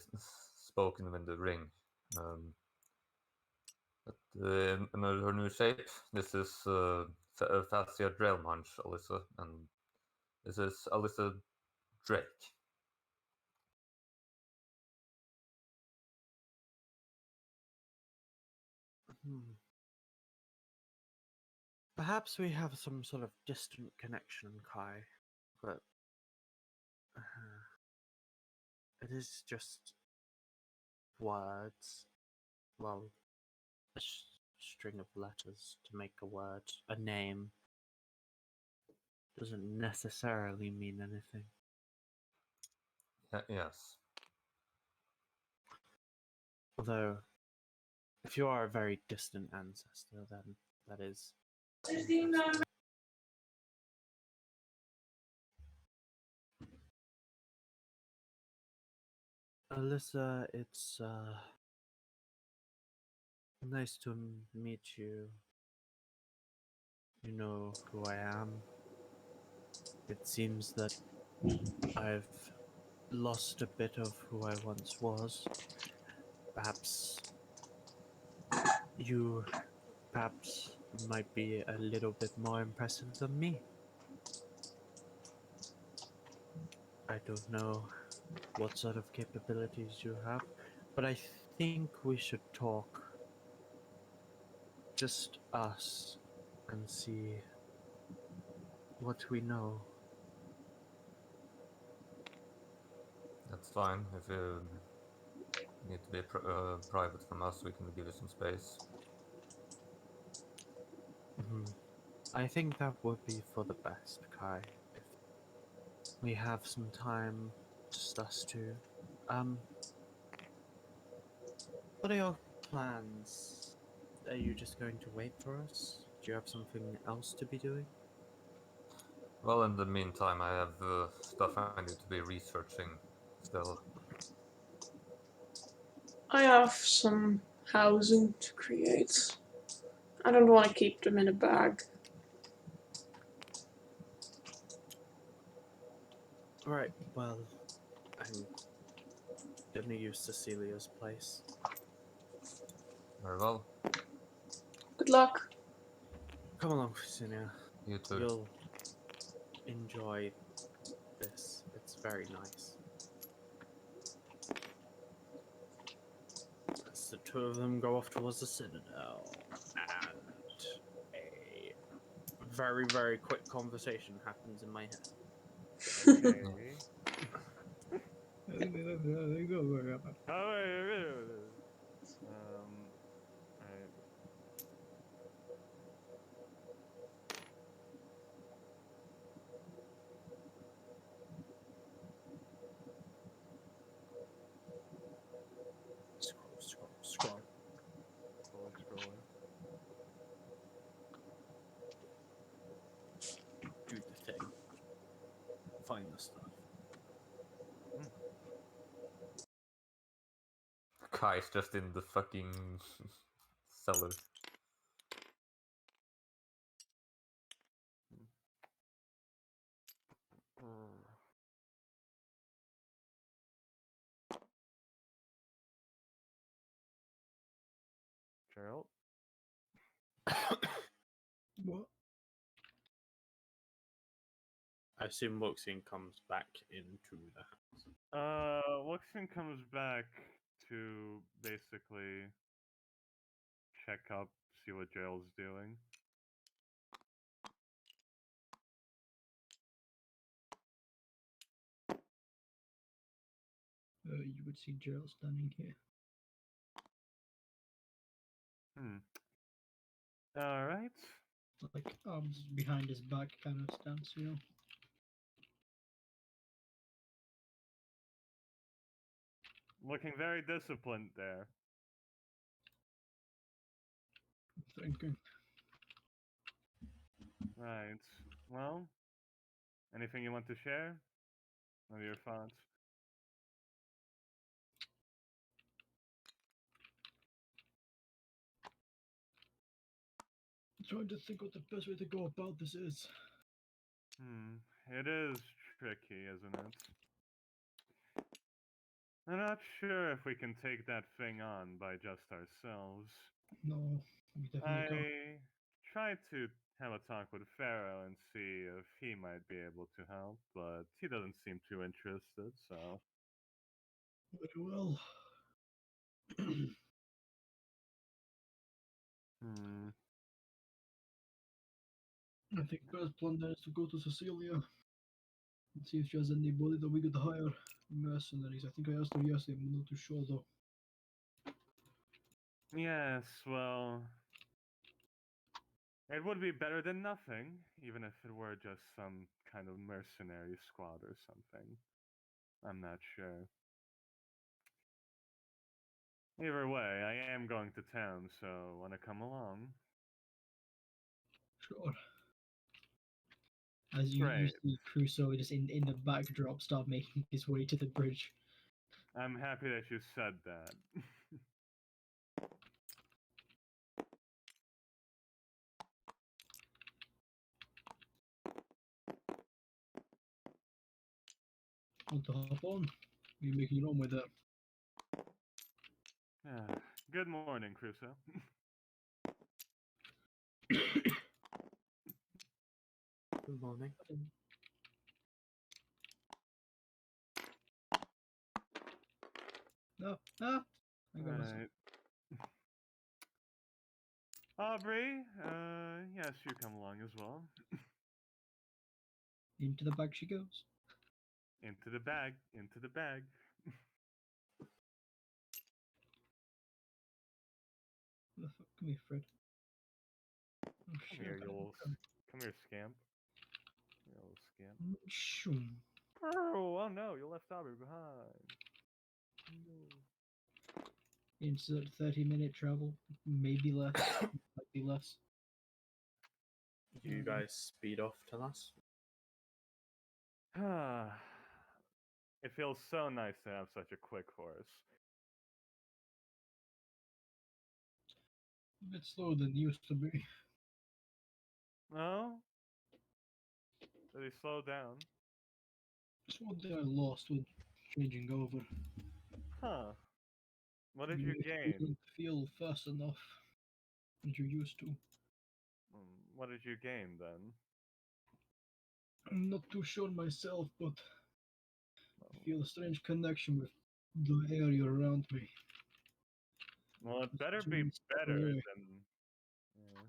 spoken in the ring. In her new shape, this is Fascia Drellmunch, Alyssa, and this is Alyssa Drake. Perhaps we have some sort of distant connection, Kai, but it is just words. Well, a string of letters to make a word, a name. Doesn't necessarily mean anything. Yes. Although, if you are a very distant ancestor, then that is. Alyssa, it's nice to meet you. You know who I am. It seems that I've lost a bit of who I once was. Perhaps you might be a little bit more impressive than me. I don't know what sort of capabilities you have, but I think we should talk. Just us and see what we know. That's fine. If you need to be private from us, we can give you some space. I think that would be for the best, Kai. If we have some time, just us two. What are your plans? Are you just going to wait for us? Do you have something else to be doing? Well, in the meantime, I have stuff I need to be researching still. I have some housing to create. I don't want to keep them in a bag. Right, well, I'm gonna use Cecilia's place. Very well. Good luck. Come along, Cecilia. You too. You'll enjoy this. It's very nice. As the two of them go off towards the Citadel, and a very, very quick conversation happens in my head. Okay. Alright. Scroll. Scrolling. find the stuff. Kai's just in the fucking cellar. Gerald? What? I assume Wuxin comes back into the house. Luxon comes back to basically check up, see what Gerald's doing. You would see Gerald standing here. Alright. Like arms behind his back kind of stance, you know. Looking very disciplined there. Thinking. Right. Well, anything you want to share? What are your thoughts? Trying to think what the best way to go about this is. It is tricky, isn't it? I'm not sure if we can take that thing on by just ourselves. No, we definitely can't. I tried to have a talk with Pharaoh and see if he might be able to help, but he doesn't seem too interested, so. Very well. I think best plan then is to go to Cecilia and see if she has anybody that we could hire. Mercenaries. I think I asked her yesterday, I'm not too sure though. Yes, well. It would be better than nothing, even if it were just some kind of mercenary squad or something. I'm not sure. Either way, I am going to town, so wanna come along? Sure. As you Great. see Crusoe just in the backdrop start making his way to the bridge. I'm happy that you said that. Want to hop on? You're making your own way there. Good morning, Crusoe. Good morning. No, I got myself. Right. Aubrey, yes, you come along as well. Into the bag she goes. Into the bag, into the bag. Where the fuck? Come here, Fred. Oh, Come shit, here, I you can't little, come. come here, scamp. You little scamp. Shoom. Oh no, you left Aubrey behind. No. Insert 30-minute travel, maybe less, might be less. You guys speed off to us. It feels so nice to have such a quick horse. A bit slower than it used to be. No? Did he slow down? It's one thing I lost with changing over. Huh. What did you It gain? doesn't feel fast enough as you used to. What did you gain then? I'm not too sure myself, but I Oh. feel a strange connection with the area around me. Well, it better Too be many steps better away. than. Yeah.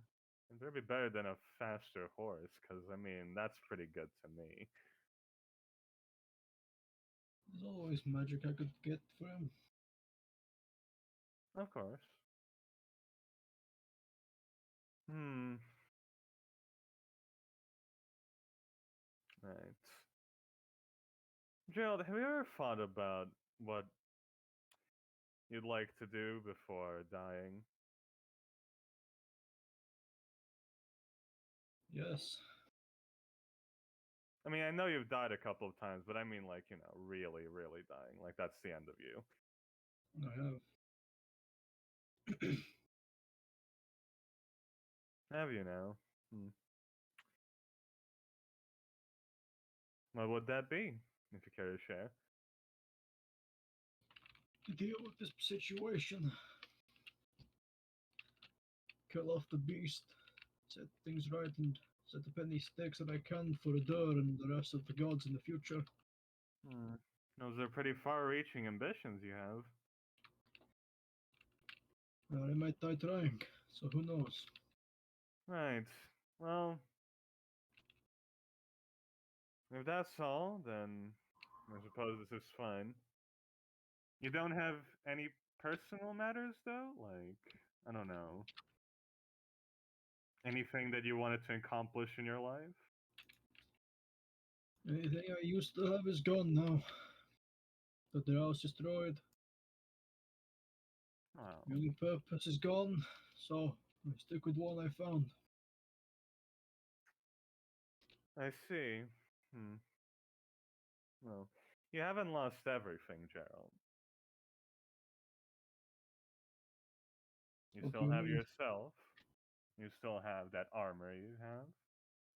It better be better than a faster horse, because, I mean, that's pretty good to me. There's always magic I could get for him. Of course. Right. Gerald, have you ever thought about what you'd like to do before dying? Yes. I mean, I know you've died a couple of times, but I mean, like, you know, really, really dying. Like, that's the end of you. I have. Have you now? What would that be, if you care to share? To deal with this situation, kill off the beast, set things right, and set up any stakes that I can for Adur and the rest of the gods in the future. Those are pretty far-reaching ambitions you have. I might die trying, so who knows? Right. Well, if that's all, then I suppose this is fine. You don't have any personal matters, though? Like, I don't know. Anything that you wanted to accomplish in your life? Anything I used to have is gone now. That the house destroyed. Oh, The only purpose is gone, so I stick with one I found. I see. Well, you haven't lost everything, Gerald. You What do still you have mean? yourself. You still have that armor you have.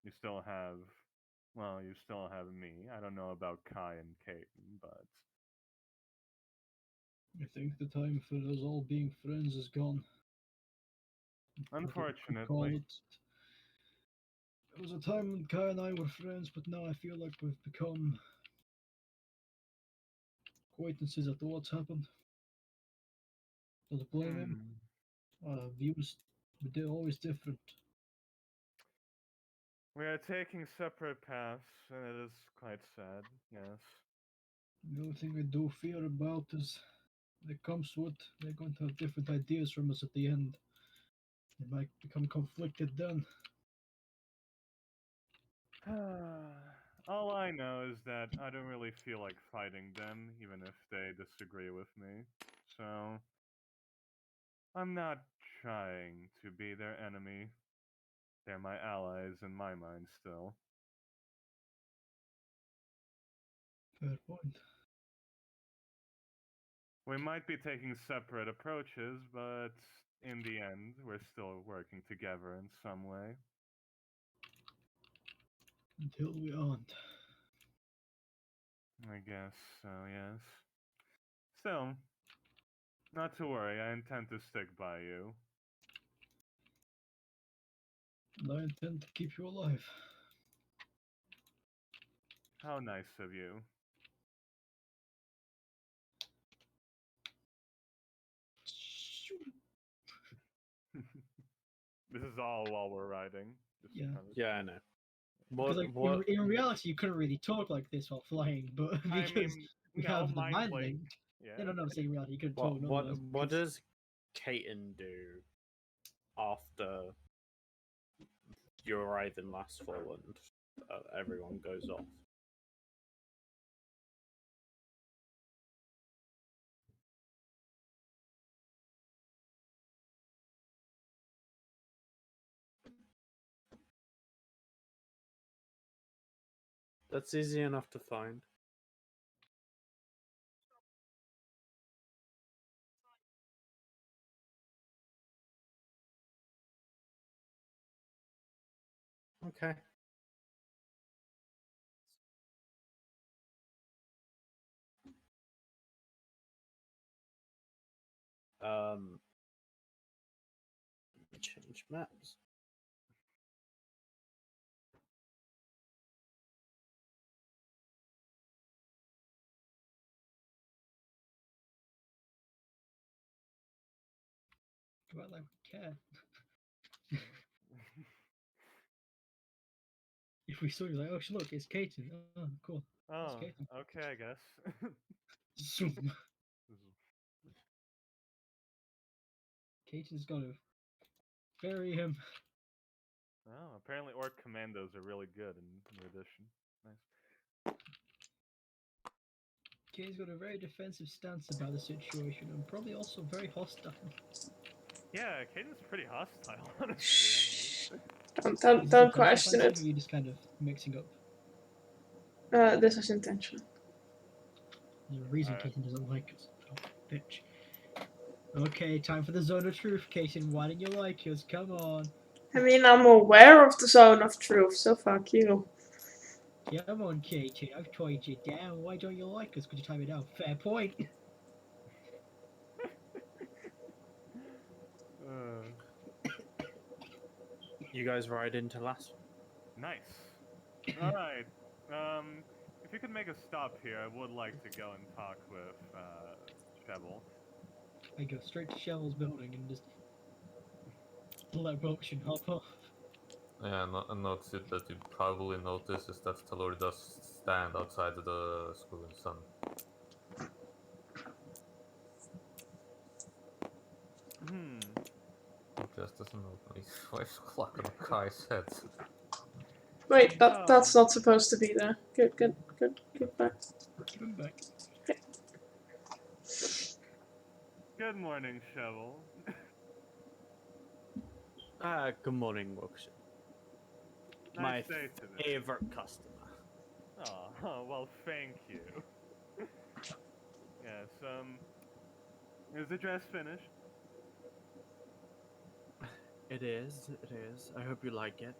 You still have, well, you still have me. I don't know about Kai and Caden, but I think the time for us all being friends is gone. Whatever you could call unfortunately, it. There was a time when Kai and I were friends, but now I feel like we've become acquaintances after what's happened. Doesn't blame him. Views were always different. we are taking separate paths, and it is quite sad, yes. The only thing I do fear about is when it comes to it, they're going to have different ideas from us at the end. They might become conflicted then. All I know is that I don't really feel like fighting them, even if they disagree with me. So, I'm not trying to be their enemy. They're my allies in my mind still. Fair point. We might be taking separate approaches, but in the end, we're still working together in some way. Until we aren't. I guess so, yes. Still, not to worry, I intend to stick by you. And I intend to keep you alive. How nice of you. This is all while we're riding. Just Yeah. kind of... Yeah, I know. Because like in reality, you couldn't really talk like this while flying, but I because mean, we no, have the mind mind link. link, Yeah. no, saying in reality, you couldn't talk otherwise. What does Caton do after you arrive in Lastfall and everyone goes off? That's easy enough to find. Okay. Change maps. Do I like care? If we saw you, like, oh, look, it's Kaiten. Oh, cool. It's Oh, Kaiten. okay, I guess. Zoom. Kaiten's got to bury him. Oh, apparently Orc Commandos are really good in New Edition. Nice. Kaiten's got a very defensive stance about the situation and probably also very hostile. Yeah, Caden's pretty hostile, honestly. Shh. Is it Don't defensive question fighting, it. or are you just kind of mixing up? This is intentional. There's a reason Alright. Kason doesn't like us. Oh, bitch. Okay, time for the zone of truth, Kason. Why don't you like us? Come on. I mean, I'm aware of the zone of truth, so fuck you. Come on, Kason. I've toyed you down. Why don't you like us? Could you time it out? Fair point. You guys ride into last. Nice. Alright. If you could make a stop here, I would like to go and talk with Shovel. I go straight to Shovel's building and just let Motion hop off. Yeah, notice it that you probably notice is that Talori does stand outside of the school in the sun. Just doesn't open his 5 o'clock on the guy's head. Wait, that's not supposed to be there. Good back. Keep him back. Good morning, Shovel. Good morning, Wilkshire. My Nice day today. favorite customer. Oh, well, thank you. Yes, is the dress finished? It is. I hope you like it.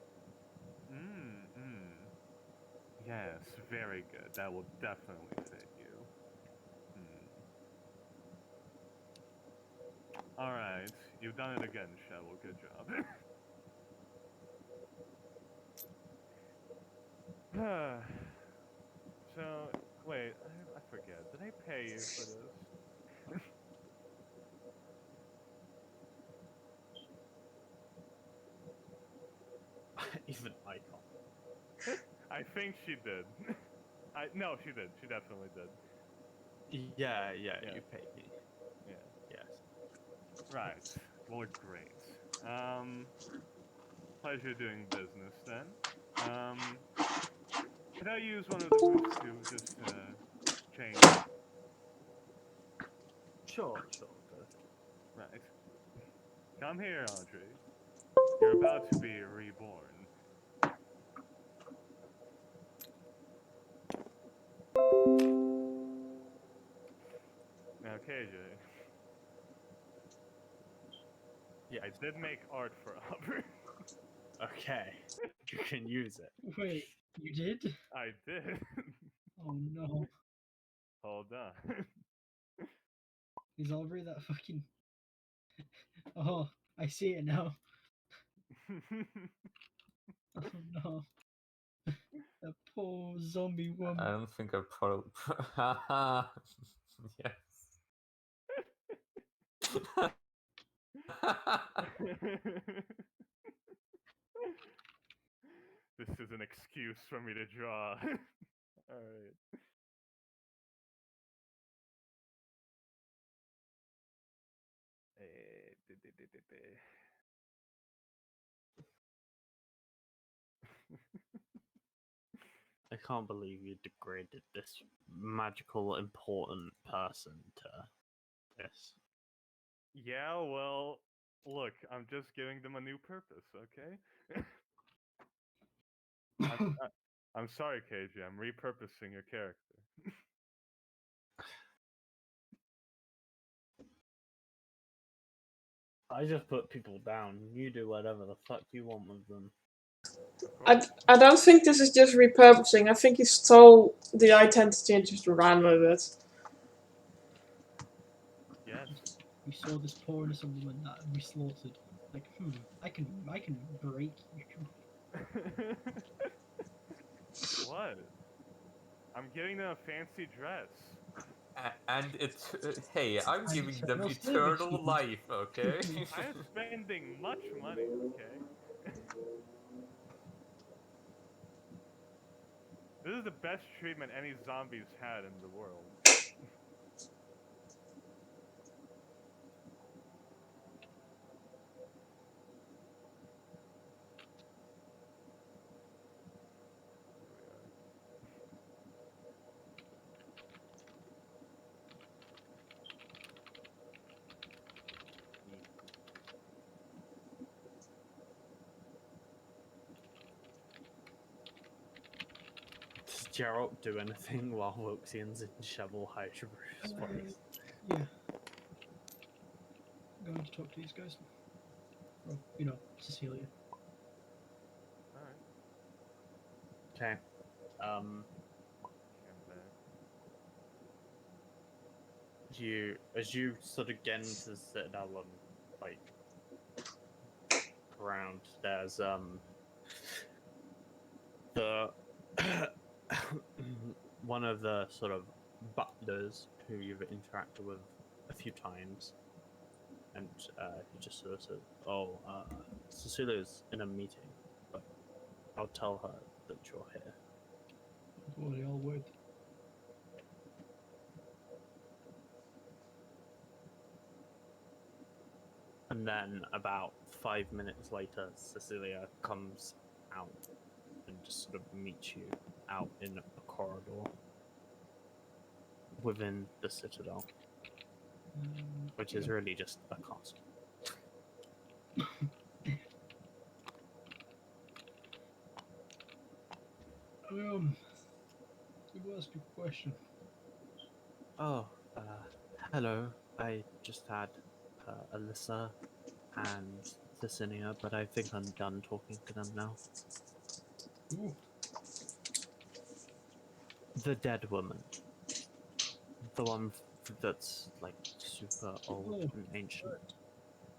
Yes, very good. That will definitely fit you. Alright, you've done it again, Shovel. Good job. So, wait, I forget. Did I pay you for this? Even I can't. I think she did. No, she did. She definitely did. Yeah, Yeah. you paid me. Yeah. Yes. Right. Well, great. Pleasure doing business then. Could I use one of the booths to just change? Sure, go. Right. Come here, Audrey. You're about to be reborn. Now, KJ. Yeah. I did make art for Aubrey. Okay. You can use it. Wait, you did? I did. Oh no. Hold on. Is Aubrey that fucking. Oh, I see it now. Oh no. That poor zombie I woman. don't think I probably. Yes. This is an excuse for me to draw. Alright. I can't believe you degraded this magical, important person to this. Yeah, well, look, I'm just giving them a new purpose, okay? I'm sorry, KJ. I'm repurposing your character. I just put people down. You do whatever the fuck you want with them. I don't think this is just repurposing. I think he stole the identity and just ran with it. Yes. We saw this poor innocent woman that we slaughtered. Like, I can break you. What? I'm giving them a fancy dress. And it's hey, I'm And giving them eternal eternal servitude. life, okay? I'm spending much money, okay? This is the best treatment any zombies had in the world. This Geralt do anything while Woxian's in Shovel Hydra's place? Yeah. I'm going to talk to these guys. Or, Cecilia. Alright. Okay. As you sort of get into the citadel and like around, there's the one of the sort of butlers who you've interacted with a few times, and he just sort of says, "Oh, Cecilia's in a meeting, but I'll tell her that you're here." Don't worry, I'll wait. And then about 5 minutes later, Cecilia comes out and just sort of meets you out in a corridor within the citadel, which is really just a castle. Let me ask you a question. Oh, hello. I just had Alyssa and Thicinia, but I think I'm done talking to them now. Ooh, The dead woman. The one that's like super old Oh, and ancient.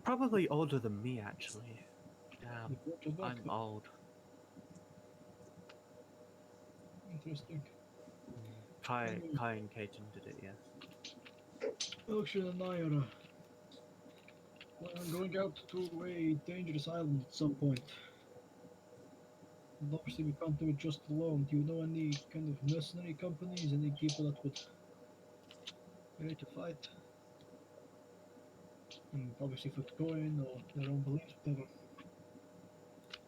Probably older than me, actually. Damn, you brought her back. I'm old. Interesting. Kai and Kaiten did it, yes. Elkshin and I are going out to a dangerous island at some point. And obviously we can't do it just alone. Do you know any kind of mercenary companies? Any people that would be ready to fight? And obviously for coin or their own beliefs, whatever.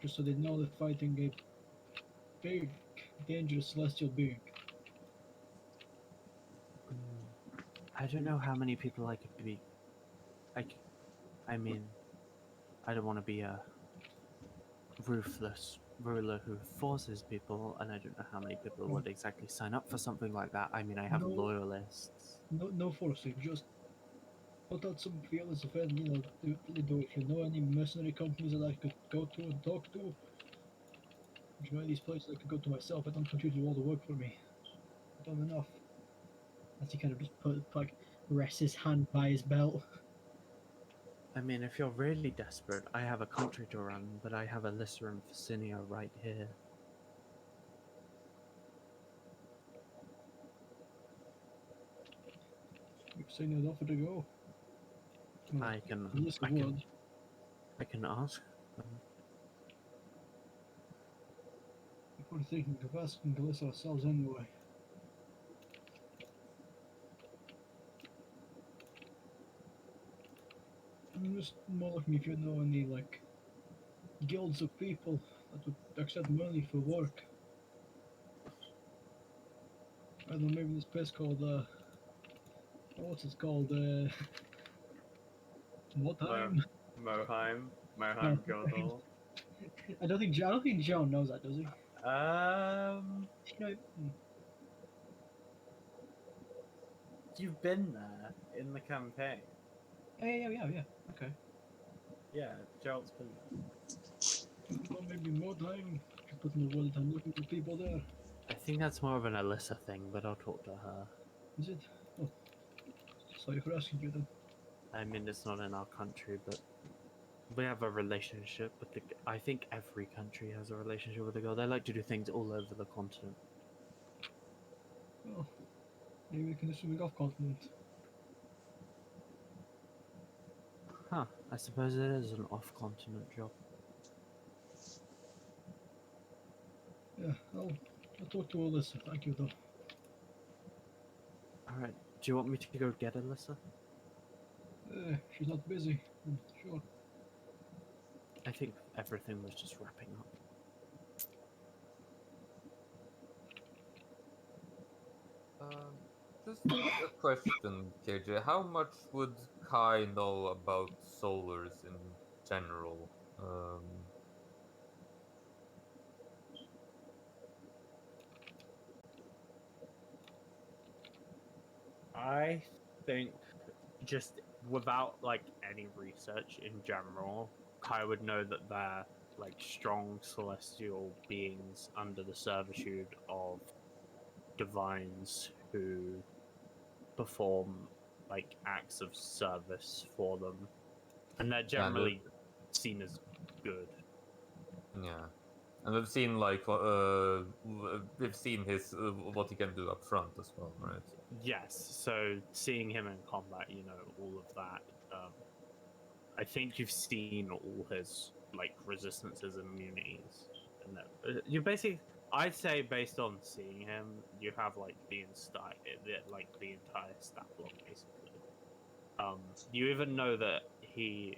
Just so they know they're fighting a big, dangerous celestial being. I don't know how many people I could be. I mean, I don't want to be a ruthless ruler who forces people, and I don't know how many people would exactly sign up for something like that. I mean, I have No. loyalists. No forcing, just put out some feelers of it, if you know any mercenary companies that I could go to and talk to. If you know these places I could go to myself, I don't want you to do all the work for me. I've done enough. As he kind of just rests his hand by his belt. I mean, if you're really desperate, I have a country to run, but I have Alyssa and Facinia right here. You're saying I'd offer to go. Well, I can would. I can ask them. We're thinking of asking Alyssa ourselves anyway. I'm just more looking if you know any, guilds of people that would accept money for work. I don't know, maybe this place called, what's it called, Motheim? Moheim Guildhall. I don't think Joan knows that, does he? No, You've been there in the campaign. yeah. Okay. Yeah, Geralt's been there. Well, maybe Motheim. Should put in the word I'm looking for people there. I think that's more of an Alyssa thing, but I'll talk to her. Is it? Oh, sorry for asking you then. I mean, it's not in our country, but we have a relationship with the. I think every country has a relationship with the girl. They like to do things all over the continent. Well, maybe we can do something off continent. Huh, I suppose it is an off-continent job. Yeah, I'll talk to Alyssa. Thank you, though. Alright, do you want me to go get Alyssa? She's not busy. Sure. I think everything was just wrapping up. Just a question, KJ. How much would Kai know about solars in general? I think just without like any research in general, Kai would know that they're like strong celestial beings under the servitude of divines who perform like acts of service for them, and they're And generally seen as good. yeah, and we've seen like we've seen his what he can do up front as well, right? Yes, so seeing him in combat, you know, all of that. I think you've seen all his like resistances and immunities, and that you basically, I'd say, based on seeing him, you have like the entire stat block basically. You even know that he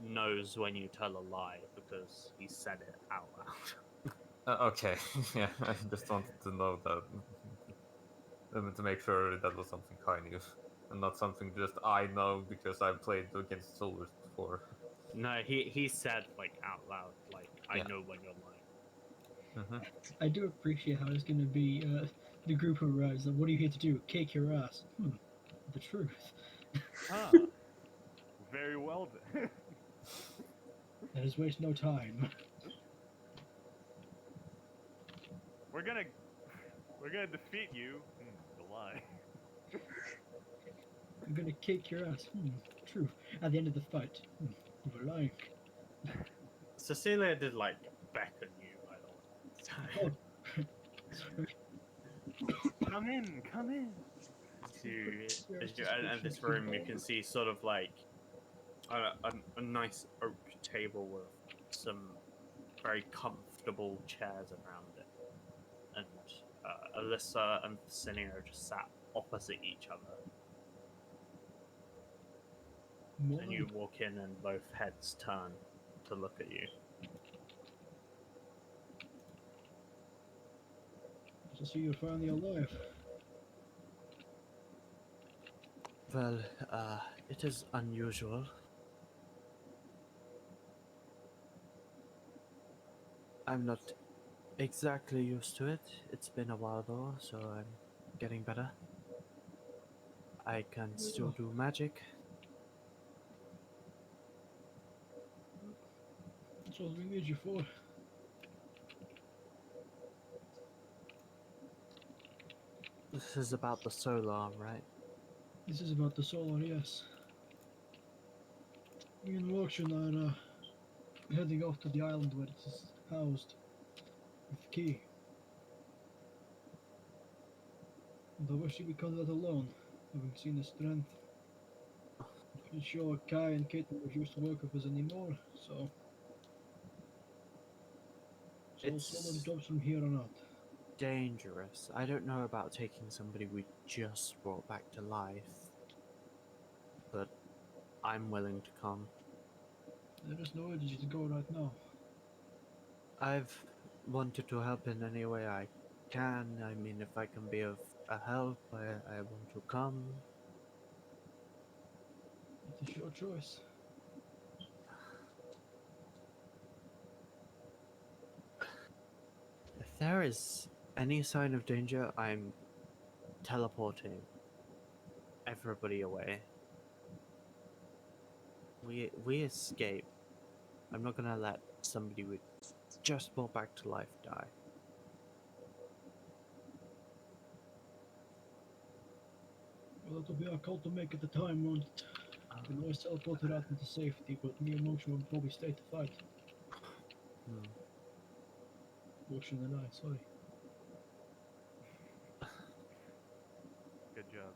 knows when you tell a lie because he said it out loud. Okay, yeah, I just wanted to know that to make sure that was something Kai knew, and not something just I know because I've played against soldiers before. No, he said like out loud, like I Yeah. know when you're lying. Hmm. I do appreciate how it's going to be the group who arrives. Like, what are you here to do? Kick your ass. The truth. Ah, very well then. Let us waste no time. we're gonna defeat you. The lie. I'm going to kick your ass. Truth. At the end of the fight. You were lying. Cecilia did like beckon you, by the way. Oh. Sorry. Come in, come in. As you enter this room, you can see sort of like a nice oak table with some very comfortable chairs around it, and Alyssa and Cinia are just sat opposite each other. And you walk in, and both heads turn to look at you. To see you're finally alive. Well, it is unusual. I'm not exactly used to it. It's been a while though, so I'm getting better. I can still do magic. That's what we need you for. This is about the solar, right? This is about the solar, yes. Me and Lokshan are heading off to the island where it is housed. With the key. And I wish we could let alone, having seen the strength. I'm not sure Kai and Kitten refuse to work with us anymore, so... So solar It's jobs from here on out. dangerous. I don't know about taking somebody we just brought back to life, but I'm willing to come. There is no urgency to go right now. I've wanted to help in any way I can. I mean, if I can be of a help, I want to come. It is your choice. If there is any sign of danger, I'm teleporting everybody away. We escape. I'm not gonna let somebody we just brought back to life die. Well, it'll be our call to make at the time, won't it? We can always teleport her out into safety, but me and Motion will probably stay to fight. Hmm. Motion and I, sorry. Good job.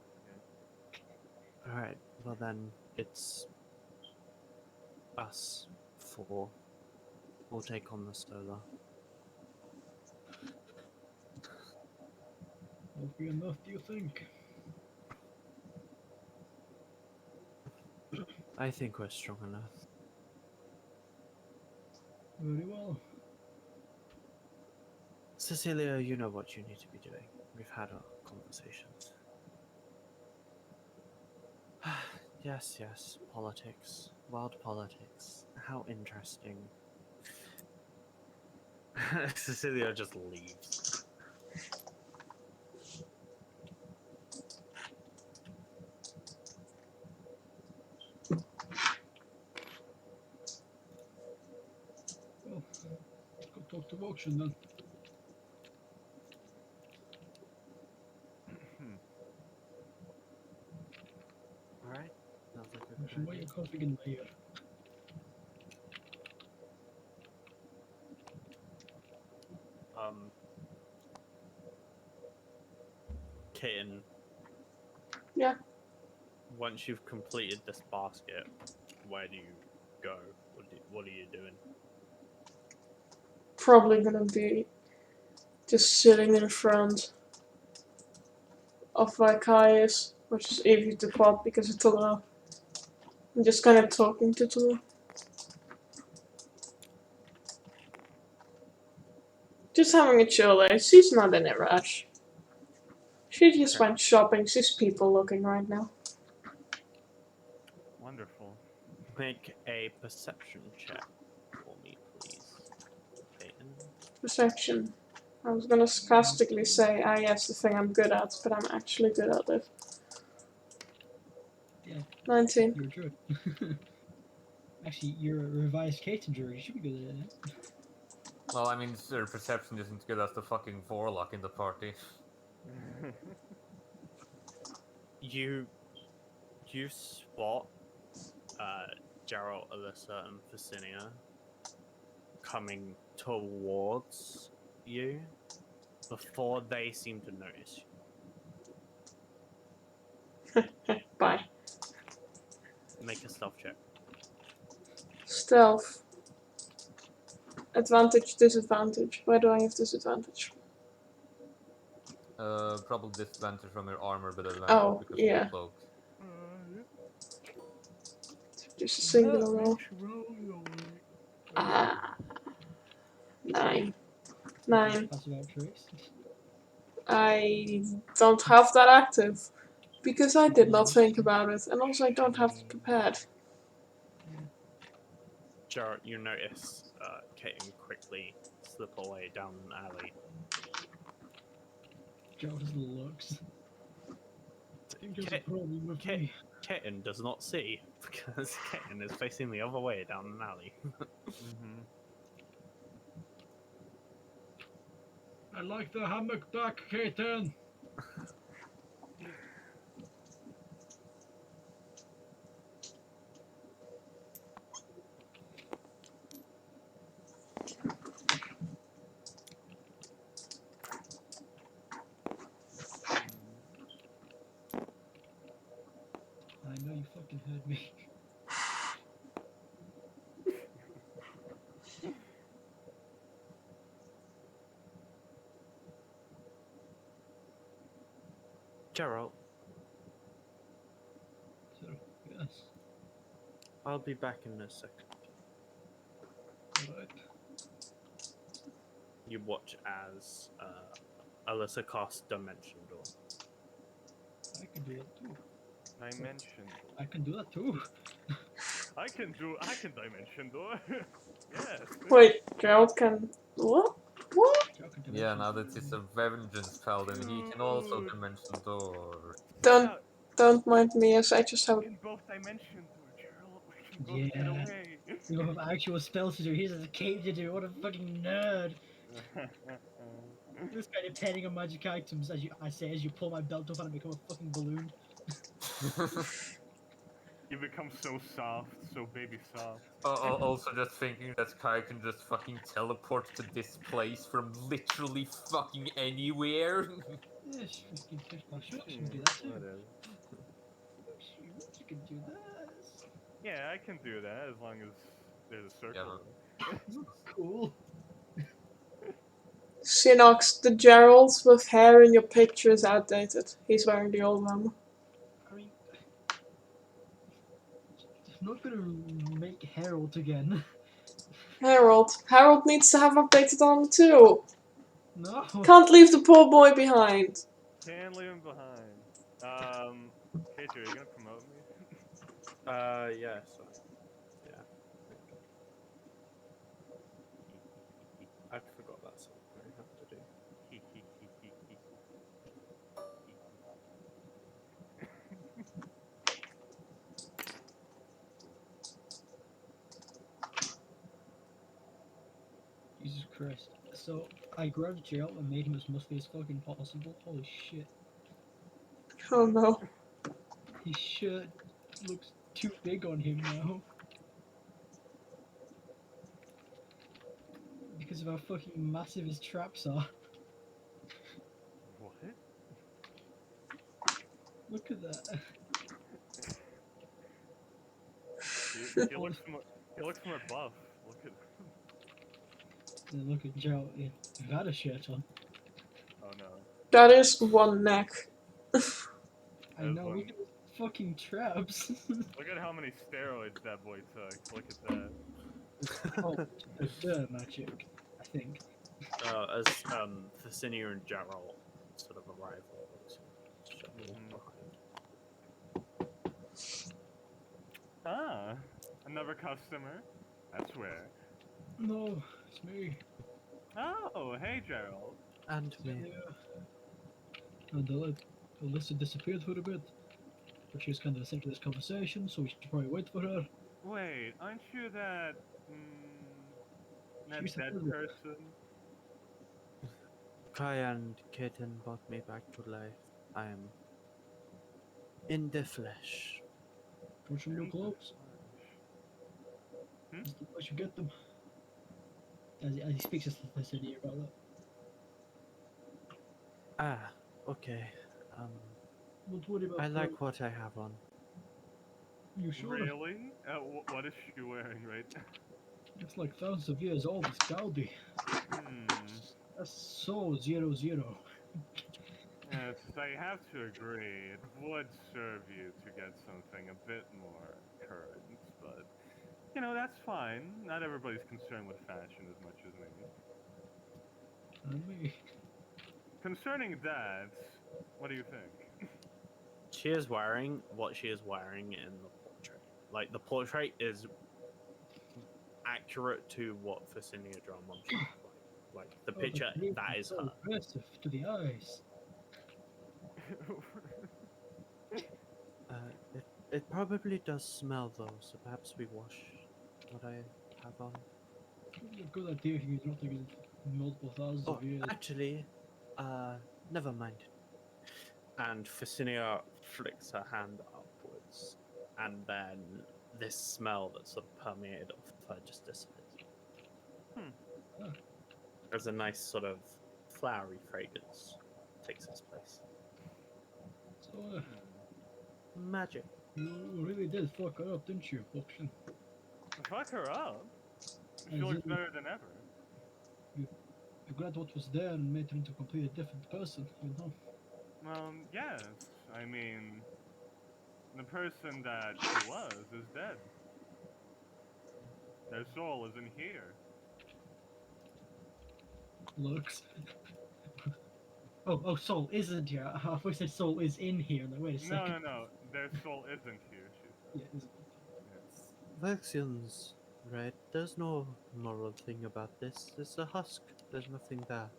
Yeah. Alright, well then, it's us four. We'll take on the solar. Won't be enough, do you think? I think we're strong enough. Very well. Cecilia, you know what you need to be doing. We've had our conversations. Yes, yes, politics. Wild politics. How interesting. Cecilia just leaves. of auction then. Alright, sounds like a Auction, good what are idea. you configuring here? Kitten. Yeah. Once you've completed this basket, where do you go? What are you doing? Probably gonna be just sitting in front of where Kai is, which is easy to plot because it's Tula. I'm just kind of talking to Tula. Just having a chill day. She's not in a rush. She just went shopping. She's people looking right now. Wonderful. Make a perception check for me, please. Peyton. Perception. I was gonna sarcastically say, yes, the thing I'm good at, but I'm actually good at it. Yeah, 19. you're true. Actually, you're a revised Catenger. You should be good at it. Well, I mean, their perception isn't good as the fucking Vorlock in the party. You spot Geralt, Alyssa, and Facinia coming towards you before they seem to notice you. Bye. Make a stealth check. Stealth. Advantage, disadvantage. Why do I have disadvantage? Probably disadvantage from your armor, but advantage Oh, because of yeah. the cloak. Just a singular That roll. makes you roll. 9. 9. Passive out trace. I don't have that active. Because I did not think about it, and also I don't have it prepared. Geralt, you notice Kaiten quickly slip away down an alley. Joe just looks. I think there's a Kit- problem with Kit- me. Kitten does not see because Kitten is facing the other way down an alley. Mm-hmm. I like the hammock back, Kaiten. I know you fucking heard me. Geralt, So, yes. I'll be back in a second. Alright. you watch as Alyssa casts Dimension Door. I can do that too. Dimension. I can do that too. I can dimension door. Yes. Wait, Gerald can. What? What? Joe can Yeah, dimension now door. that it's a vengeance paladin, he can also Dude. dimension door. Don't mind me as I just have. We can both dimension door, Gerald. We can both Yeah. get away. You have actual spells to do. He's a cave to do. What a fucking nerd. This guy depending on magic items, as you pull my belt off and I become a fucking balloon. You become so soft, so baby soft. Also, just thinking that Kai can just fucking teleport to this place from literally fucking anywhere. Yes, freaking fish box. You can do that too. Whatever. You can do this. Yeah, I can do that as long as there's a circle. Cool. Sinox, the Gerald with hair in your picture is outdated. He's wearing the old one. I mean, I'm not gonna make Harold again. Harold needs to have updated armor too. No. Can't leave the poor boy behind. Can't leave him behind. Kater, are you gonna promote me? Yeah, so. Yeah. I forgot that's something I have to do. Jesus Christ. So I grabbed Jill and made him as muscly as fucking possible. Holy shit. Oh no. His shirt looks too big on him now. Because of how fucking massive his traps are. What? Look at that. He looks more. He looks more buff. Look at. And look at Joe. He had a shirt on. Oh no. That is one neck. I There's know, one. look at his fucking traps. Look at how many steroids that boy took. Look at that. Oh, the magic, I think. As Thesinia and Geralt sort of arrive, shuffle Mhm. behind. Ah, another customer. I swear. No, it's me. Oh, hey Gerald. And me. Yeah. And Alyssa disappeared for a bit. But she was kind of the center of this conversation, so we should probably wait for her. Wait, aren't you that She that used to dead live with us. person? Kai and Kitten brought me back to life. I am in the flesh. Want some new In the clothes? flesh. Is the place you get them. As he speaks to the city about that. Ah, okay. Don't worry about I her. like what I have on. You sure? Really? What is she wearing right now? It's like thousands of years old, it's Gaudi. That's so 00. Yes, I have to agree. It would serve you to get something a bit more current, but you know, that's fine. Not everybody's concerned with fashion as much as me. And me. Concerning that, what do you think? She is wearing what she is wearing in the portrait. Like the portrait is accurate to what Thesinia Drummond should look like. Like the Oh, the picture, green that is is so her. aggressive to the eyes. It probably does smell though, so perhaps we wash what I have on. Probably a good idea if you don't think it's multiple thousands Oh, of years. actually, never mind. And Thesinia flicks her hand upwards, and then this smell that sort of permeated off of her just disappears. Hmm. There's a nice sort of flowery fragrance takes its place. So, Magic. you really did fuck her up, didn't you, Buxton? Fuck her up. She As looks in, better than ever. you grabbed what was there and made her into a completely different person, you know? Yes. I mean, the person that she was is dead. Their soul isn't here. Looks. Oh, soul isn't here. I thought you said soul is in here. No, wait a No, second. no, no. Their soul isn't here, she said. Yeah, isn't. Yes. Vexians, right? There's no moral thing about this. It's a husk. There's nothing there.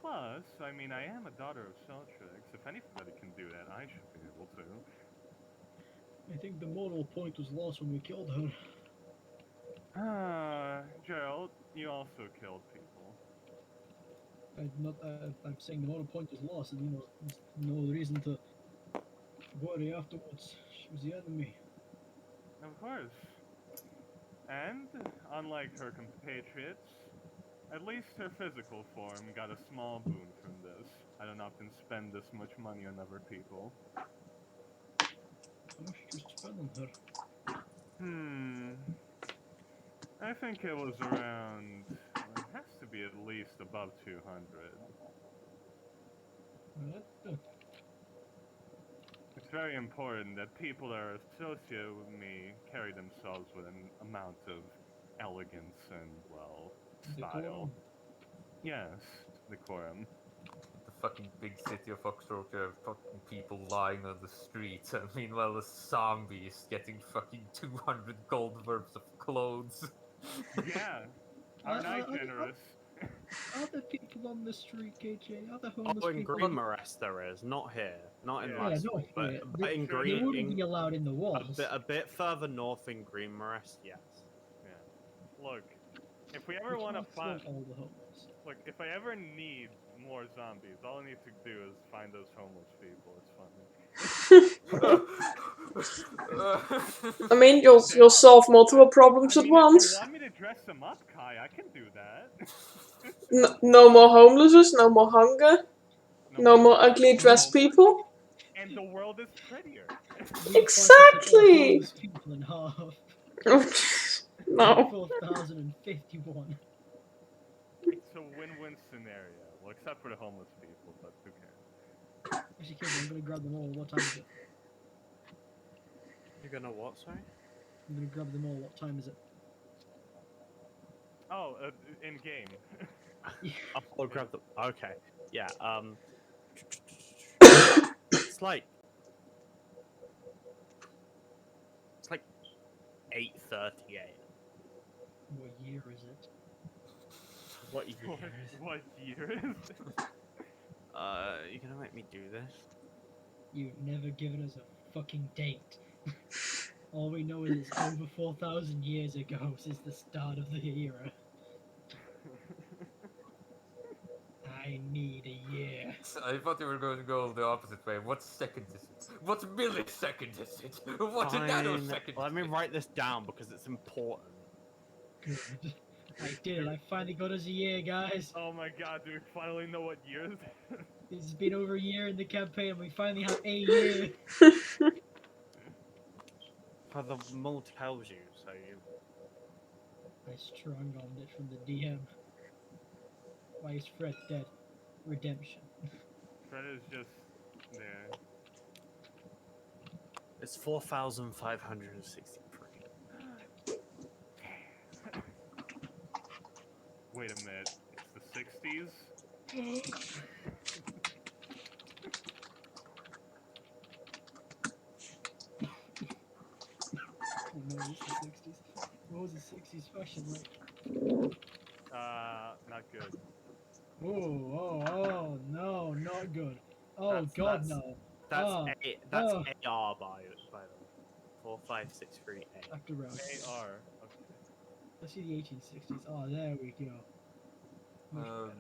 Plus, I mean, I am a daughter of Celtrix. If anybody can do that, I should be able to. I think the moral point was lost when we killed her. Gerald, you also killed people. I'm saying the moral point was lost, and there's no reason to worry afterwards. She was the enemy. Of course. And, unlike her compatriots, at least her physical form got a small boon from this. I don't often spend this much money on other people. How much did you spend on her? I think it was around. Well, it has to be at least above 200. What? It's very important that people that are associated with me carry themselves with an amount of elegance and, well, style. Decorum. Yes, decorum. The fucking big city of Foxtrot, you have fucking people lying on the streets, and meanwhile a zombie is getting fucking 200 gold worth of clothes. Yeah, aren't I generous? Are there people on the street, KJ? Are there Oh, homeless in people? Green Marest there is, not here, not in Yeah. Yeah, Riceville, not but, here. but in Sure, They Green, wouldn't be allowed in the walls. a bit further north in Green Marest, yes. Yeah. Look, if we We ever want to can't find, kill all the homeless. Look, if I ever need more zombies, all I need to do is find those homeless people. It's fine. I mean, you'll solve multiple problems I at mean, if once. you want me to dress them up, Kai, I can do that. No more homelessness, no more hunger, no more hunger, ugly no more dressed homeless, people. and the world is prettier. We parted all Exactly. homeless people in half. No. 4,051. It's a win-win scenario. Well, except for the homeless people, but who cares? Actually, kids, I'm gonna grab them all. What time is it? You're gonna what? Sorry. I'm gonna grab them all. What time is it? Oh, in game. I'll grab them. Okay. Yeah. It's like 8:30 a.m. What year is it? What year what, is it? what year is it? You're gonna make me do this? You've never given us a fucking date. All we know is it's over 4,000 years ago since the start of the era. I need a year. I thought you were going to go the opposite way. What second is it? What millisecond is it? What Fine. nanosecond Let is me it? write this down because it's important. Good. I did it. I finally got us a year, guys. Oh my god, do we finally know what year is it? It's been over a year in the campaign. We finally have a year. For the mole tells you, so you. I strong-armed it from the DM. Why is Fred dead? Redemption. Fred is just there. It's 4,563. Wait a minute, it's the 60s? Oh no, it's the 60s. What was the 60s fashion like? Not good. Oh, no, not good. Oh god, no. That's Ah, that's ah. AR by the way. 4563 A. After round. AR, okay. Let's see the 1860s. Oh, there we go. Much better.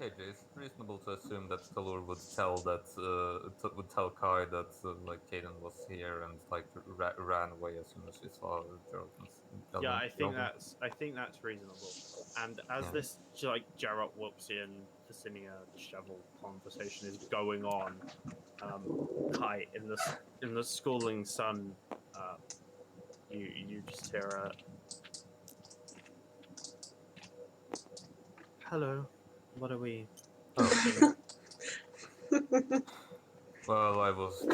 KJ, is it reasonable to assume that Talur would tell would tell Kai that like Caden was here and like ran away as soon as he saw Gerald? Yeah, I think that's reasonable. And as Yeah. this like Geralt Wilksian Ficinia shovel conversation is going on, Kai in the schooling sun, you just hear a hello. What are we? Oh. Well, I was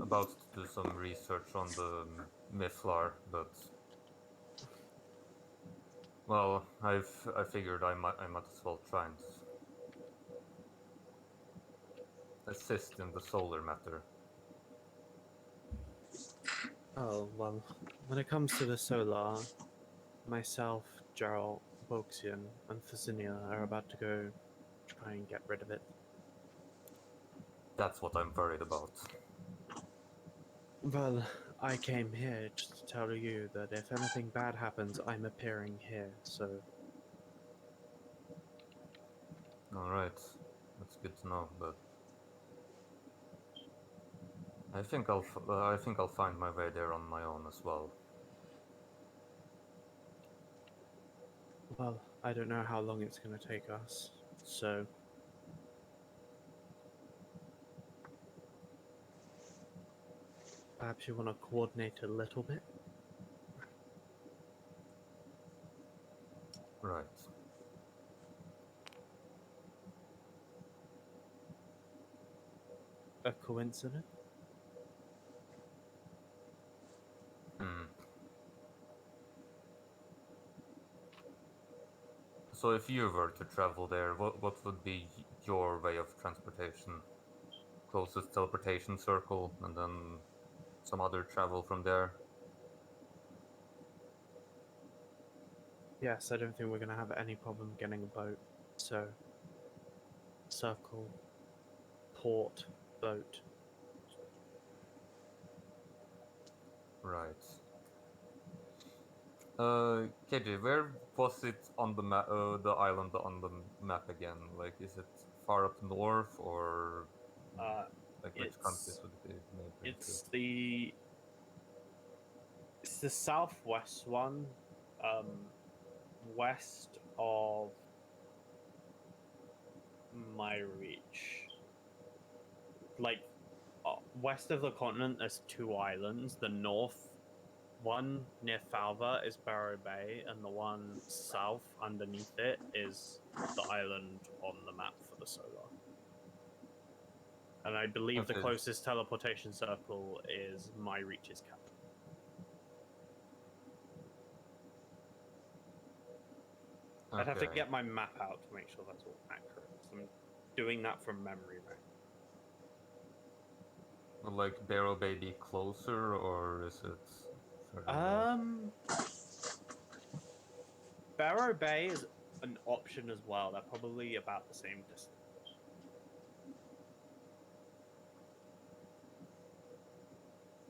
about to do some research on the Miflar, but well, I figured I might as well try and assist in the solar matter. Oh, well, when it comes to the solar, myself, Geralt, Boxian, and Thasinia are about to go try and get rid of it. That's what I'm worried about. Well, I came here just to tell you that if anything bad happens, I'm appearing here, so... Alright, that's good to know, but I think I'll find my way there on my own as well. Well, I don't know how long it's going to take us, so... Perhaps you want to coordinate a little bit? Right. A coincidence? Hmm. So if you were to travel there, what would be your way of transportation? Closest teleportation circle, and then some other travel from there? Yes, I don't think we're going to have any problem getting a boat, so... Circle, port, boat. Right. KJ, where was it on the map? The island on the map again? Like, is it far up north, or Uh, like which countries it's would it be neighboring to? it's the it's the southwest one, west of my reach. Like west of the continent, there's two islands. The north one near Falva is Barrow Bay, and the one south underneath it is the island on the map for the solar. And I believe the Okay. closest teleportation circle is my reach's cap. I'd have to Okay. get my map out to make sure that's all accurate. I'm doing that from memory right Would like Barrow Bay be closer, or is it further away? now. Barrow Bay is an option as well. They're probably about the same distance.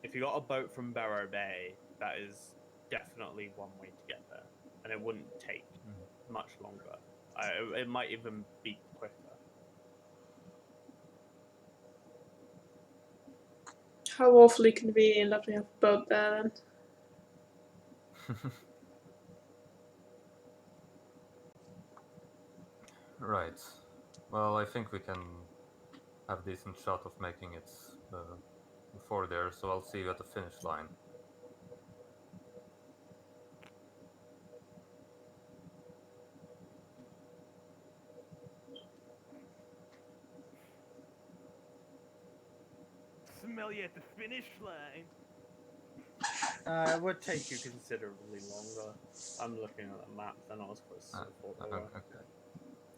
If you got a boat from Barrow Bay, that is definitely one way to get there, and it wouldn't take much longer. It might even be quicker. How awfully convenient that we have a boat there then. Right. Well, I think we can have a decent shot of making it before there, so I'll see you at the finish line. Smell you at the finish line. It would take you considerably longer. I'm looking at the map; they're not as close as I thought they were. Okay.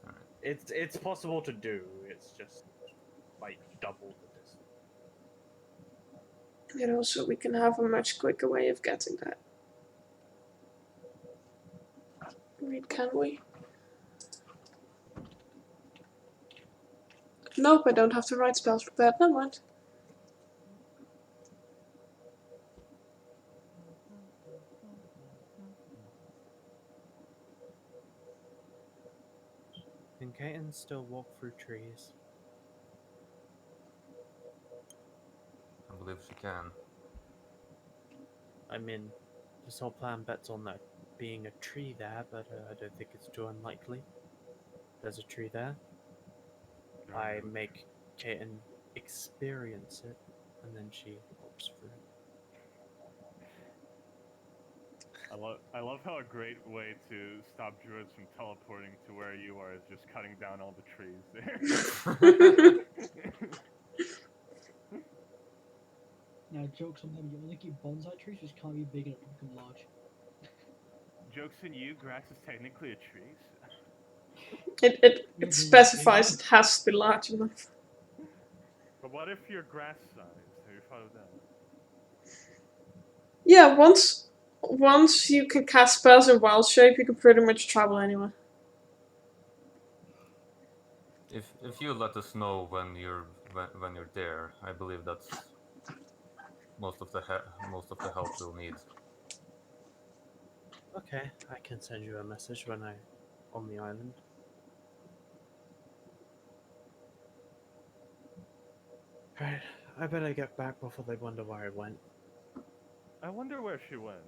All right. It's possible to do. It's just like double the distance. And also we can have a much quicker way of getting there. Wait, can we? Nope, I don't have the right spells prepared. Never mind. Can Kaiten still walk through trees? I believe she can. I mean, this whole plan bets on there being a tree there, but I don't think it's too unlikely. There's a tree there. I make Kaiten experience it, and then she walks through. I love how a great way to stop druids from teleporting to where you are is just cutting down all the trees there. Now, jokes on them, you only keep bonsai trees which can't be big enough to become large. Jokes on you, grass is technically a tree. It Yeah, but specifies it has to be large enough. But what if you're grass sized? Have you thought of that? Yeah, once you can cast spells in wild shape, you can pretty much travel anywhere. If you let us know when you're there, I believe that's most of the help we'll need. Okay, I can send you a message when I'm on the island. Right, I better get back before they wonder where I went. I wonder where she went.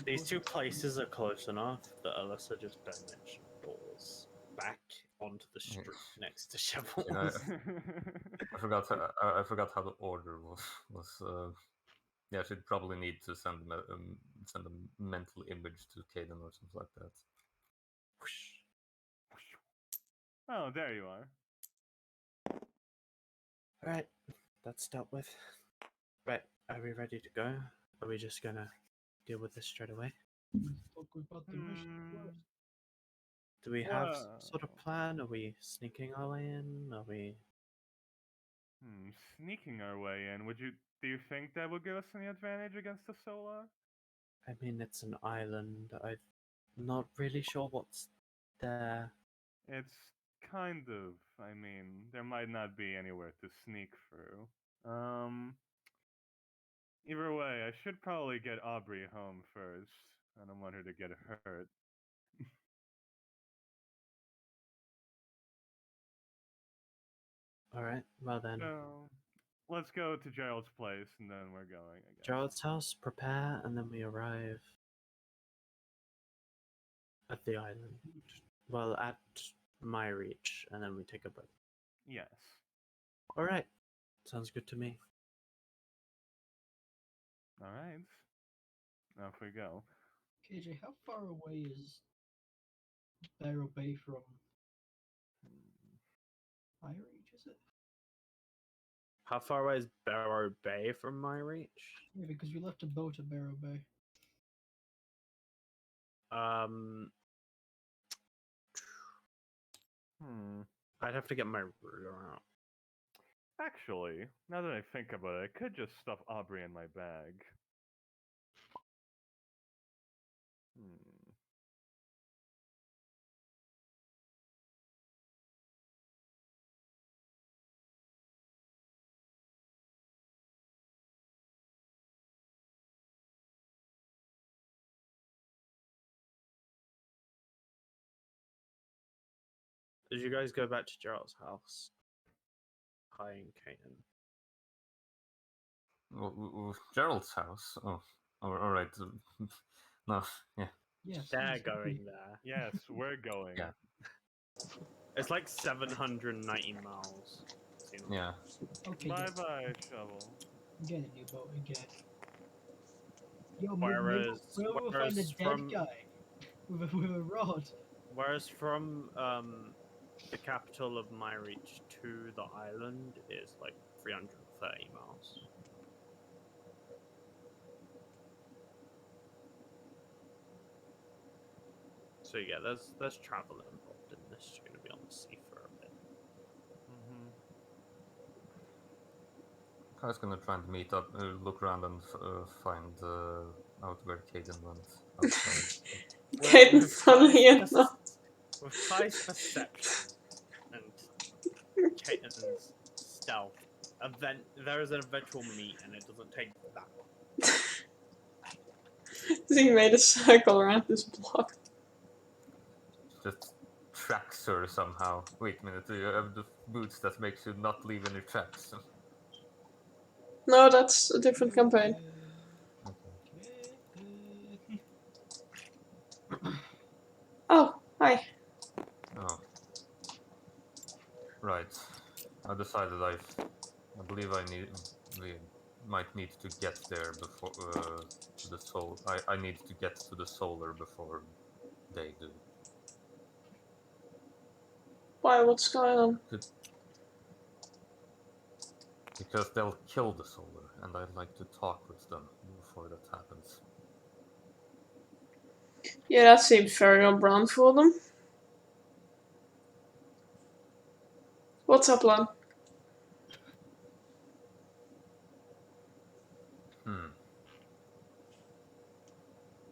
These two places are close enough that Alyssa just dimension doors back onto the street next to Shovels. You know, I forgot how the order was. Yeah, she'd probably need to send a mental image to Caden or something like that. Oh, there you are. Alright, that's dealt with. Right, are we ready to go? Are we just gonna deal with this straight away? Talk about the mission first. Do we have some sort of Well. plan? Are we sneaking our way in? Are we... Sneaking our way in. Do you think that would give us any advantage against the Solar? I mean, it's an island. I'm not really sure what's there. It's kind of. I mean, there might not be anywhere to sneak through. Either way, I should probably get Aubrey home first. I don't want her to get hurt. All right. Well then, So, let's go to Gerald's place and then we're going, I guess. Gerald's house. Prepare, and then we arrive at the island. Well, at my reach, and then we take a boat. Yes. All right. Sounds good to me. Alright. Off we go. KJ, how far away is Barrow Bay from my reach, is it? How far away is Barrow Bay from my reach? Yeah, because we left a boat at Barrow Bay. Um, Hmm. I'd have to get my ruler out. Actually, now that I think about it, I could just stuff Aubrey in my bag. Hmm. Did you guys go back to Gerald's house? Hi, and Kaiten. Gerald's house. Oh, all right. No, yeah, Yes. They're yes, going there. Yes, we're going. Yeah. It's like 790 miles. yeah. Okay, Bye get, bye, shovel. get a new boat again. Yo, Whereas, we'll find a whereas dead from guy with a rod. whereas from the capital of my reach to the island is like 330 miles. So yeah, there's travel involved in this. You're gonna be on the sea for a bit. Mm-hmm. I was gonna try and meet up, look around and find out where Caden went outside. Kaiten, funnily enough. With Kai's perception and Kaiten's stealth, there is an eventual meet, and it doesn't take that long. So he made a circle around this block. Just tracks her somehow. Wait a minute, you have the boots that makes you not leave any tracks. No, that's a different campaign. Oh, hi. Oh, right. I decided I believe we might need to get there before to the soul. I need to get to the solar before they do. Why, what's going on? Because they'll kill the solar, and I'd like to talk with them before that happens. Yeah, that seems very on brand for them. What's up, Lan?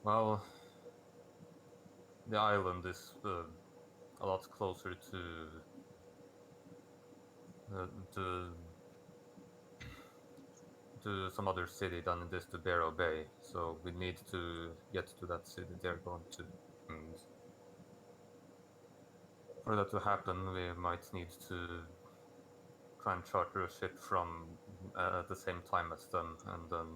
Well, the island is a lot closer uh, to to some other city than it is to Barrow Bay, so we need to get to that city they're going to. And for that to happen, we might need to try and charter a ship from at the same time as them, and then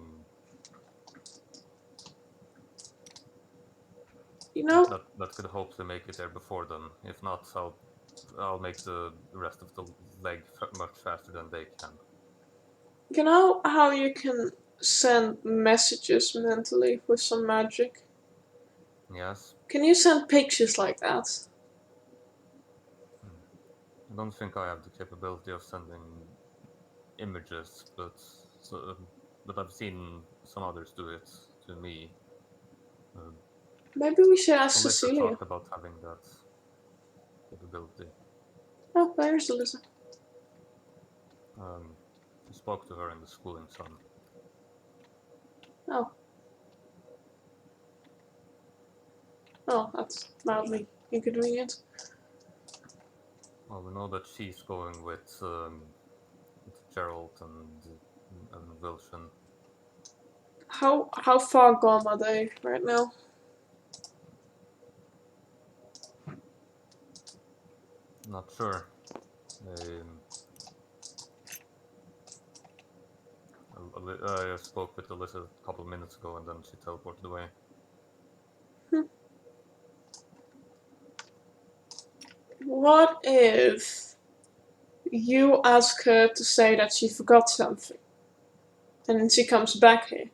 You know, that could hopefully make it there before them. If not, I'll make the rest of the leg much faster than they can. you know how you can send messages mentally with some magic? Yes. Can you send pictures like that? I don't think I have the capability of sending images, but I've seen some others do it to me. Maybe we should ask Alyssa Cecilia. talked about having that capability. Oh, there's Alyssa. I spoke to her in the schooling sun. Oh. Oh, that's mildly inconvenient. Well, we know that she's going with Gerald and Wilson. How far gone are they right now? Not sure. I spoke with Alyssa a couple of minutes ago, and then she teleported away. What if you ask her to say that she forgot something, and then she comes back here,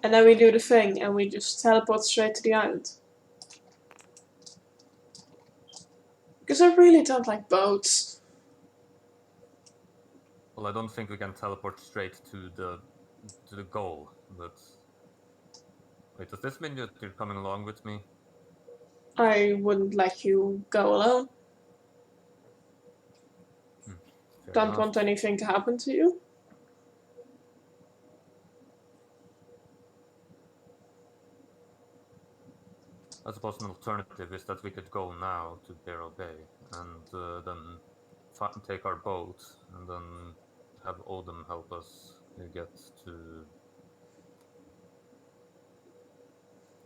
and then we do the thing, and we just teleport straight to the island? Because I really don't like boats. Well, I don't think we can teleport straight to the goal, but wait, does this mean that you're coming along with me? I wouldn't let you go alone. Fair Don't enough. want anything to happen to you. I suppose an alternative is that we could go now to Barrow Bay and then take our boat and then have Odin help us get to.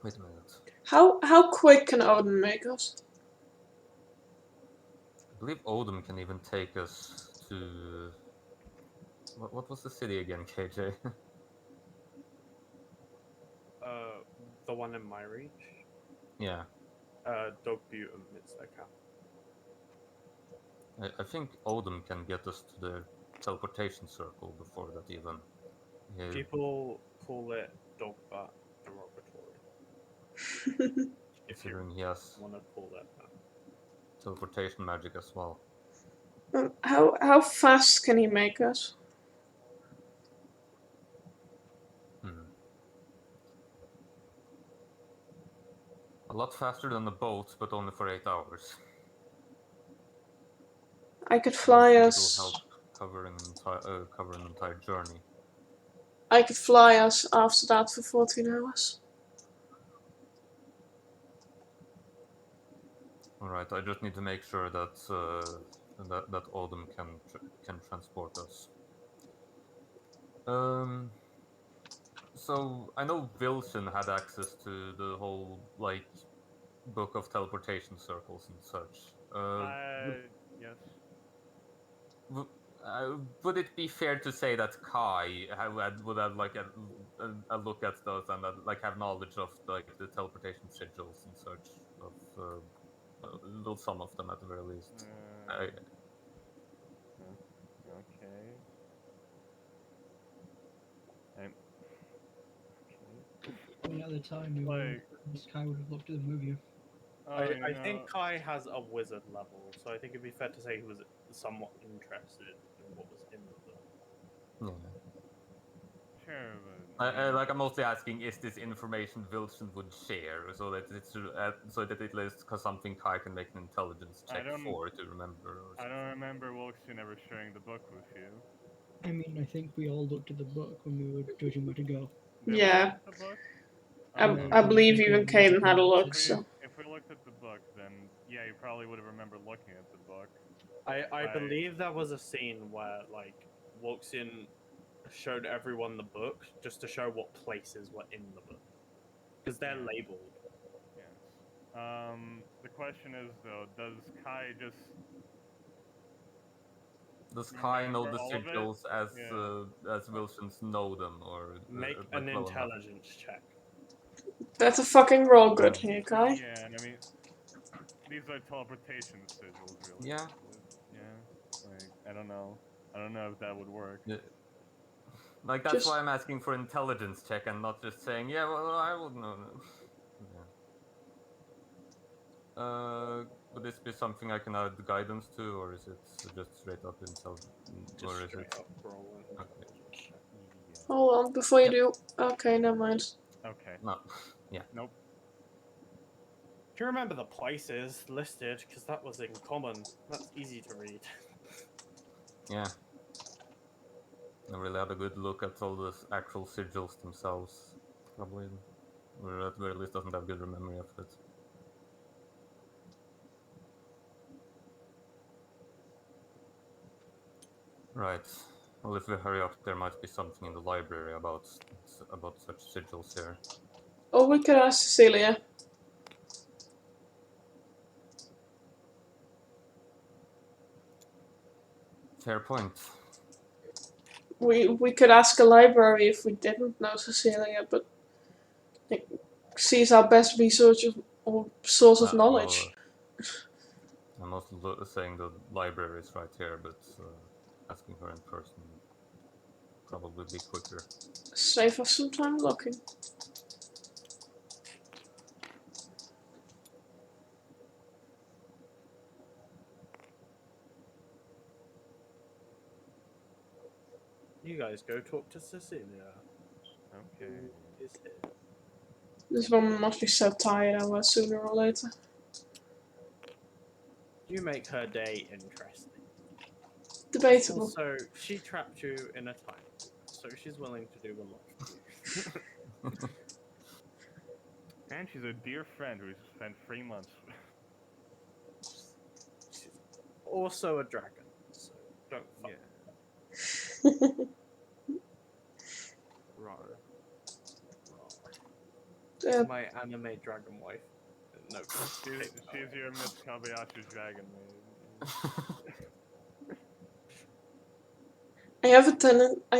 Wait a minute. How quick can Odin make us? I believe Odin can even take us to. What was the city again, KJ? The one in my reach. Yeah, Dog Butte and Mitsuka. I think Odin can get us to the teleportation circle before that even. Yeah, People call it dog butt derogatory. If you considering he has want to call it that. teleportation magic as well. How fast can he make us? A lot faster than the boat, but only for 8 hours. I could I don't fly think us. it'll help cover an entire journey. I could fly us after that for 14 hours. All right, I just need to make sure that that Odin can transport us. So I know Wilson had access to the whole book of teleportation circles and such. Yes. Would it be fair to say that Kai would have a look at those and have knowledge of the teleportation sigils and such of well, some of them at the very least. Okay. Okay. I mean, at the time, we were. Sky would have looked at the movie. I think Kai has a wizard level, so I think it'd be fair to say he was somewhat interested in what was in the book. Yeah. Sure, but I'm mostly asking: is this information Wilson would share, so that it lists something Kai can make an intelligence check for to remember? Or I don't remember Wilson ever sharing the book with you. I mean, I think we all looked at the book when we were judging where to go. Did Yeah. we look at the book? I believe even Caden had a look, so. If we looked at the book, then yeah, you probably would have remembered looking at the book. I believe there was a scene where Woxian showed everyone the book just to show what places were in the book because they're labeled. Yes. The question is though, does Kai just Kai know the all of it? sigils as Wilsons know them, or Make an well enough? intelligence check? That's a fucking roll good here, Kai. Yeah, and I mean, these are teleportation sigils, really. Yeah. Yeah. I don't know. I don't know if that would work. Yeah. That's why I'm asking for intelligence check and not just saying, yeah, well, I would know. Yeah. Would this be something I can add guidance to, or is it just straight up intelligence? Just or is straight it up roll an intelligence check. Yeah. Hold on, before you do. Okay, never mind. Okay. No. Yeah. Nope. If you remember the places listed, because that was in common, that's easy to read. Yeah. I really had a good look at all the actual sigils themselves. Probably, or at the very least, doesn't have good memory of it. Right. Well, if we hurry up, there might be something in the library about such sigils here. Or we could ask Cecilia. Fair point. We could ask a library if we didn't know Cecilia, but like, she's our best research or source of knowledge. I'm also saying the library is right here, but asking her in person would probably be quicker. Save us some time looking. You guys go talk to Cecilia. Okay. Who is here? This woman must be so tired of us sooner or later. You make her day interesting. Debatable. Also, she trapped you in a time loop, so she's willing to do a lot for you. And she's a dear friend who's spent 3 months. She's also a dragon, so don't fuck. Yeah. Rar. Yeah, My anime dragon wife. No. She's your Miss Kabayashi's dragon maid. I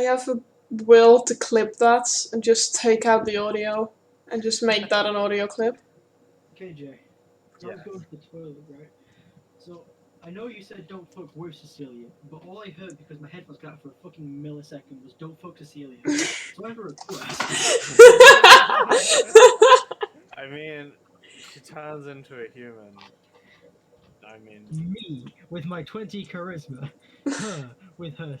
have a will to clip that and just take out the audio and just make that an audio clip. KJ, I was going to the toilet, right? So I know you said don't fuck with Cecilia, but all I heard because my headphones got out for a fucking millisecond was don't fuck Cecilia. So I have a request. I mean, she turns into a human. I mean, Me with my 20 charisma, her with her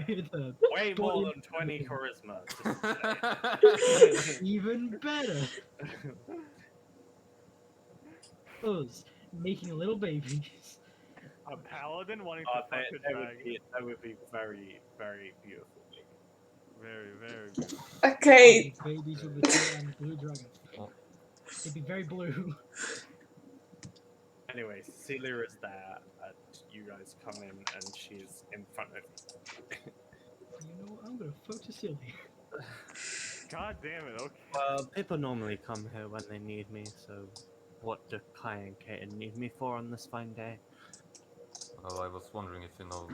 with her way more body than 20 charisma. even better. Us making little babies. A paladin wanting Oh, to fuck a dragon. that would be very, very beautiful. Very, very beautiful. Okay. Babies with the tail and blue dragon. It'd be very blue. Anyway, Cecilia is there, and you guys come in, and she's in front of you. You know what? I'm gonna fuck Cecilia. God damn it, okay. Well, people normally come here when they need me, so what do Kai and Kaiten need me for on this fine day? Well, I was wondering if you know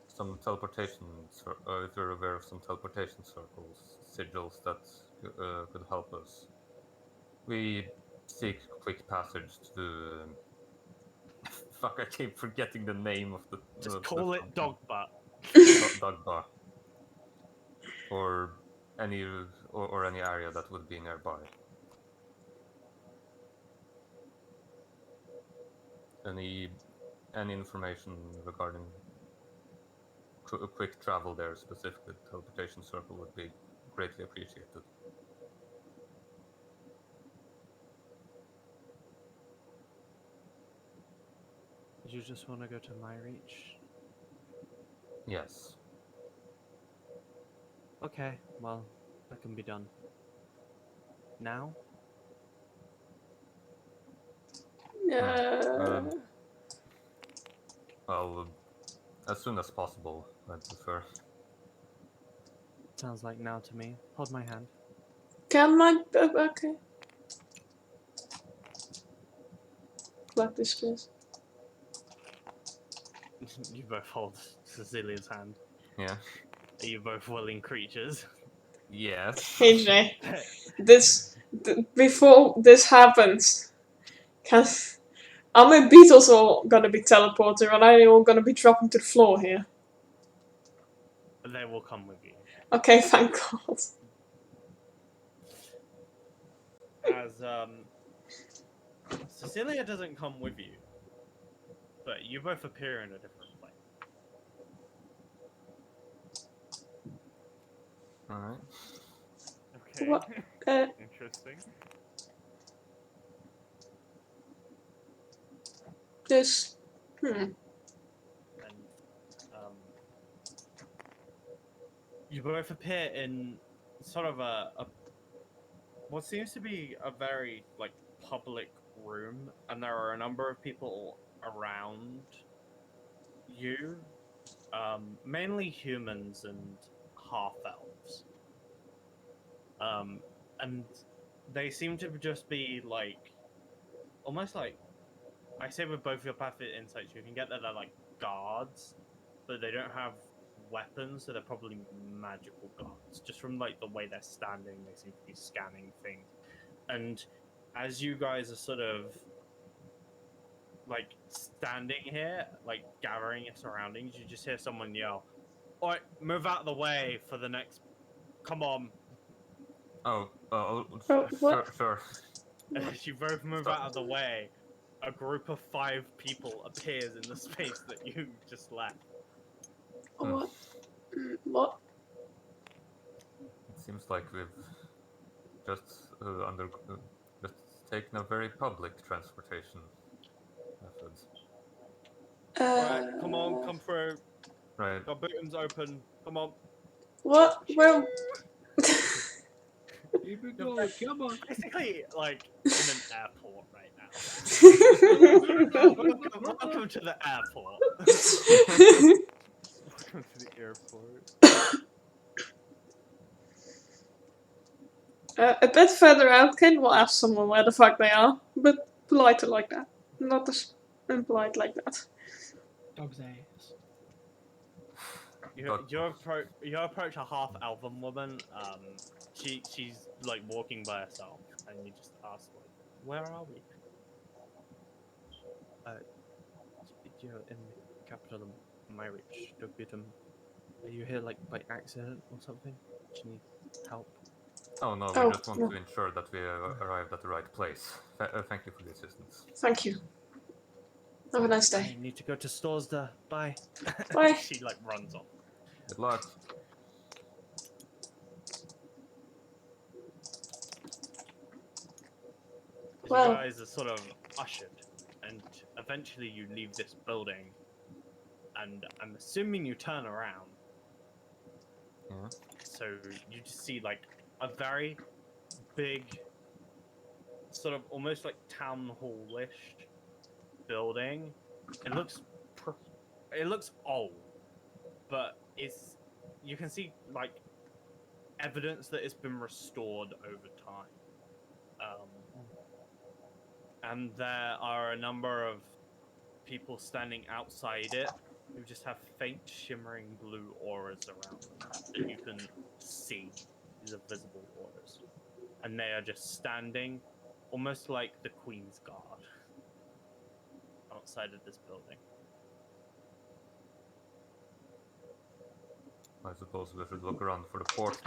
some teleportation, if you're aware of some teleportation circles, sigils that could help us. We seek quick passage to the. Fuck! I keep forgetting the name of the. Just call it dog butt. Dogba. Or any or any area that would be nearby. Any information regarding quick travel there, specifically the teleportation circle, would be greatly appreciated. Did you just want to go to my reach? Yes. Okay, well, that can be done. Now? Well, as soon as possible, I'd prefer. Sounds like now to me. Hold my hand. Can my okay. Clap this please. You both hold Cecilia's hand. Yeah. Are you both willing creatures? Yes. KJ, before this happens, are my beetles all gonna be teleported, or are they all gonna be dropping to the floor here? They will come with you. Okay, thank God. As Cecilia doesn't come with you, but you both appear in a different place. Alright. Okay. What? Interesting. This. And you both appear in sort of a what seems to be a very like public room, and there are a number of people around you, mainly humans and half elves. And they seem to just be like almost like I say with both your passive insights, you can get that they're like guards, but they don't have weapons, so they're probably magical guards. Just from like the way they're standing, they seem to be scanning things. And as you guys are sort of like standing here, like gathering your surroundings, you just hear someone yell, "All right, move out of the way for the next. Come on!" Oh, Oh, what? sure. And as you both move out of the way, a group of 5 people appears in the space that you just left. What? What? It seems like we've just just taken a very public transportation method. Alright, come on, come through. Right. Got bottoms open. Come on. What? Well. Keep it going, come on. Basically, like in an airport right now. Welcome to the airport. Welcome to the airport. A bit further out, Ken will ask someone where the fuck they are, but polite like that. Not as impolite like that. Dog's ass. You approach a half elven woman. She's like walking by herself, and you just ask like, "Where are we?" You're in the capital of my reach, Dogbitum. Are you here like by accident or something? Do you need help? Oh no, Oh, we just want no. to ensure that we arrived at the right place. Thank you for the assistance. Thank you. Have a nice I day. need to go to stores there. Bye. Bye. She like runs off. Good luck. Well. You guys are sort of ushered, and eventually you leave this building, and I'm assuming you turn around. Yeah. So you just see like a very big, sort of almost like town hall-ish building. It looks old, but you can see like evidence that it's been restored over time. And there are a number of people standing outside it who just have faint shimmering blue auras around them that you can see. These are visible auras. And they are just standing almost like the Queen's Guard outside of this building. I suppose we should look around for the port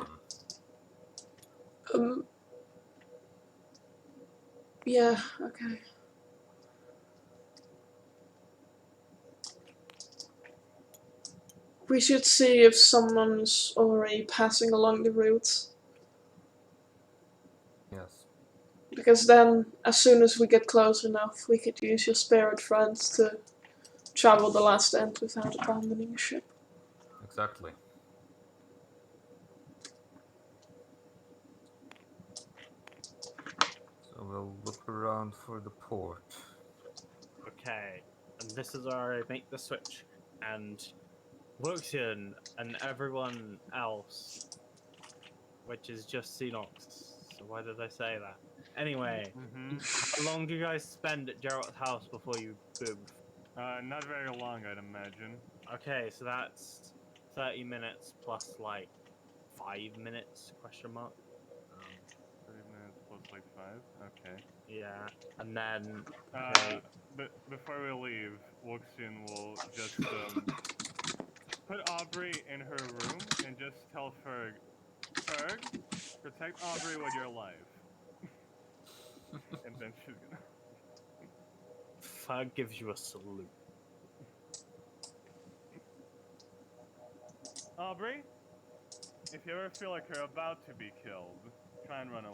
then. Yeah, okay. We should see if someone's already passing along the route. Yes. Because then, as soon as we get close enough, we could use your spirit friends to travel the last end without abandoning a ship. Exactly. So we'll look around for the port. Okay, and this is where I make the switch. And Luxian and everyone else, which is just Xenox. So why did I say that? Anyway, how long do you guys spend at Gerald's house before you move? Not very long, I'd imagine. Okay, so that's 30 minutes plus like 5 minutes, question mark. 30 minutes plus like 5? Okay. Yeah, and then But before we leave, Wuxian will just put Aubrey in her room and just tell Ferg, protect Aubrey with your life. And then she's gonna. Ferg gives you a salute. Aubrey, if you ever feel like you're about to be killed, try and run away.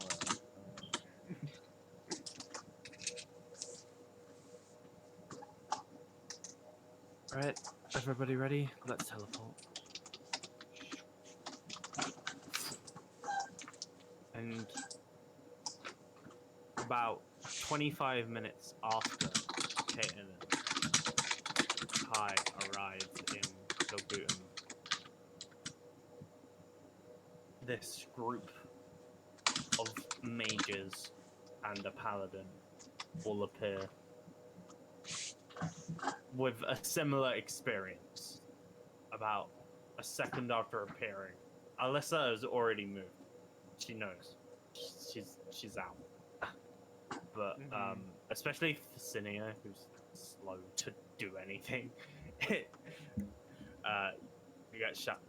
Alright, everybody ready? Let's teleport. And about 25 minutes after Caitlin and Kai arrived in he'll boot him. This group of mages and a paladin will appear with a similar experience about a second after appearing. Alyssa has already moved. She knows. She's out. But especially Cinia, who's slow to do anything, you get shot.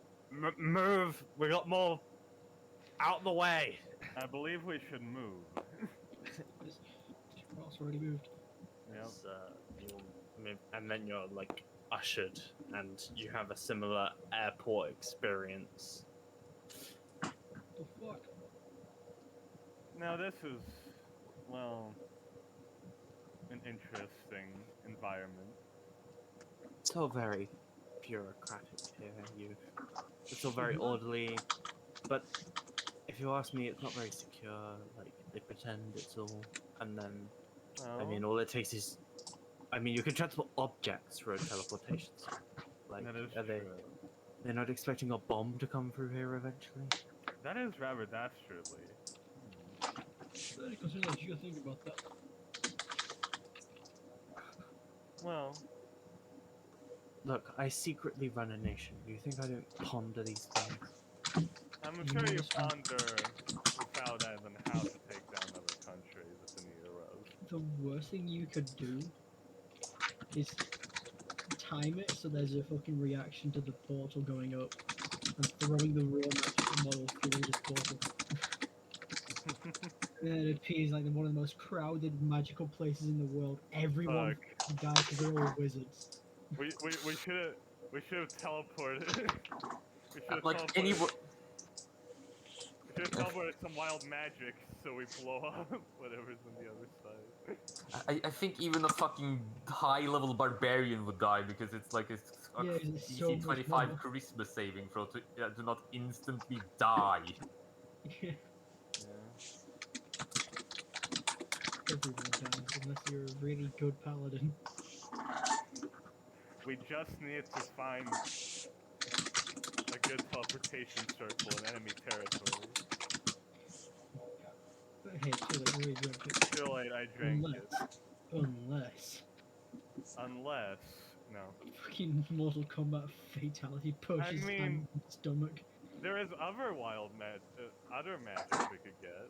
Move! We got more out the way. I believe we should move. Ross already moved. Yep. As, you'll move, and then you're like ushered, and you have a similar airport experience. The fuck? Now this is, well, an interesting environment. It's all very bureaucratic here. It's all very orderly, but if you ask me, it's not very secure. Like they pretend it's all, and then I mean, all it takes is, I mean, you can transport objects through a teleportation zone. Like, that is are true. they're not expecting a bomb to come through here eventually? That is rather dastardly. Very consider what you think about that. Well, Look, I secretly run a nation. Do you think I don't ponder these things? I'm sure you ponder without even how to take down other countries if the need arose. The worst thing you could do is time it so there's a fucking reaction to the portal going up and throwing the raw magic model through this portal. And then it appears like one of the most crowded magical places in the world. Everyone dies because they're all wizards. We should have teleported. We should have Like teleported. any. We should have teleported some wild magic so we blow up whatever's on the other side. I think even a fucking high-level barbarian would die because it's like it's a Yeah, it's so DC much 25 more. charisma saving throw to do not instantly die. Yeah, everyone dies unless you're a really good paladin. We just need to find a good teleportation circle in enemy territory. But hey, too late, really drunk it. Too late, I drank it. Unless No. fucking Mortal Kombat fatality pushes mean- hand in the stomach. There is other wild other magic we could get.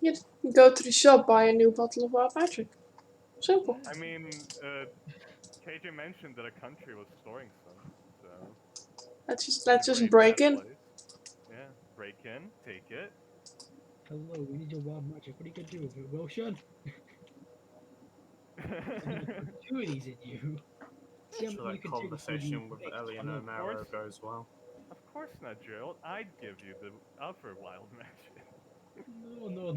You go to the shop, buy a new bottle of wild magic. Simple. I mean, KJ mentioned that a country was storing some, so Let's just break in. Yeah, break in, take it. Hello, we need your wild magic. What are you gonna do with it, Wilshire? Two of these in you. See how So many that you can take before you conversation with break. Eleanor Of Naro course. goes well. Of course not, Gerald. I'd give you the other wild magic. No.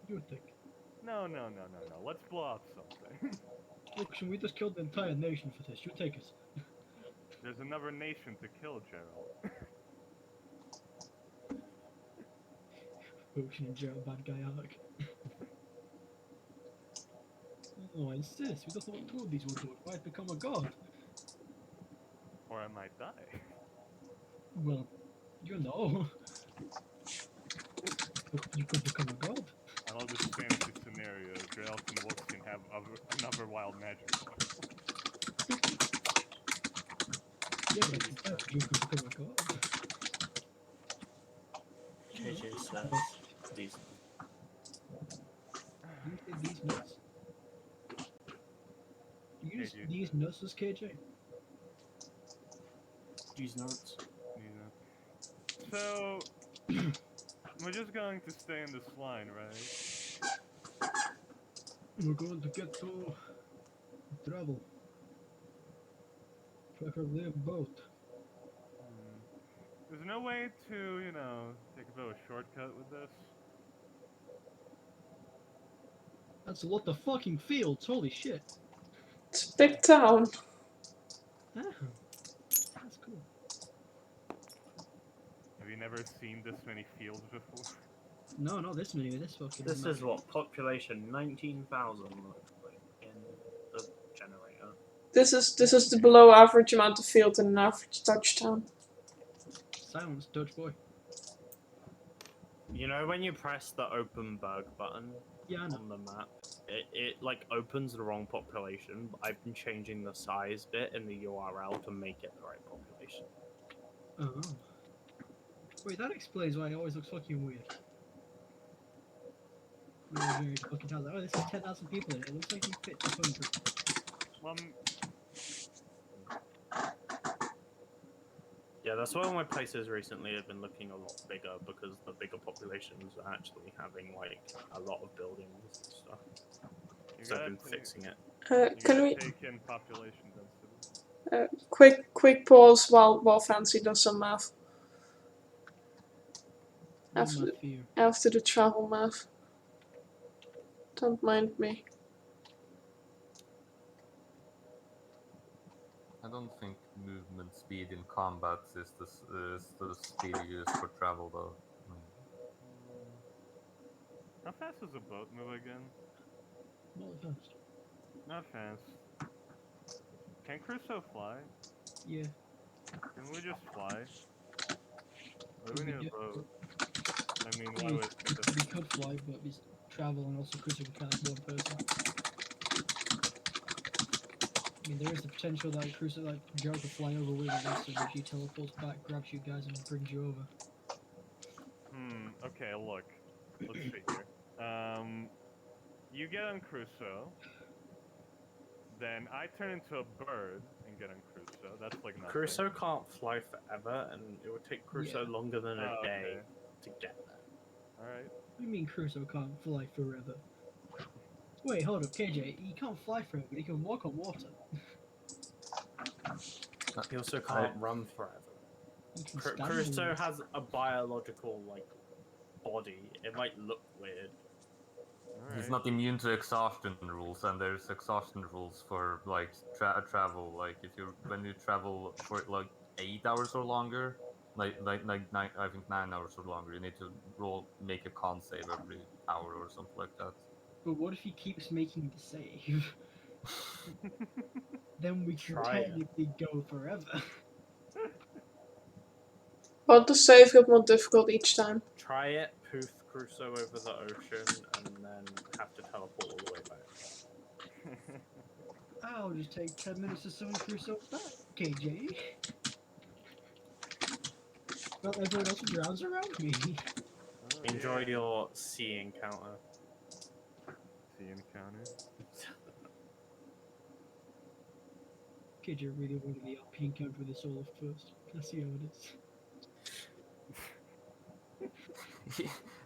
You think. No. Let's blow up something. Look, should we just kill the entire nation for this? You take us. There's another nation to kill, Gerald. Ocean and Gerald bad guy arc. Oh, I insist. We don't know what two of these will do. It might become a god. Or I might die. Well, you know. You could become a god. I love this fantasy scenario. Gerald and Wolf can have another wild magic. Yeah, but you could become a god. KJ says these. You say these nuts? You use KJ. these nuts as KJ? These notes. Yeah. So, we're just going to stay in this line, right? We're going to get to travel. Preferably a boat. There's no way to, take a bit of a shortcut with this. That's a lot of fucking fields, holy shit. It's a big town. Ah, that's cool. Have you never seen this many fields before? No, not this many, this fucking This is map. what population 19,000 looks like in the generator. This is the below average amount of field in an average touchdown. Silence, Dutch boy. You know when you press the open berg button Yeah, I know. on the map, it like opens the wrong population, but I've been changing the size bit in the URL to make it the right population. Oh. Wait, that explains why it always looks fucking weird. You're fucking tells, oh, this is 10,000 people in it. It looks like you fit 200. Yeah, that's why all my places recently have been looking a lot bigger because the bigger populations are actually having like a lot of buildings and stuff. So I've been fixing it. Can we take in population density? quick pause while Fancy does some math No after math fear. after the travel math. Don't mind me. I don't think movement speed in combat is the speed you use for travel, though. How fast does a boat move again? Not fast. Not fast. Can Crusoe fly? Yeah. Can we just fly? Why do we We need a do- boat? I mean, We, why would we could fly, but it's travel and also Chris we can't have one person. I mean, there is the potential that Crusoe, like, Joe could fly over with an instant, and she teleports back, grabs you guys, and brings you over. Okay, look. Let's see here. You get on Crusoe. Then I turn into a bird and get on Crusoe. That's like nothing. Crusoe can't fly forever, and it would take Crusoe Yeah. longer than a day Okay. to get there. Alright. What do you mean Crusoe can't fly forever? Wait, hold up, KJ, he can't fly forever, but he can walk on water. He also can't run forever. He can stand on Crusoe water. has a biological like body. It might look weird. He's Alright. not immune to exhaustion rules, and there's exhaustion rules for like travel. Like when you travel for like 8 hours or longer, like nine, I think 9 hours or longer, you need to make a con save every hour or something like that. But what if he keeps making the save? Then we can Try it. technically go forever. But the save got more difficult each time. Try it, poof Crusoe over the ocean, and then have to teleport all the way back. I'll just take 10 minutes to summon Crusoe back, KJ. Well, everyone else drowns around me. Enjoy Yeah. your sea encounter. Sea encounter. KJ really wanted the RP encounter with the solo first. I see how it is.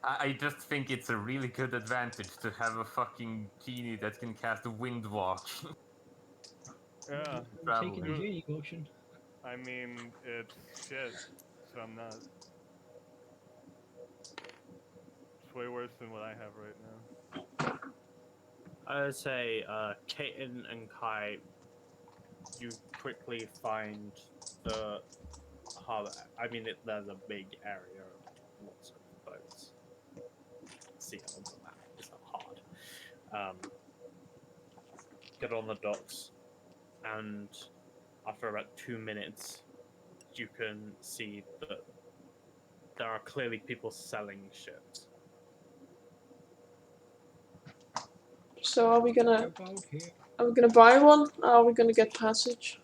I just think it's a really good advantage to have a fucking genie that can cast a wind walk. Yeah. I'm taking the Traveling. genie potion. I mean, it's shit. So I'm not. It's way worse than what I have right now. I would say, Kaiten and Kai, you quickly find the harbor. I mean, there's a big area of lots of boats. See it on the map. It's not hard. Get on the docks, and after about 2 minutes, you can see that there are clearly people selling ships. So are we gonna Jump out here. buy one? Or are we gonna get passage?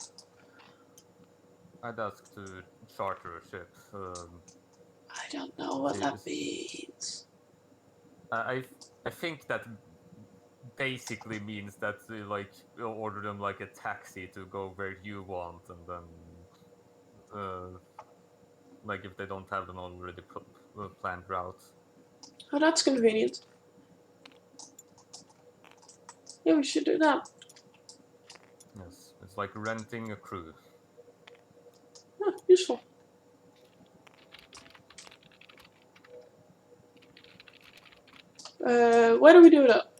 I'd ask to charter a ship. I don't know what that means. I think that basically means that like you'll order them like a taxi to go where you want, and then like if they don't have an already planned route. Oh, that's convenient. Yeah, we should do that. Yes, it's like renting a crew. Useful. Where do we do that?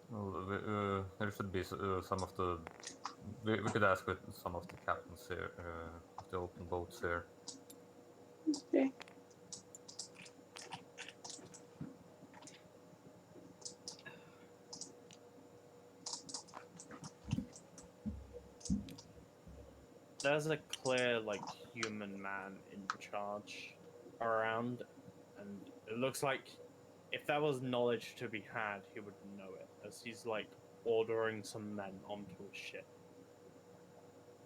Well, there should be some of the. We could ask with some of the captains here of the open boats here. Okay. there's a clear like human man in charge around, and it looks like if there was knowledge to be had, he would know it, as he's like ordering some men onto a ship,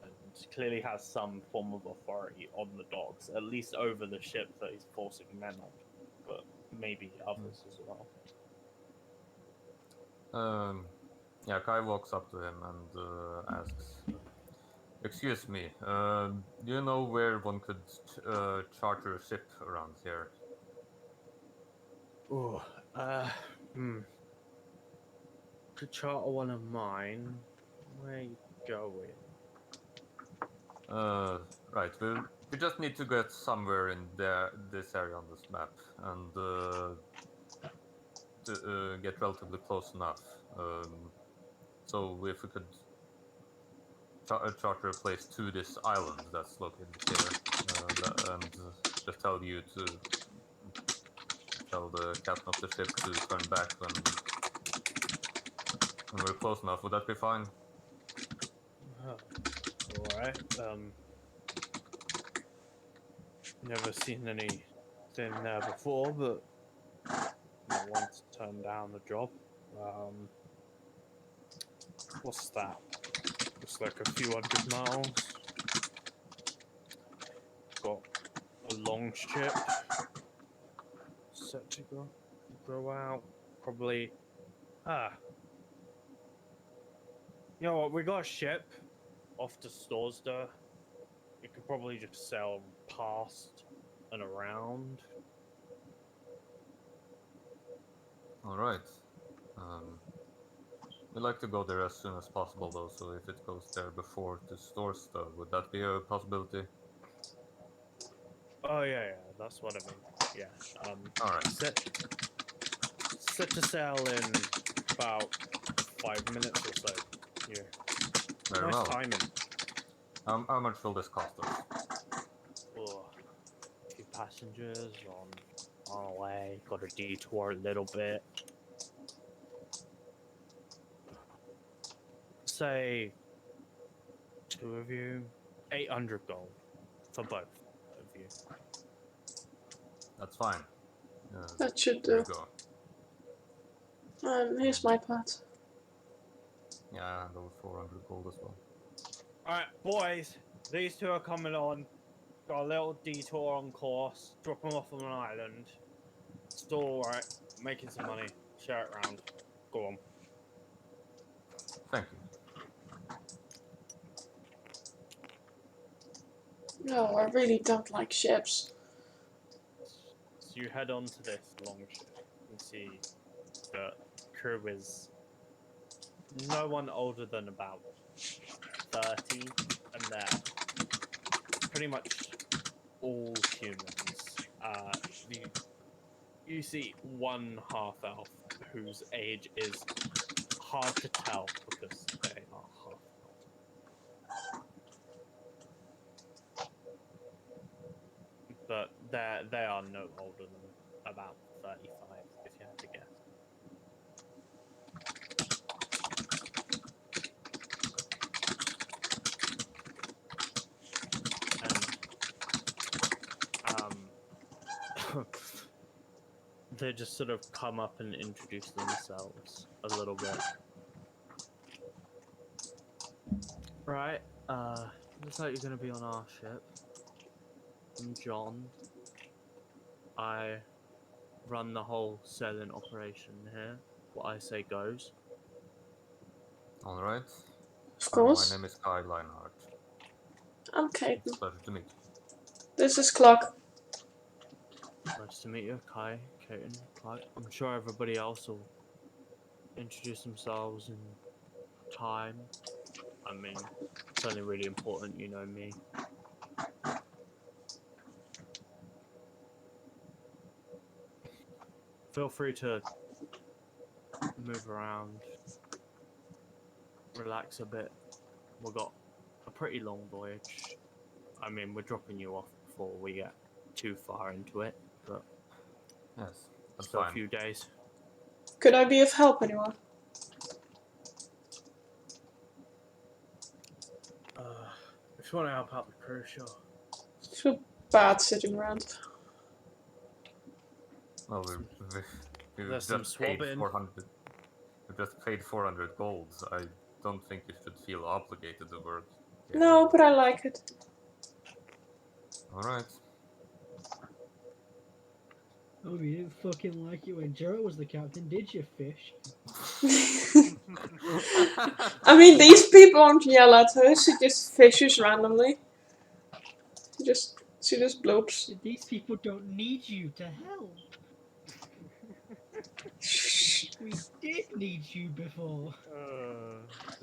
and clearly has some form of authority on the docks, at least over the ship that he's forcing men on, but maybe others as well. Yeah, Kai walks up to him and asks, "Excuse me, do you know where one could charter a ship around here?" Oh, hmm. To charter one of mine, where you going? Right. We just need to get somewhere in this area on this map, and to get relatively close enough. So if we could charter a place to this island that's located here, and just tell you to tell the captain of the ship to turn back when we're close enough, would that be fine? Oh, all right. Never seen anything there before, but no one's turned down a job. What's that? Looks like a few 100 miles. Got a long ship set to go out. Probably. You know what? We got a ship off to Storsda. It could probably just sail past and around. All right. We'd like to go there as soon as possible, though. So if it goes there before the store stuff, would that be a possibility? Oh yeah, that's what I mean. Yeah. All right. Set to sail in about 5 minutes or so. Yeah. Very Nice well. timing. How much will this cost us? Oh, a few passengers on the way. Got to detour a little bit. Say 2 of you, 800 gold for both of you. That's fine. That should There do. you go. Here's my part. Yeah, and over 400 gold as well. Alright, boys, these two are coming on. Got a little detour on course. Drop them off on an island. Still alright. Making some money. Share it around. Go on. Thank you. No, I really don't like ships. So you head on to this long ship. You see the crew is no one older than about 30, and they're pretty much all humans. You see one half elf whose age is hard to tell because they are half elf. But they are no older than about 35, if you had to guess. And they just sort of come up and introduce themselves a little bit. Right, looks like you're gonna be on our ship. I'm John. I run the whole sailing operation here. What I say goes. All right. Of course. My name is Kai Leinhardt. I'm Kate. It's a pleasure to meet you. This is Clock. Nice to meet you, Kai, Katen, Clark. I'm sure everybody else will introduce themselves in time. I mean, it's only really important you know me. Feel free to move around, relax a bit. We've got a pretty long voyage. I mean, we're dropping you off before we get too far into it, but Yes, that's still fine. a few days. Could I be of help anymore? If want to help out the crew, sure. It's so bad sitting around. Well, we've There's just some paid swabbing. 400. We just paid 400 golds. I don't think you should feel obligated to work. No, but I like it. All right. Oh, you didn't fucking like it when Gerald was the captain, did you, fish? I mean, these people aren't yell at her. She just fishes randomly. She just blopes. These people don't need you to help. We did need you before.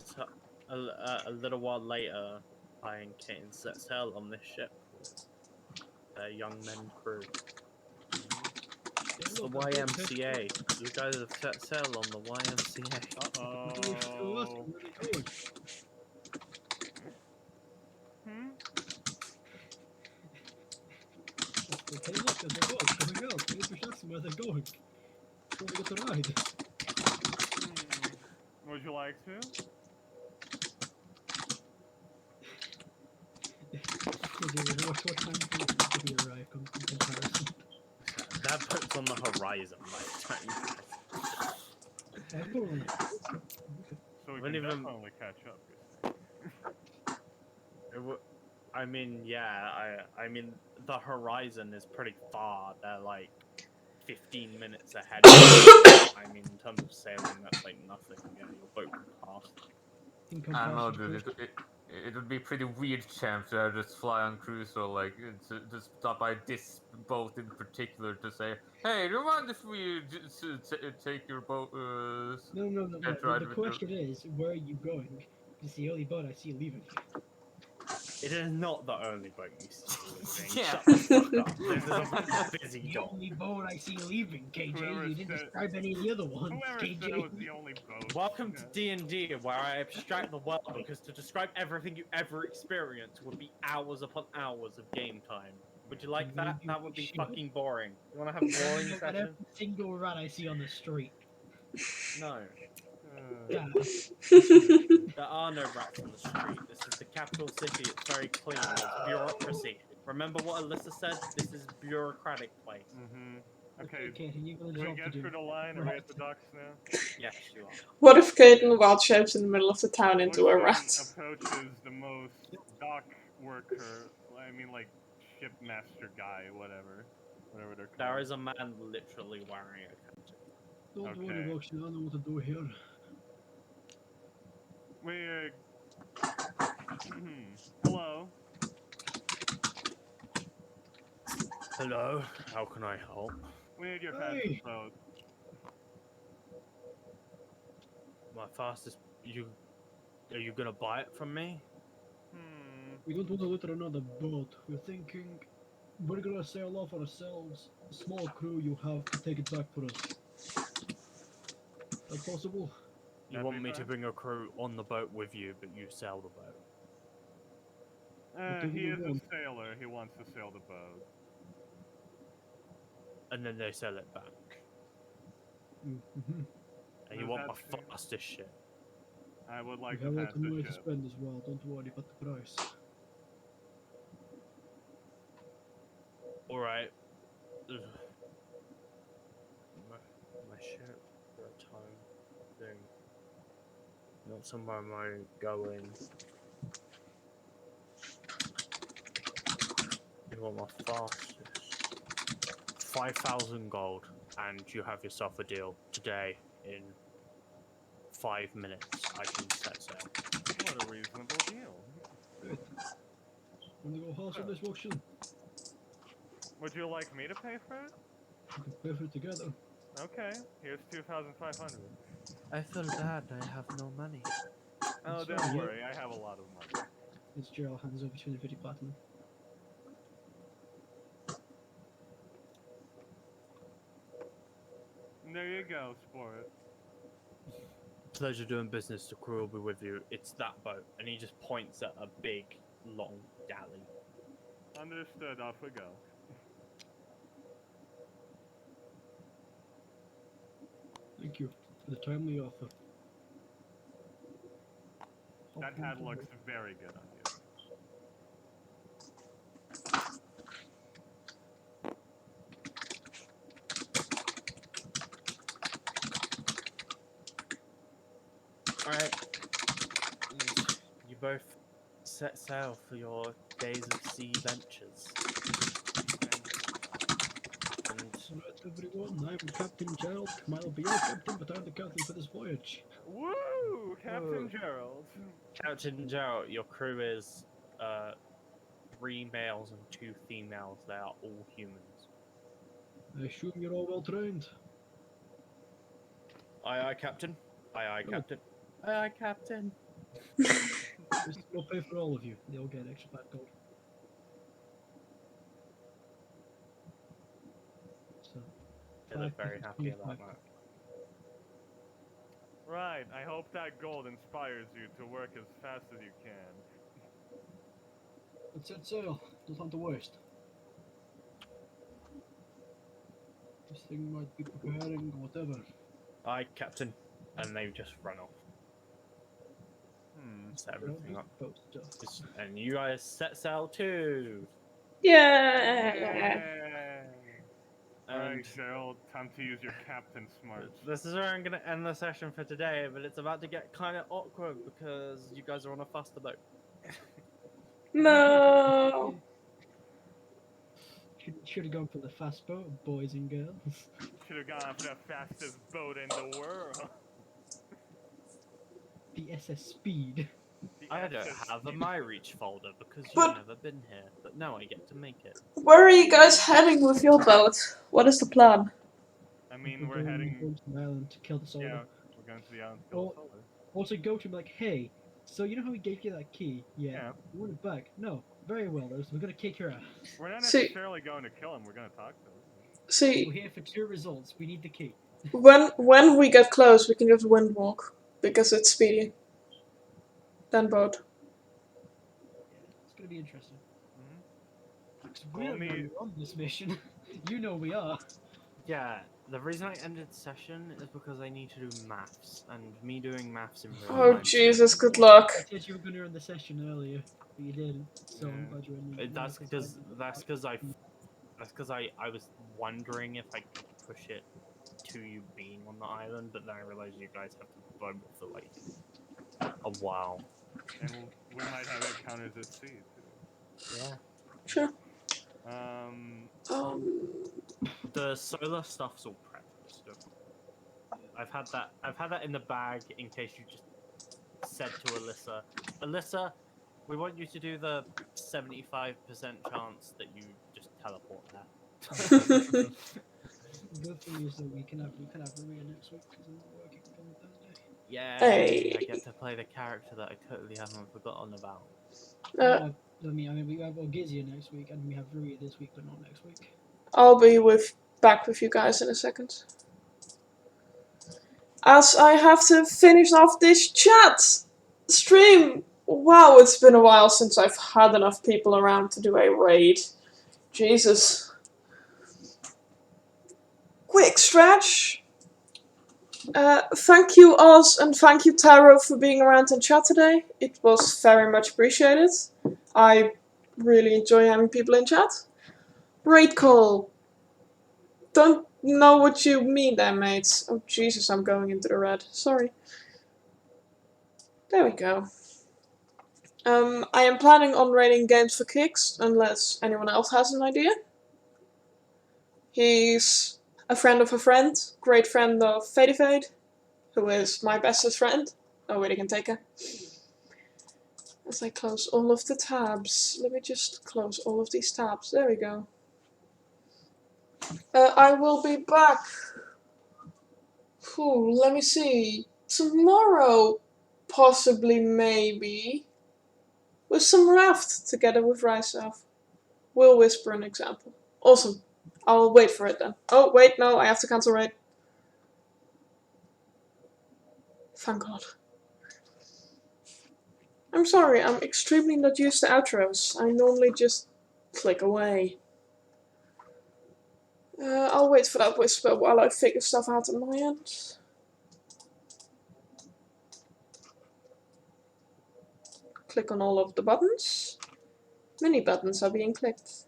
So, a little while later, I and Kane set sail on this ship with their young men crew. It's the Look, I've got YMCA. You guys have set sail on the YMCA. You're still asking where they're going. Hey, look, there's a boat coming out. Maybe we should ask them where they're going. Before we get to ride. Would you like to? What time do we arrive in comparison? That puts on the horizon, like, don't you? Everyone. So we Wouldn't can even- definitely catch up. I mean, yeah, I mean, the horizon is pretty far. They're like 15 minutes ahead. I mean, in terms of sailing, that's like nothing. Yeah, your boat can pass. In I don't know, comparison dude. It would be pretty weird, champ, to just fly on cruise or like to stop by this boat in particular to say, "Hey, do you mind if we take your boat?" No. Jet ride The with your-" question is, where are you going? It's the only boat I see leaving. It is not the only boat you see leaving. Yeah. Shut the fuck up. This is a busy The dock. only boat I see leaving, KJ. Whoever You didn't said- describe any of the other ones, Whoever KJ. said it was the only boat. Welcome to D&D, where I abstract the world, because to describe everything you ever experienced would be hours upon hours of game time. Would you like that? That would be fucking boring. You want to have a boring Look at session? every single rat I see on the street. No. Yeah. There are no rats on the street. This is the capital city. It's very clean. There's bureaucracy. Remember what Alyssa said? This is bureaucratic place. Okay, Okay, you got a do we job to get do. through the line? Are we at the docks now? Yes, you are. What if Caden wild shapes in the middle of the town into a Which rat? approaches the most dock worker, I mean like shipmaster guy, whatever they're called. There is a man literally wearing a coat. Don't worry, Okay. Roxy, I know what to do here. We're... Hello? Hello, how can I help? We need your Hey. fastest boat. My fastest. Are you gonna buy it from me? We don't want to litter another boat. We're thinking we're gonna sail off ourselves. A small crew you have to take it back for us. That possible? You That'd want be me to fine. bring a crew on the boat with you, but you sail the boat. do He you is a want? sailor. He wants to sail the boat. And then they sell it back. Mm-hmm. And you Does want my that seem- fastest ship. I would We like have the a lot of money to fastest ship. spend as well. Don't worry about the price. Alright. My ship for a time thing. Not somewhere am I going. You want my fastest. 5,000 gold, and you have yourself a deal today in 5 minutes. I can set sail. What a reasonable deal. Great. Wanna go horse on this auction? Would you like me to pay for it? We can pay for it together. Okay, here's 2,500. I feel bad I have no money. Oh, It's don't fine, yeah. worry, I have a lot of money. It's Gerald hands over 250 platinum. There you go, sport. Pleasure doing business. The crew will be with you. It's that boat. And he just points at a big, long galley. Understood, off we go. Thank you for the timely offer. That hat looks very good on you. Alright. You both set sail for your days of sea ventures. And Alright, everyone, I'm Captain Gerald. I'll be your captain, but I'm the captain for this voyage. Woo! Captain Whoa. Gerald. Captain Joe, your crew is 3 males and 2 females. They are all humans. I assume you're all well trained. Aye, Captain. Aye, Oh. Captain. Aye, Captain. This will pay for all of you. They'll get extra 5 gold. So, They look 5 very plus happy about 25. that. Right, I hope that gold inspires you to work as fast as you can. Let's set sail. Don't want the worst. This thing might be preparing whatever. Aye, Captain. And they just run off. Set Gerald, everything just up. boat stuff. And you guys set sail too. Yeah. Alright, And Gerald, time to use your captain smarts. this is where I'm going to end the session for today, but it's about to get kind of awkward because you guys are on a faster boat. No. Should have gone for the fast boat, boys and girls. Should have gone for the fastest boat in the world. The SS Speed. The I don't SS have a Speed. My Reach folder because But- you've never been here, but now I get to make it. Where are you guys heading with your boat? What is the plan? I mean, we're going heading. to an island to kill the soldier. Yeah, we're going to the island to kill Oh. the soldier. Also go to him like, hey, so you know how we gave you that key? Yeah. You want it back? No. Very well, we're gonna kick your ass. We're not See- necessarily going to kill him, we're going to talk to him. See, We're here for 2 results. We need the key. when we get close, we can just wind walk because it's speedy. Then boat. Yeah, it's gonna be interesting. Mhm. 'Cause we're Only- not really on this mission. You know we are. Yeah, the reason I ended the session is because I need to do maths, and me doing maths in real Oh time. Jesus, good luck. I said you were gonna run the session earlier, but you didn't. So I'm Yeah. glad you're in the That's because I was wondering if I could push it to you being on the island, but then I realized you guys have to boat for like a while. And we might have encounters at sea, too. Yeah. Sure. Um, The solar stuff's all prepped. So I've had that in the bag in case you just said to Alyssa, we want you to do the 75% chance that you just teleport there. Good thing is that we can have Maria next week because I'm not working on Thursday. Yay! Hey. I get to play the character that I totally haven't forgotten about. I mean, we have Orgisia next week and we have Rui this week, but not next week. I'll be back with you guys in a second. As I have to finish off this chat stream. Wow, it's been a while since I've had enough people around to do a raid. Jesus. Quick stretch. Thank you, Oz, and thank you, Taro, for being around in chat today. It was very much appreciated. I really enjoy having people in chat. Raid call. Don't know what you mean there, mates. Oh, Jesus, I'm going into the red. Sorry. There we go. I am planning on raiding Games for Kicks, unless anyone else has an idea. He's a friend of a friend, great friend of Fade, who is my bestest friend. Oh, wait, I can take her. As I close all of the tabs. Let me just close all of these tabs. There we go. I will be back. Let me see. Tomorrow, possibly, maybe. With some raft together with Ryself. Will whisper an example. Awesome. I'll wait for it then. Oh, wait, no, I have to cancel raid. Thank God. I'm sorry, I'm extremely not used to outros. I normally just click away. I'll wait for that whisper while I figure stuff out on my end. Click on all of the buttons. Many buttons are being clicked.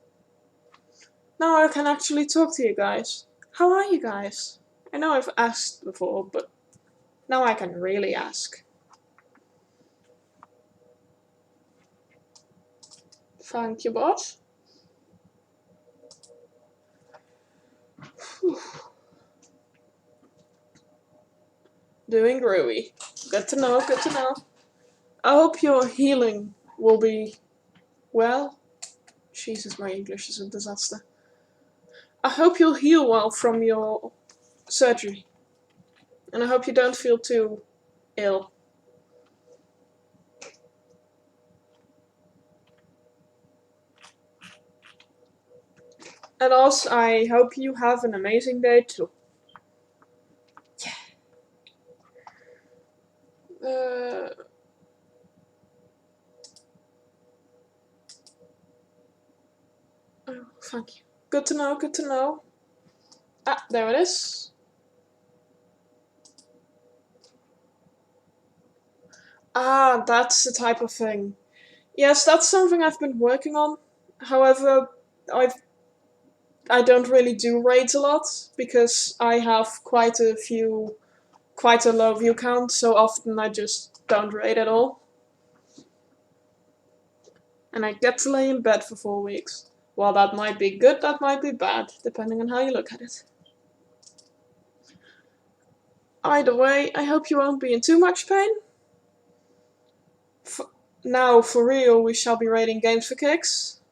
Now I can actually talk to you guys. How are you guys? I know I've asked before, but now I can really ask. Thank you, boss. Doing groovy. Good to know, good to know. I hope your healing will be well. Jesus, my English is a disaster. I hope you'll heal well from your surgery. And I hope you don't feel too ill. And also, I hope you have an amazing day too. Yeah. Oh, thank you. Good to know, good to know. Ah, there it is. Ah, that's the type of thing. Yes, that's something I've been working on. However, I don't really do raids a lot because I have quite a low view count, so often I just don't raid at all. And I get to lay in bed for 4 weeks. Well, that might be good, that might be bad, depending on how you look at it. Either way, I hope you won't be in too much pain. Now, for real, we shall be raiding games for kicks.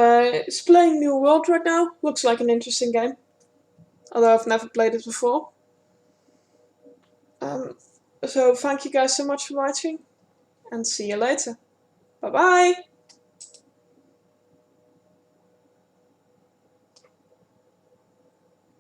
It's playing New World right now. Looks like an interesting game. Although I've never played it before. So thank you guys so much for watching. And see you later. Bye bye!